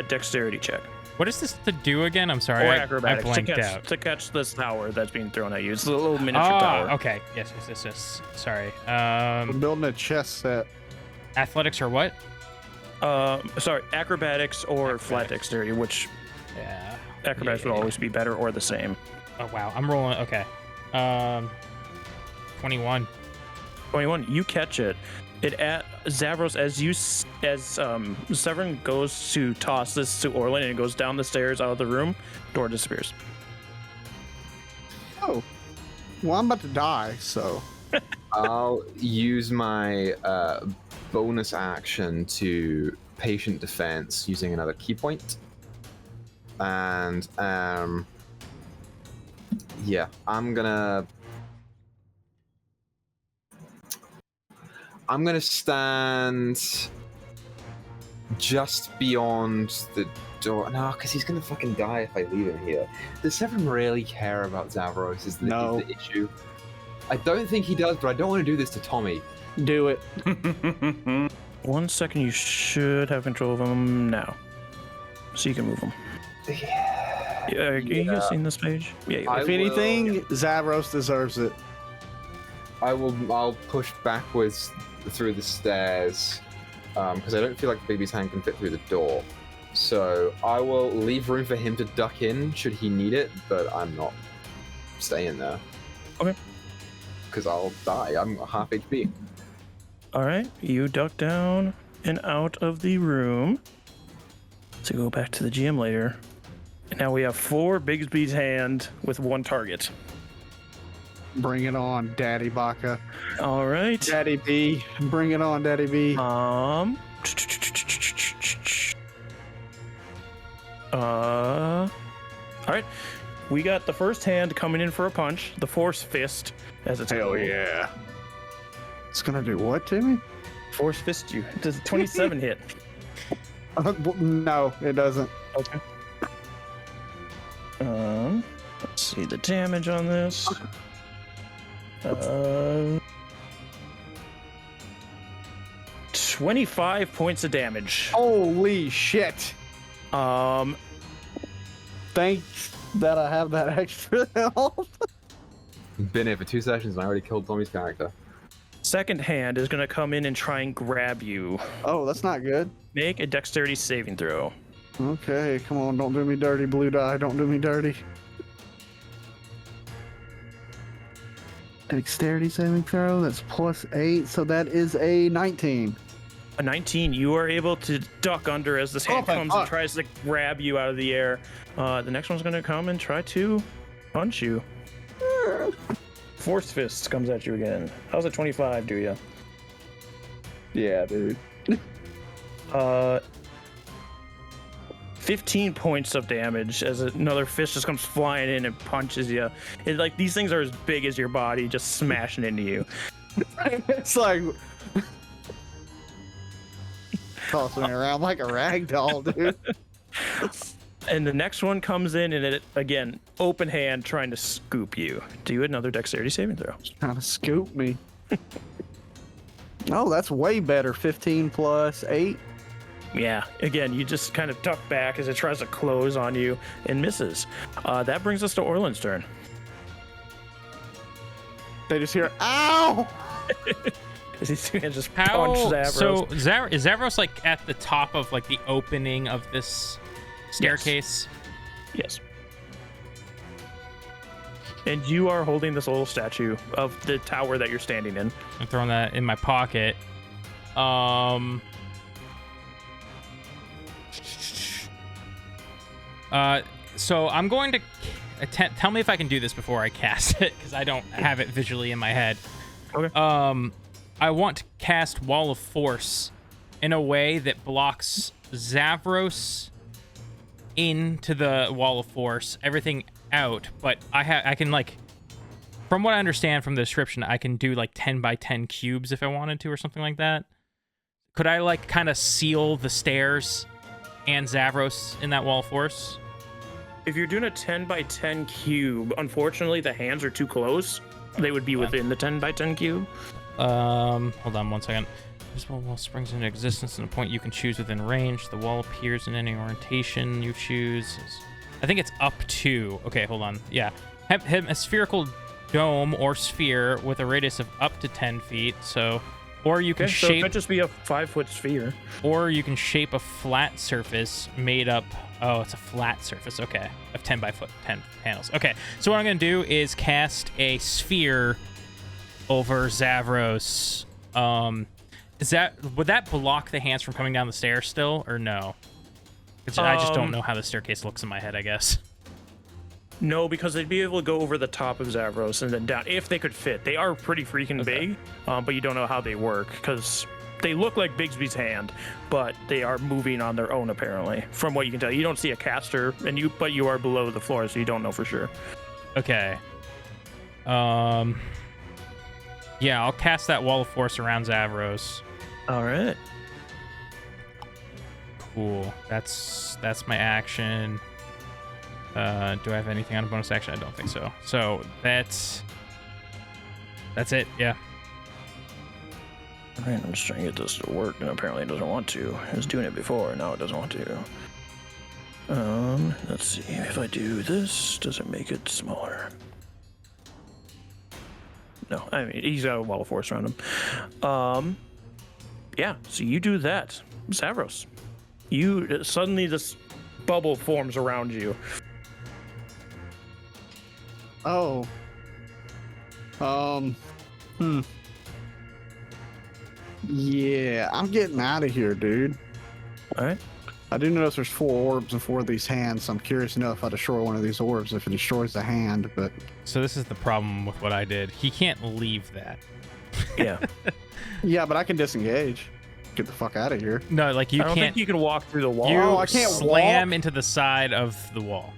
Dexterity check. What is this to do again? I'm sorry. Or I acrobatics blanked out. to catch this tower that's being thrown at you. It's a little miniature Oh, tower. okay. Yes. Sorry. We're building a chess set. Athletics or what? Sorry, acrobatics or flat dexterity, which Yeah. acrobatics would always be better or the same. Oh wow, I'm rolling. Okay. 21. 21. You catch it. Zavros, as Severin goes to toss this to Orlin and it goes down the stairs out of the room, door disappears. Oh. Well, I'm about to die, so. I'll use my bonus action to patient defense using another key point. And yeah, I'm gonna stand just beyond the door. No, because he's gonna fucking die if I leave him here. Does Severin really care about Zavros? Is the issue? I don't think he does, but I don't want to do this to Tommy. Do it. 1 second, you should have control of him now. So you can move him. Are you guys seeing this page? Yeah. If anything, Zavros deserves it. I'll push backwards through the stairs because I don't feel like the baby's hand can fit through the door. So I will leave room for him to duck in should he need it, but I'm not staying there. Okay. Because I'll die. I'm half HP. All right, you duck down and out of the room to go back to the GM later. And now we have 4 Bigsby's hand with 1 target. Bring it on, Daddy Baka. All right. Daddy B. Bring it on, Daddy B. All right. We got the first hand coming in for a punch, the Force Fist, as it's Hell called. yeah. It's gonna do what to me? Force Fist you. Does a 27 hit? No, it doesn't. Okay. Let's see the damage on this. 25 points of damage. Holy shit. Um, Thanks that I have that extra health. Been here for 2 sessions and I already killed Tommy's character. second hand is going to come in and try and grab you. Oh, that's not good. Make a dexterity saving throw. Okay, come on, don't do me dirty, blue die. Don't do me dirty. Dexterity saving throw, that's +8, so that is a 19. A 19, you are able to duck under as this hand thank comes God. and tries to grab you out of the air. The next one's going to come and try to punch you. Force Fist comes at you again. How's a 25 do you? Yeah, dude. 15 points of damage as another fist just comes flying in and punches you. Like, these things are as big as your body, just smashing into you. It's like tossing me around like a rag doll, dude. And the next one comes in and it, again, open hand trying to scoop you. Do another dexterity saving throw. Trying to scoop me. Oh, that's way better. 15 plus 8. Yeah, again, you just kind of duck back as it tries to close on you and misses. That brings us to Orland's turn. They just hear, ow! As he's gonna just How? punch Zavros. So is Zavros like at the top of like the opening of this staircase? Yes. And you are holding this little statue of the tower that you're standing in. I'm throwing that in my pocket. So I'm going to tell me if I can do this before I cast it, because I don't have it visually in my head. Okay. I want to cast Wall of Force in a way that blocks Zavros into the Wall of Force, everything out, but I can, like, from what I understand from the description, I can do like 10 by 10 cubes if I wanted to or something like that. Could I like kind of seal the stairs and Zavros in that Wall of Force? If you're doing a 10 by 10 cube, unfortunately the hands are too close. They would be within the 10 by 10 cube. Hold on 1 second. This wall springs into existence at a point you can choose within range. The wall appears in any orientation you choose. I think it's up to... Okay, hold on. Yeah. Have a spherical dome or sphere with a radius of up to 10 feet. So, or you can Okay, so it shape... could just be a 5-foot sphere. Or you can shape a flat surface made up... Oh, it's a flat surface. Okay. Of 10 by 10 panels. Okay. So what I'm going to do is cast a sphere over Zavros. Would that block the hands from coming down the stairs still, or no? I just don't know how the staircase looks in my head, I guess. No, because they'd be able to go over the top of Zavros and then down, if they could fit. They are pretty freaking big, but you don't know how they work, because they look like Bigsby's hand, but they are moving on their own, apparently, from what you can tell. You don't see a caster, but you are below the floor, so you don't know for sure. Okay. Yeah, I'll cast that Wall of Force around Zavros. All right. Cool. That's my action. Do I have anything on a bonus action? I don't think so. So that's it. Yeah. All right, I'm just trying to get this to work, and apparently it doesn't want to. It was doing it before, now it doesn't want to. Let's see. If I do this, does it make it smaller? No, I mean, he's got a wall of force around him. Yeah, so you do that. Zavros. You suddenly this bubble forms around you. Oh. Yeah, I'm getting out of here, dude. All right. I do notice there's 4 orbs and 4 of these hands, so I'm curious to know if I destroy one of these orbs, if it destroys the hand, but... So this is the problem with what I did. He can't leave that. Yeah. Yeah, but I can disengage. Get the fuck out of here. No, like you I don't can't. think you can walk through the wall. You I can't slam walk? into the side of the wall.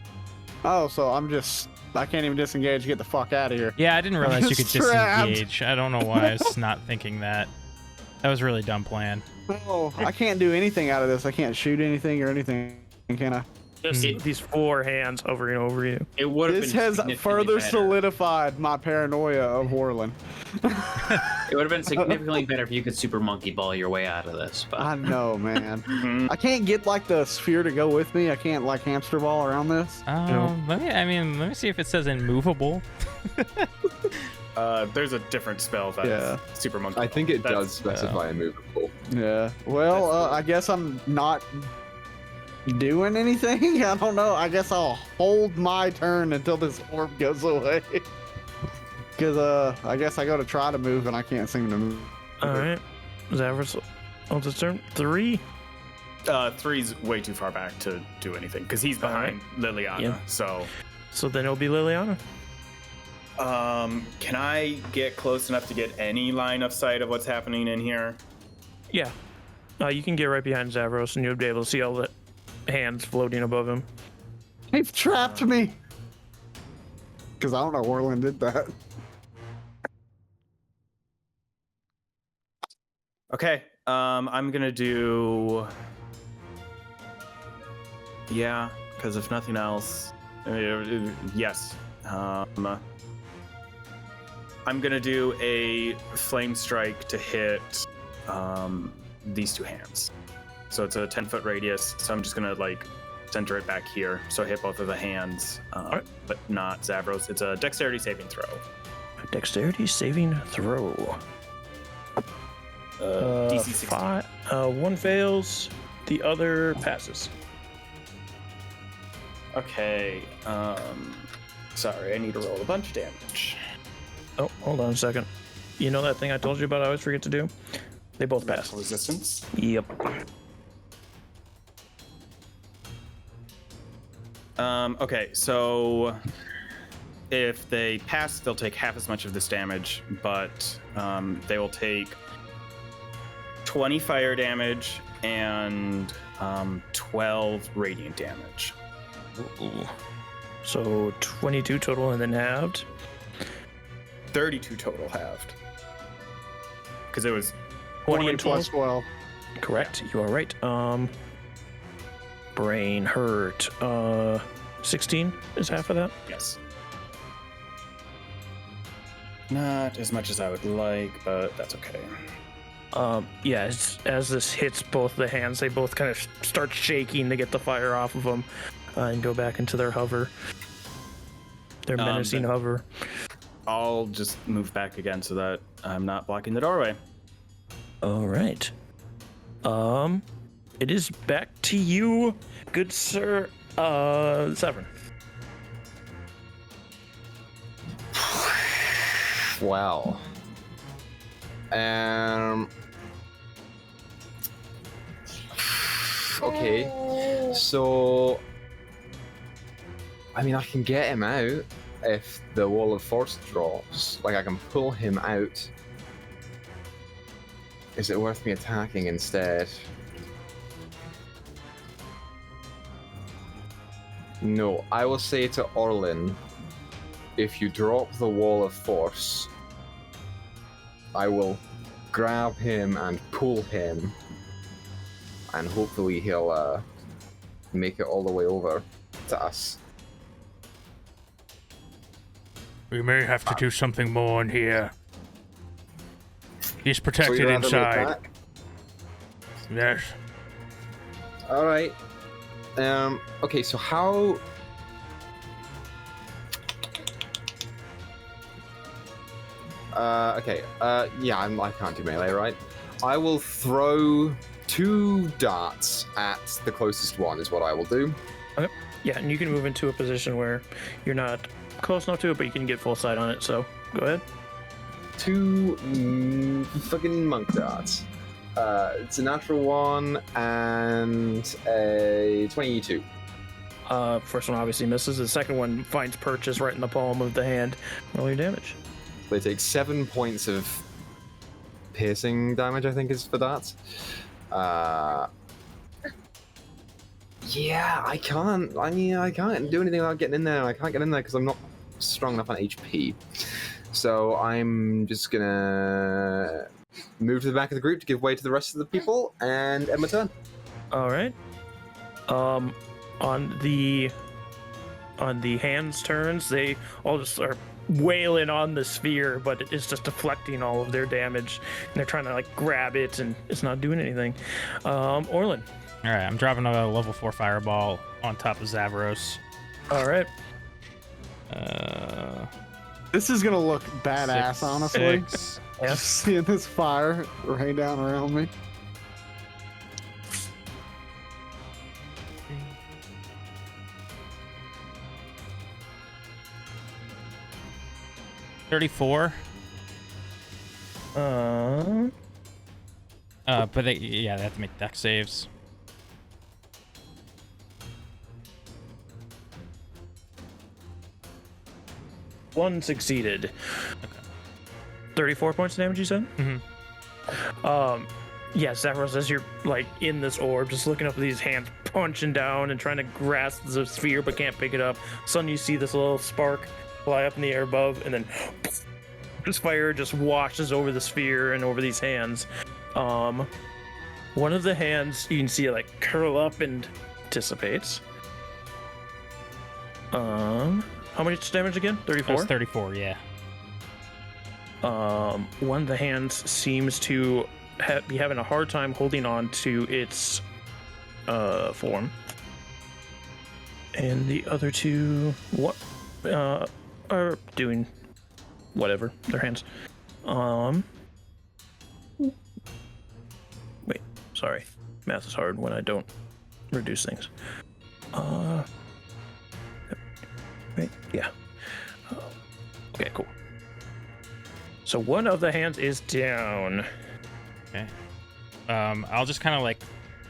Oh, so I can't even disengage, get the fuck out of here. Yeah, I didn't realize you could Trapped. disengage. I don't know why I was not thinking that. That was a really dumb plan. Oh, I can't do anything out of this. I can't shoot anything or anything, can I? Just these 4 hands hovering over you. It would have This been has significantly further better. solidified my paranoia of Orlin. It would have been significantly better if you could super monkey ball your way out of this. But I know, man. Mhm. I can't get like the sphere to go with me. I can't like hamster ball around this. Let me see if it says immovable. There's a different spell that's Yeah. super monkey. I think it That's- does specify immovable. Yeah. Well, That's I guess I'm not doing anything. I don't know. I guess I'll hold my turn until this orb goes away. Because I guess I go to try to move and I can't seem to move. All right. Zavros, I'll just turn 3. 3's way too far back to do anything because he's behind Liliana. Yeah. So, So then it'll be Liliana. can I get close enough to get any line of sight of what's happening in here? Yeah. You can get right behind Zavros and you'll be able to see all the hands floating above him. They've trapped me. Because I don't know Orlin did that. Okay. I'm gonna do. Yeah, because if nothing else, yes. I'm gonna do a flame strike to hit these 2 hands. So it's a 10-foot radius. So I'm just gonna like center it back here. So I hit both of the hands, but not Zavros. It's a dexterity saving throw. Dexterity saving throw. DC 16. 5. 1 fails, the other passes. Okay. Sorry, I need to roll a bunch of damage. Oh, hold on a second. You know that thing I told you about I always forget to do? They both pass. Magical resistance. Yep. Okay, so if they pass, they'll take half as much of this damage, but they will take 20 fire damage and 12 radiant damage. Ooh. So 22 total and then halved. 32 total halved. Because it was 20 and 12. plus 12. Correct. You are right. Brain hurt. 16 is half of that. yes. Not as much as I would like, but that's okay. Yeah, as this hits both the hands, they both kind of start shaking to get the fire off of them and go back into their hover. Their menacing hover. I'll just move back again so that I'm not blocking the doorway. All right. It is back to you, good sir. Severn. Wow. Okay. So, I mean, I can get him out if the wall of force drops. Like, I can pull him out. Is it worth me attacking instead? No, I will say to Orlin, if you drop the wall of force, I will grab him and pull him, and hopefully he'll make it all the way over to us. We may have to do something more in here. He's So protected you'd rather me inside. attack? Yes. All right. Okay, so how? Okay. Yeah, I can't do melee, right? I will throw 2 darts at the closest one. Is what I will do. Yeah, and you can move into a position where you're not close enough to it, but you can get full sight on it. So go ahead. 2 fucking monk darts. It's a natural 1 and a 22. First one obviously misses. The second one finds purchase right in the palm of the hand. Roll your damage. They take 7 points of piercing damage, I think is for darts. Yeah, I can't do anything without getting in there. I can't get in there because I'm not strong enough on HP. So I'm just gonna move to the back of the group to give way to the rest of the people and end my turn. All right. On the hands' turns, they all just are wailing on the sphere, but it's just deflecting all of their damage, and they're trying to like grab it, and it's not doing anything. Orlin. All right, I'm dropping a level 4 fireball on top of Zavros. All right. This is gonna look badass, 6, honestly. 6. Just seeing this fire rain down around me. $34. But they have to make dex saves. One succeeded. 34 points of damage, you said? Mm-hmm. Yeah, Zavros, as you're like in this orb, just looking up at these hands punching down and trying to grasp the sphere but can't pick it up. Suddenly you see this little spark fly up in the air above, and then this fire just washes over the sphere and over these hands. One of the hands you can see it like curl up and dissipates. How much damage again? 34? That's 34, yeah. One of the hands seems to be having a hard time holding on to its form, and the other two are doing whatever their hands. Wait, sorry, math is hard when I don't reduce things. Wait, yeah. Okay, cool. So one of the hands is down. Okay. I'll just kind of like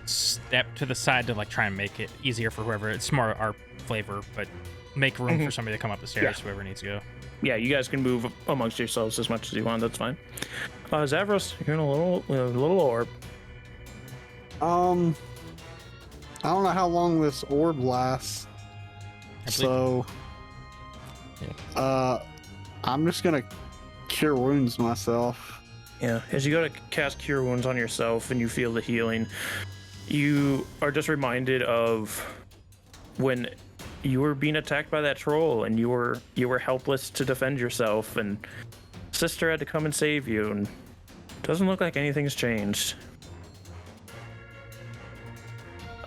step to the side to like try and make it easier for whoever. It's more our flavor, but make room for somebody to come up the stairs, whoever needs to go. Yeah, you guys can move amongst yourselves as much as you want. That's fine. Zavros, you're in a little orb. I don't know how long this orb lasts. So, I'm just gonna cure wounds myself. Yeah, as you go to cast Cure Wounds on yourself and you feel the healing, you are just reminded of when you were being attacked by that troll and you were helpless to defend yourself, and Sister had to come and save you, and it doesn't look like anything's changed.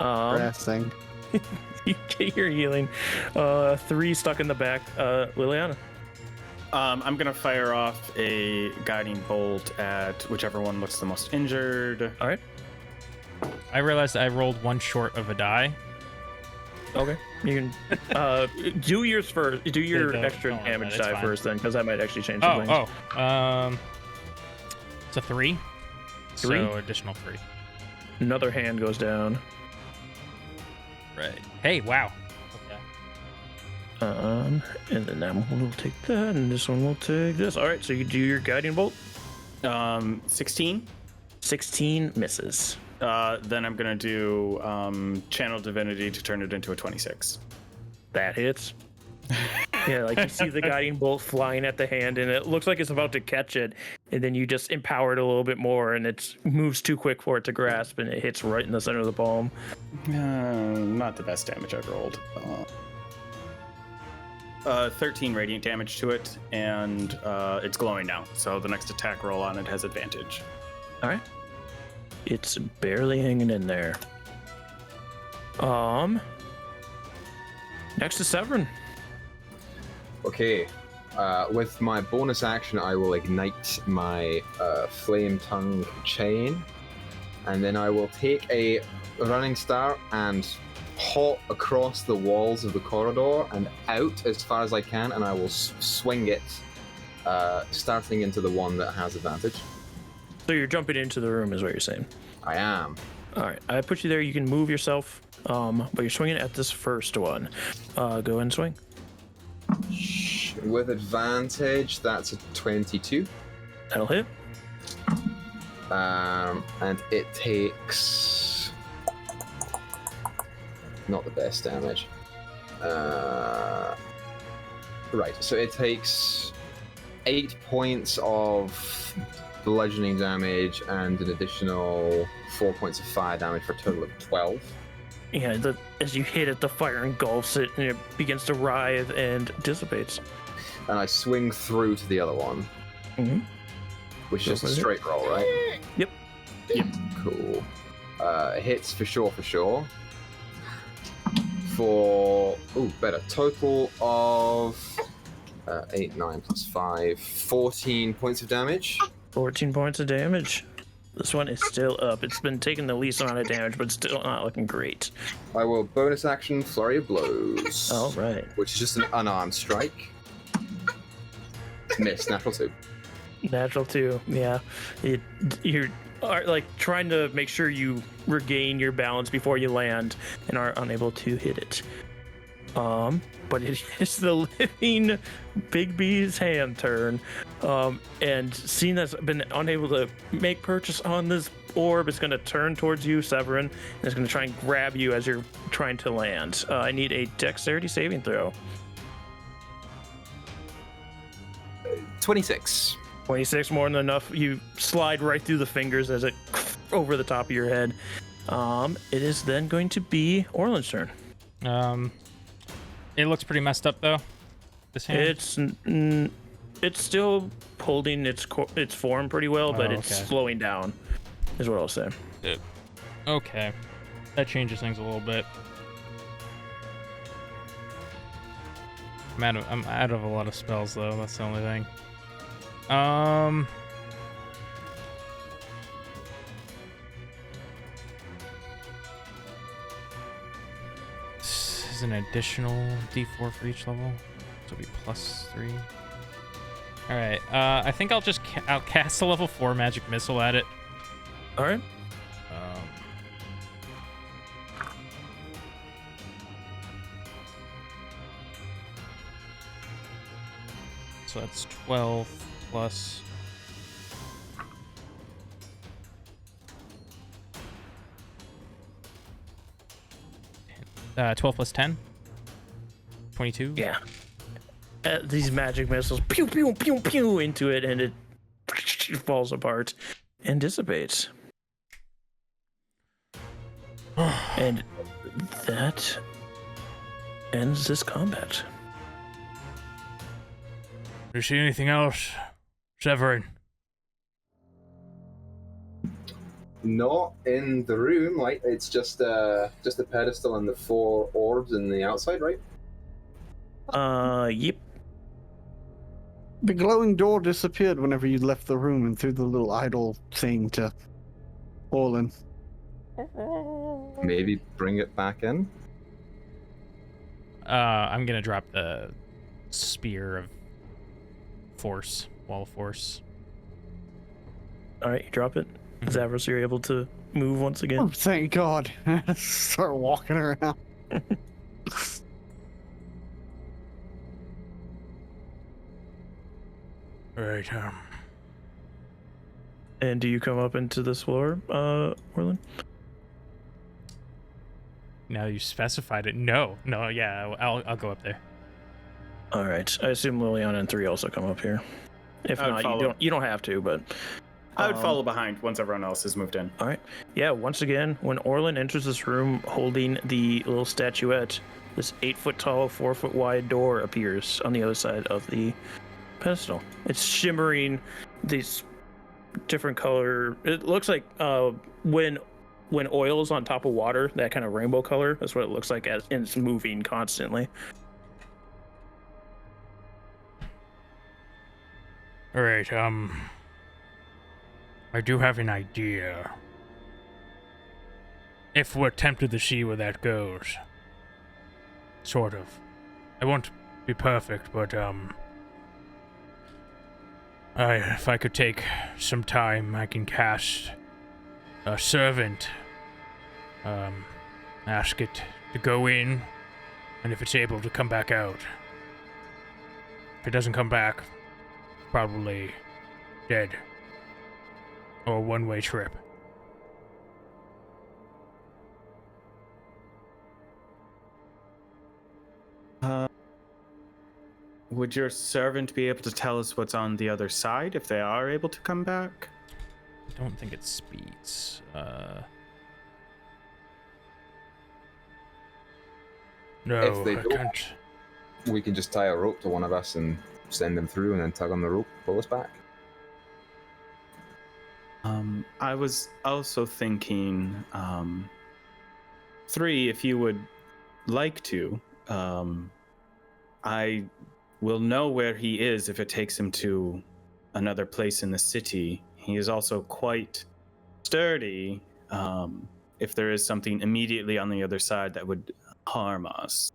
Resting. You get your healing. 3 stuck in the back. Liliana. I'm gonna fire off a guiding bolt at whichever one looks the most injured. All right. I realized I rolled 1 short of a die. Okay. You can do yours first. Do your Don't extra worry about damage it, it's die fine. first, then, because that might actually change some things. It's a 3. 3? So additional 3. Another hand goes down. Right. Hey, wow. Okay. And then that one will take that, and this one will take this. All right, so you do your guiding bolt. 16. 16 misses. Then I'm gonna do channel divinity to turn it into a 26. That hits. Yeah, like you see the guiding bolt flying at the hand, and it looks like it's about to catch it, and then you just empower it a little bit more, and it moves too quick for it to grasp, and it hits right in the center of the palm. Not the best damage I've rolled. 13 radiant damage to it, and it's glowing now. So the next attack roll on it has advantage. All right. It's barely hanging in there. Next is Severin. Okay. With my bonus action, I will ignite my flame tongue chain, and then I will take a running start and hop across the walls of the corridor and out as far as I can, and I will swing it, starting into the one that has advantage. So you're jumping into the room, is what you're saying. I am. All right, I put you there. You can move yourself, but you're swinging at this first one. Go ahead and swing. With advantage, that's a 22. That'll hit. And it takes not the best damage. Right, so it takes 8 points of bludgeoning damage and an additional 4 points of fire damage for a total of 12. as you hit it, the fire engulfs it and it begins to writhe and dissipates. And I swing through to the other one. Mm-hmm. Which is just a straight roll, right? Yep. Cool. Hits for sure. For better. Total of 8, 9 plus 5, 14 points of damage. 14 points of damage. This one is still up. It's been taking the least amount of damage, but still not looking great. I will bonus action Flurry of Blows. All right. Which is just an unarmed strike. Miss, natural 2. Natural 2, yeah. You're like trying to make sure you regain your balance before you land and are unable to hit it. But it is the living Big B's hand turn. And seeing that's been unable to make purchase on this orb, it's going to turn towards you, Severin, and it's going to try and grab you as you're trying to land. I need a dexterity saving throw. 26. 26, more than enough. You slide right through the fingers as it over the top of your head. It is then going to be Orland's turn. It looks pretty messed up though. This hand. It's still holding its form pretty well, but it's okay. slowing down, is what I'll say. Okay, that changes things a little bit. I'm out of a lot of spells though. That's the only thing. This is an additional D4 for each level, so it'll be +3. All right. I think I'll just I'll cast a level 4 magic missile at it. All right. So that's 12 plus 12 plus 10. 22. Yeah. These magic missiles pew pew pew pew into it, and it falls apart and dissipates. And that ends this combat. Do you see anything else, Severin? Not in the room, like it's just a pedestal and the 4 orbs in the outside, right? Yep. The glowing door disappeared whenever you left the room and threw the little idol thing to Orland. Maybe bring it back in. I'm gonna drop the spear of force, wall of force. All right, you drop it. Zavros, you're able to move once again. Oh, thank God. Start walking around. Right. And do you come up into this floor, Orland? Now you specified it. No, yeah, I'll go up there. All right. I assume Liliana and 3 also come up here. If I would not, follow. you don't have to, but I would follow behind once everyone else has moved in. all right. Yeah, once again, when Orland enters this room holding the little statuette, this 8-foot tall, 4-foot wide door appears on the other side of the pedestal. It's shimmering these different color. It looks like when oil's on top of water, that kind of rainbow color. That's what it looks like as it's moving constantly. All right. I do have an idea. If we're tempted to see where that goes. Sort of. I won't be perfect, but if I could take some time, I can cast a servant. Ask it to go in, and if it's able to come back out. If it doesn't come back, probably dead. Or a one-way trip. Would your servant be able to tell us what's on the other side if they are able to come back? I don't think it speaks. No, If they I don't- can't. We can just tie a rope to one of us and send them through, and then tug on the rope, pull us back. I was also thinking, 3, if you would like to, I will know where he is if it takes him to another place in the city. He is also quite sturdy, if there is something immediately on the other side that would harm us.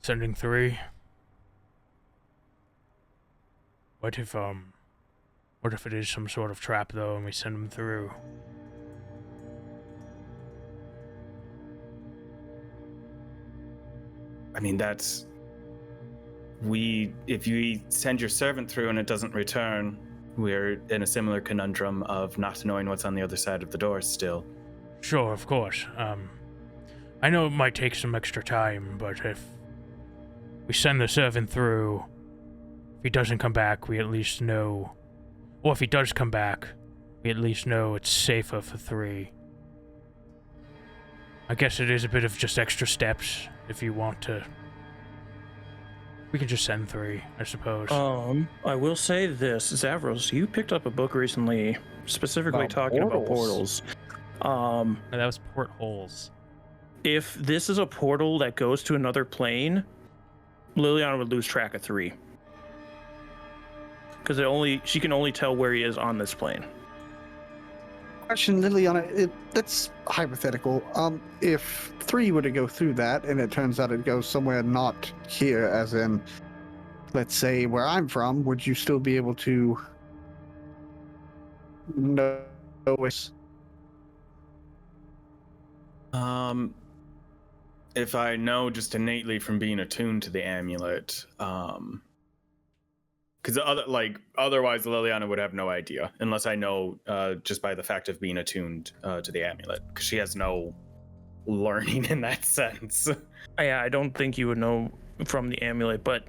Sending 3. What if it is some sort of trap though, and we send him through? I mean, that's... If you send your servant through and it doesn't return, we're in a similar conundrum of not knowing what's on the other side of the door still. Sure, of course. I know it might take some extra time, but if we send the servant through, if he doesn't come back, we at least know... Or if he does come back, we at least know it's safer for 3. I guess it is a bit of just extra steps if you want to... We can just send 3, I suppose. I will say this, Zavros, you picked up a book recently specifically About talking about portals. portals. No, that was portholes. If this is a portal that goes to another plane, Liliana would lose track of 3. Because she can only tell where he is on this plane. Question, Liliana, that's hypothetical. If 3 were to go through that, and it turns out it goes somewhere not here, as in, let's say, where I'm from, would you still be able to know it's... If I know just innately from being attuned to the amulet, because otherwise Liliana would have no idea unless I know just by the fact of being attuned to the amulet, because she has no learning in that sense. Yeah, I don't think you would know from the amulet, but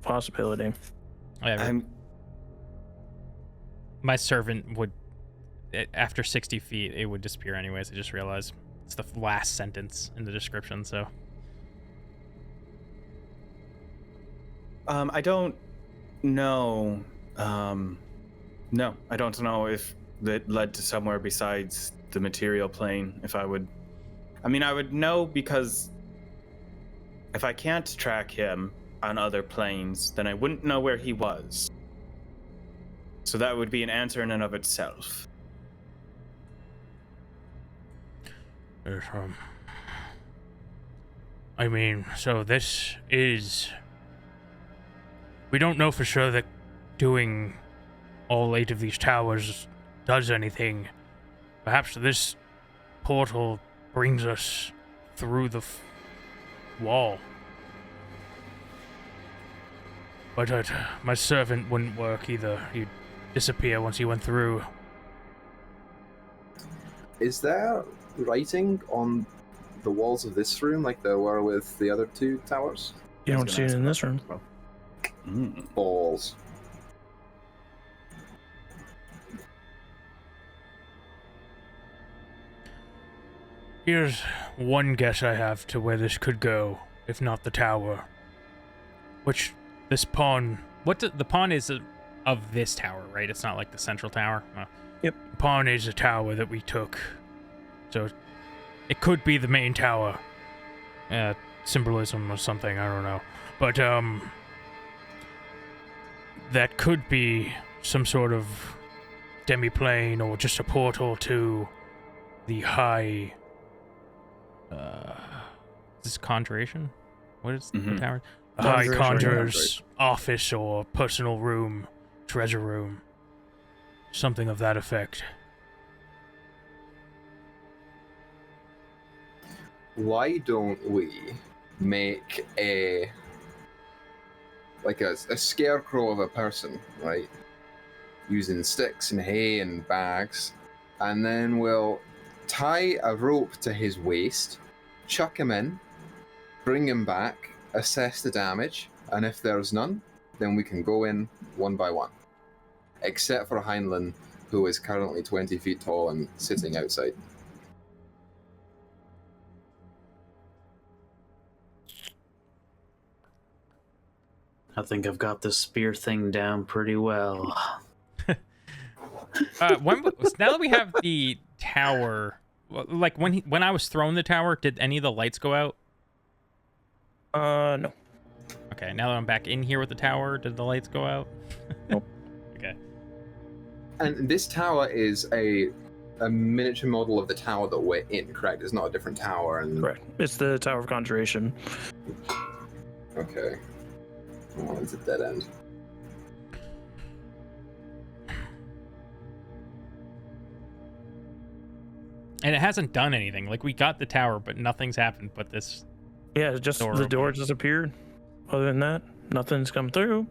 possibility. My servant would, after 60 feet, it would disappear anyways. I just realized it's the last sentence in the description, so. I don't know. No, I don't know if that led to somewhere besides the material plane. I would know, because if I can't track him on other planes, then I wouldn't know where he was. So that would be an answer in and of itself. I mean, so this is... We don't know for sure that doing all 8 of these towers does anything. Perhaps this portal brings us through the wall. But my servant wouldn't work either. He'd disappear once he went through. Is there writing on the walls of this room like there were with the other 2 towers? You don't see it in this room. Balls. Here's one guess I have to where this could go, if not the tower. Which, this pawn... the pawn is of this tower, right? It's not like the central tower? Yep. The pawn is a tower that we took. So, it could be the main tower. Symbolism or something, I don't know. But, that could be some sort of demi-plane or just a portal to the high... is this Conjuration? What is the tower? The High Conjurer's office or personal room, treasure room. Something of that effect. Why don't we make a scarecrow of a person, right? Using sticks and hay and bags, and then we'll tie a rope to his waist, chuck him in, bring him back, assess the damage, and if there's none, then we can go in one by one. Except for Heinlein, who is currently 20 feet tall and sitting outside. I think I've got this spear thing down pretty well. Now that we have the tower, like when I was throwing the tower, did any of the lights go out? No. Okay, now that I'm back in here with the tower, did the lights go out? Nope. Okay. And this tower is a miniature model of the tower that we're in, correct? It's not a different tower. And Correct. It's the Tower of Conjuration. okay. Oh, it's a dead end. And it hasn't done anything. Like, we got the tower, but nothing's happened. But this. Yeah, it's just the door disappeared. Other than that, nothing's come through.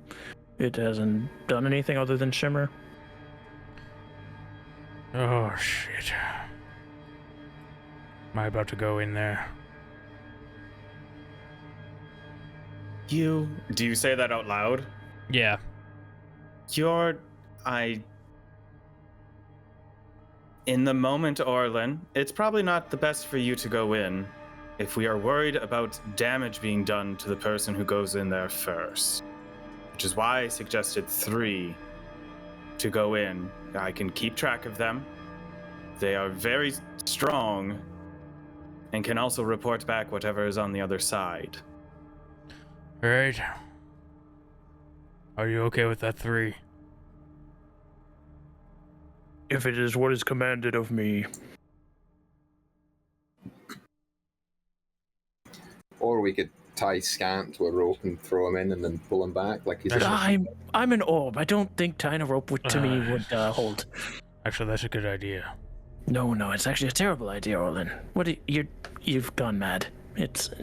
It hasn't done anything other than shimmer. Oh shit! Am I about to go in there? Do you say that out loud? Yeah. In the moment, Orlin, it's probably not the best for you to go in if we are worried about damage being done to the person who goes in there first. Which is why I suggested 3 to go in. I can keep track of them. They are very strong and can also report back whatever is on the other side. All right. Are you okay with that 3? If it is what is commanded of me. Or we could tie Scant to a rope and throw him in and then pull him back like he's I'm an orb. I don't think tying a rope to me would hold. Actually, that's a good idea. No, it's actually a terrible idea, Orlin. You've gone mad.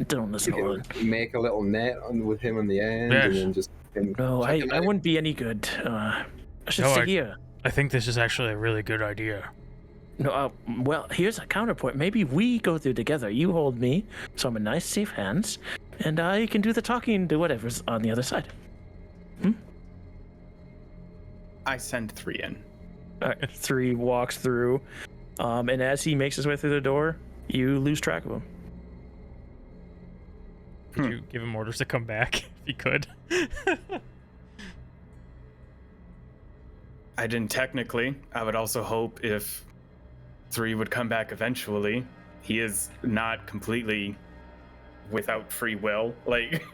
Don't listen, Orlin. Make a little net with him on the end and then just... No, I wouldn't be any good. I should stay here. I think this is actually a really good idea. No, well, here's a counterpoint. Maybe we go through together. You hold me, so I'm in nice, safe hands, and I can do the talking to whatever's on the other side. I send 3 in. All right, 3 walks through, and as he makes his way through the door, you lose track of him. Could you give him orders to come back if you could? I didn't technically. I would also hope if 3 would come back eventually. He is not completely without free will. Like,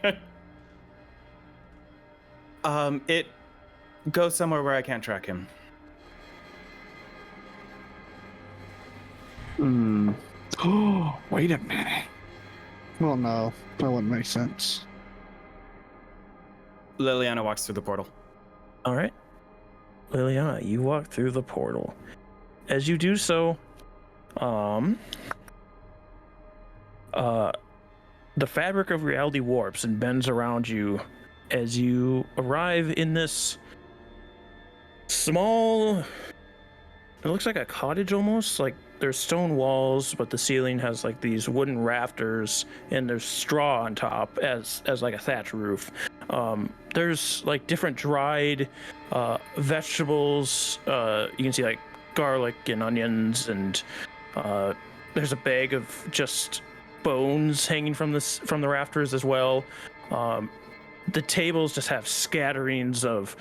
it goes somewhere where I can't track him. Oh, wait a minute. Well, no, that wouldn't make sense. Liliana walks through the portal. All right. Liliana, you walk through the portal. As you do so, the fabric of reality warps and bends around you as you arrive in this small, it looks like a cottage almost. Like there's stone walls, but the ceiling has like these wooden rafters and there's straw on top as like a thatch roof. There's like different dried vegetables. You can see like garlic and onions, and there's a bag of just bones hanging from the rafters as well. The tables just have scatterings of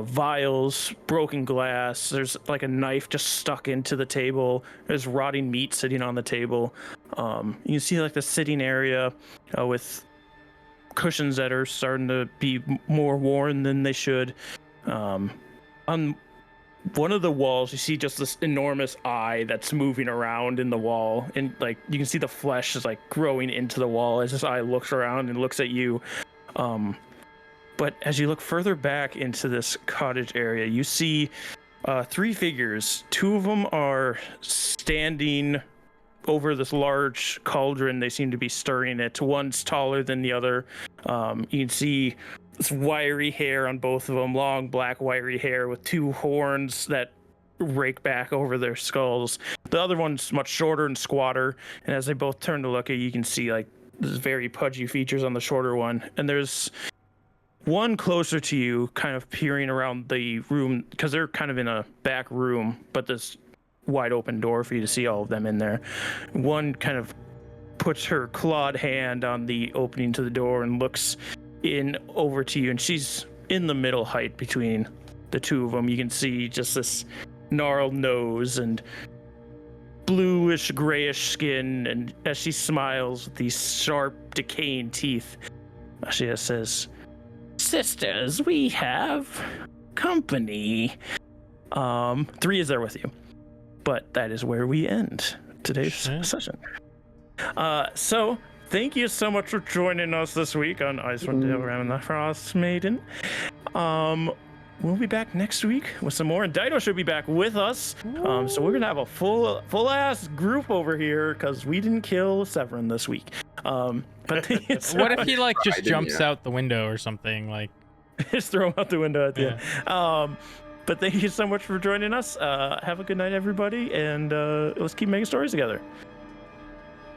vials, broken glass. There's like a knife just stuck into the table. There's rotting meat sitting on the table. You can see like the sitting area with cushions that are starting to be more worn than they should. On one of the walls, you see just this enormous eye that's moving around in the wall, and like you can see the flesh is like growing into the wall as this eye looks around and looks at you. But as you look further back into this cottage area, you see 3 figures. 2 of them are standing over this large cauldron. They seem to be stirring it. One's taller than the other. You can see this wiry hair on both of them, long black wiry hair with 2 horns that rake back over their skulls. The other one's much shorter and squatter, and as they both turn to look at you, you can see like there's very pudgy features on the shorter one, and there's one closer to you, kind of peering around the room, because they're kind of in a back room, but this wide open door for you to see all of them in there. One kind of puts her clawed hand on the opening to the door and looks in over to you, and she's in the middle height between the two of them. You can see just this gnarled nose and bluish grayish skin, and as she smiles with these sharp decaying teeth, she just says, "Sisters, we have company." 3 is there with you, but that is where we end today's session. So thank you so much for joining us this week on Icewind Dale and the Frostmaiden. We'll be back next week with some more, and Dyto should be back with us. So we're gonna have a full ass group over here because we didn't kill Severin this week. But What if he like just jumps out the window or something? Like, just throw him out the window at the end. But thank you so much for joining us. Have a good night, everybody, and let's keep making stories together.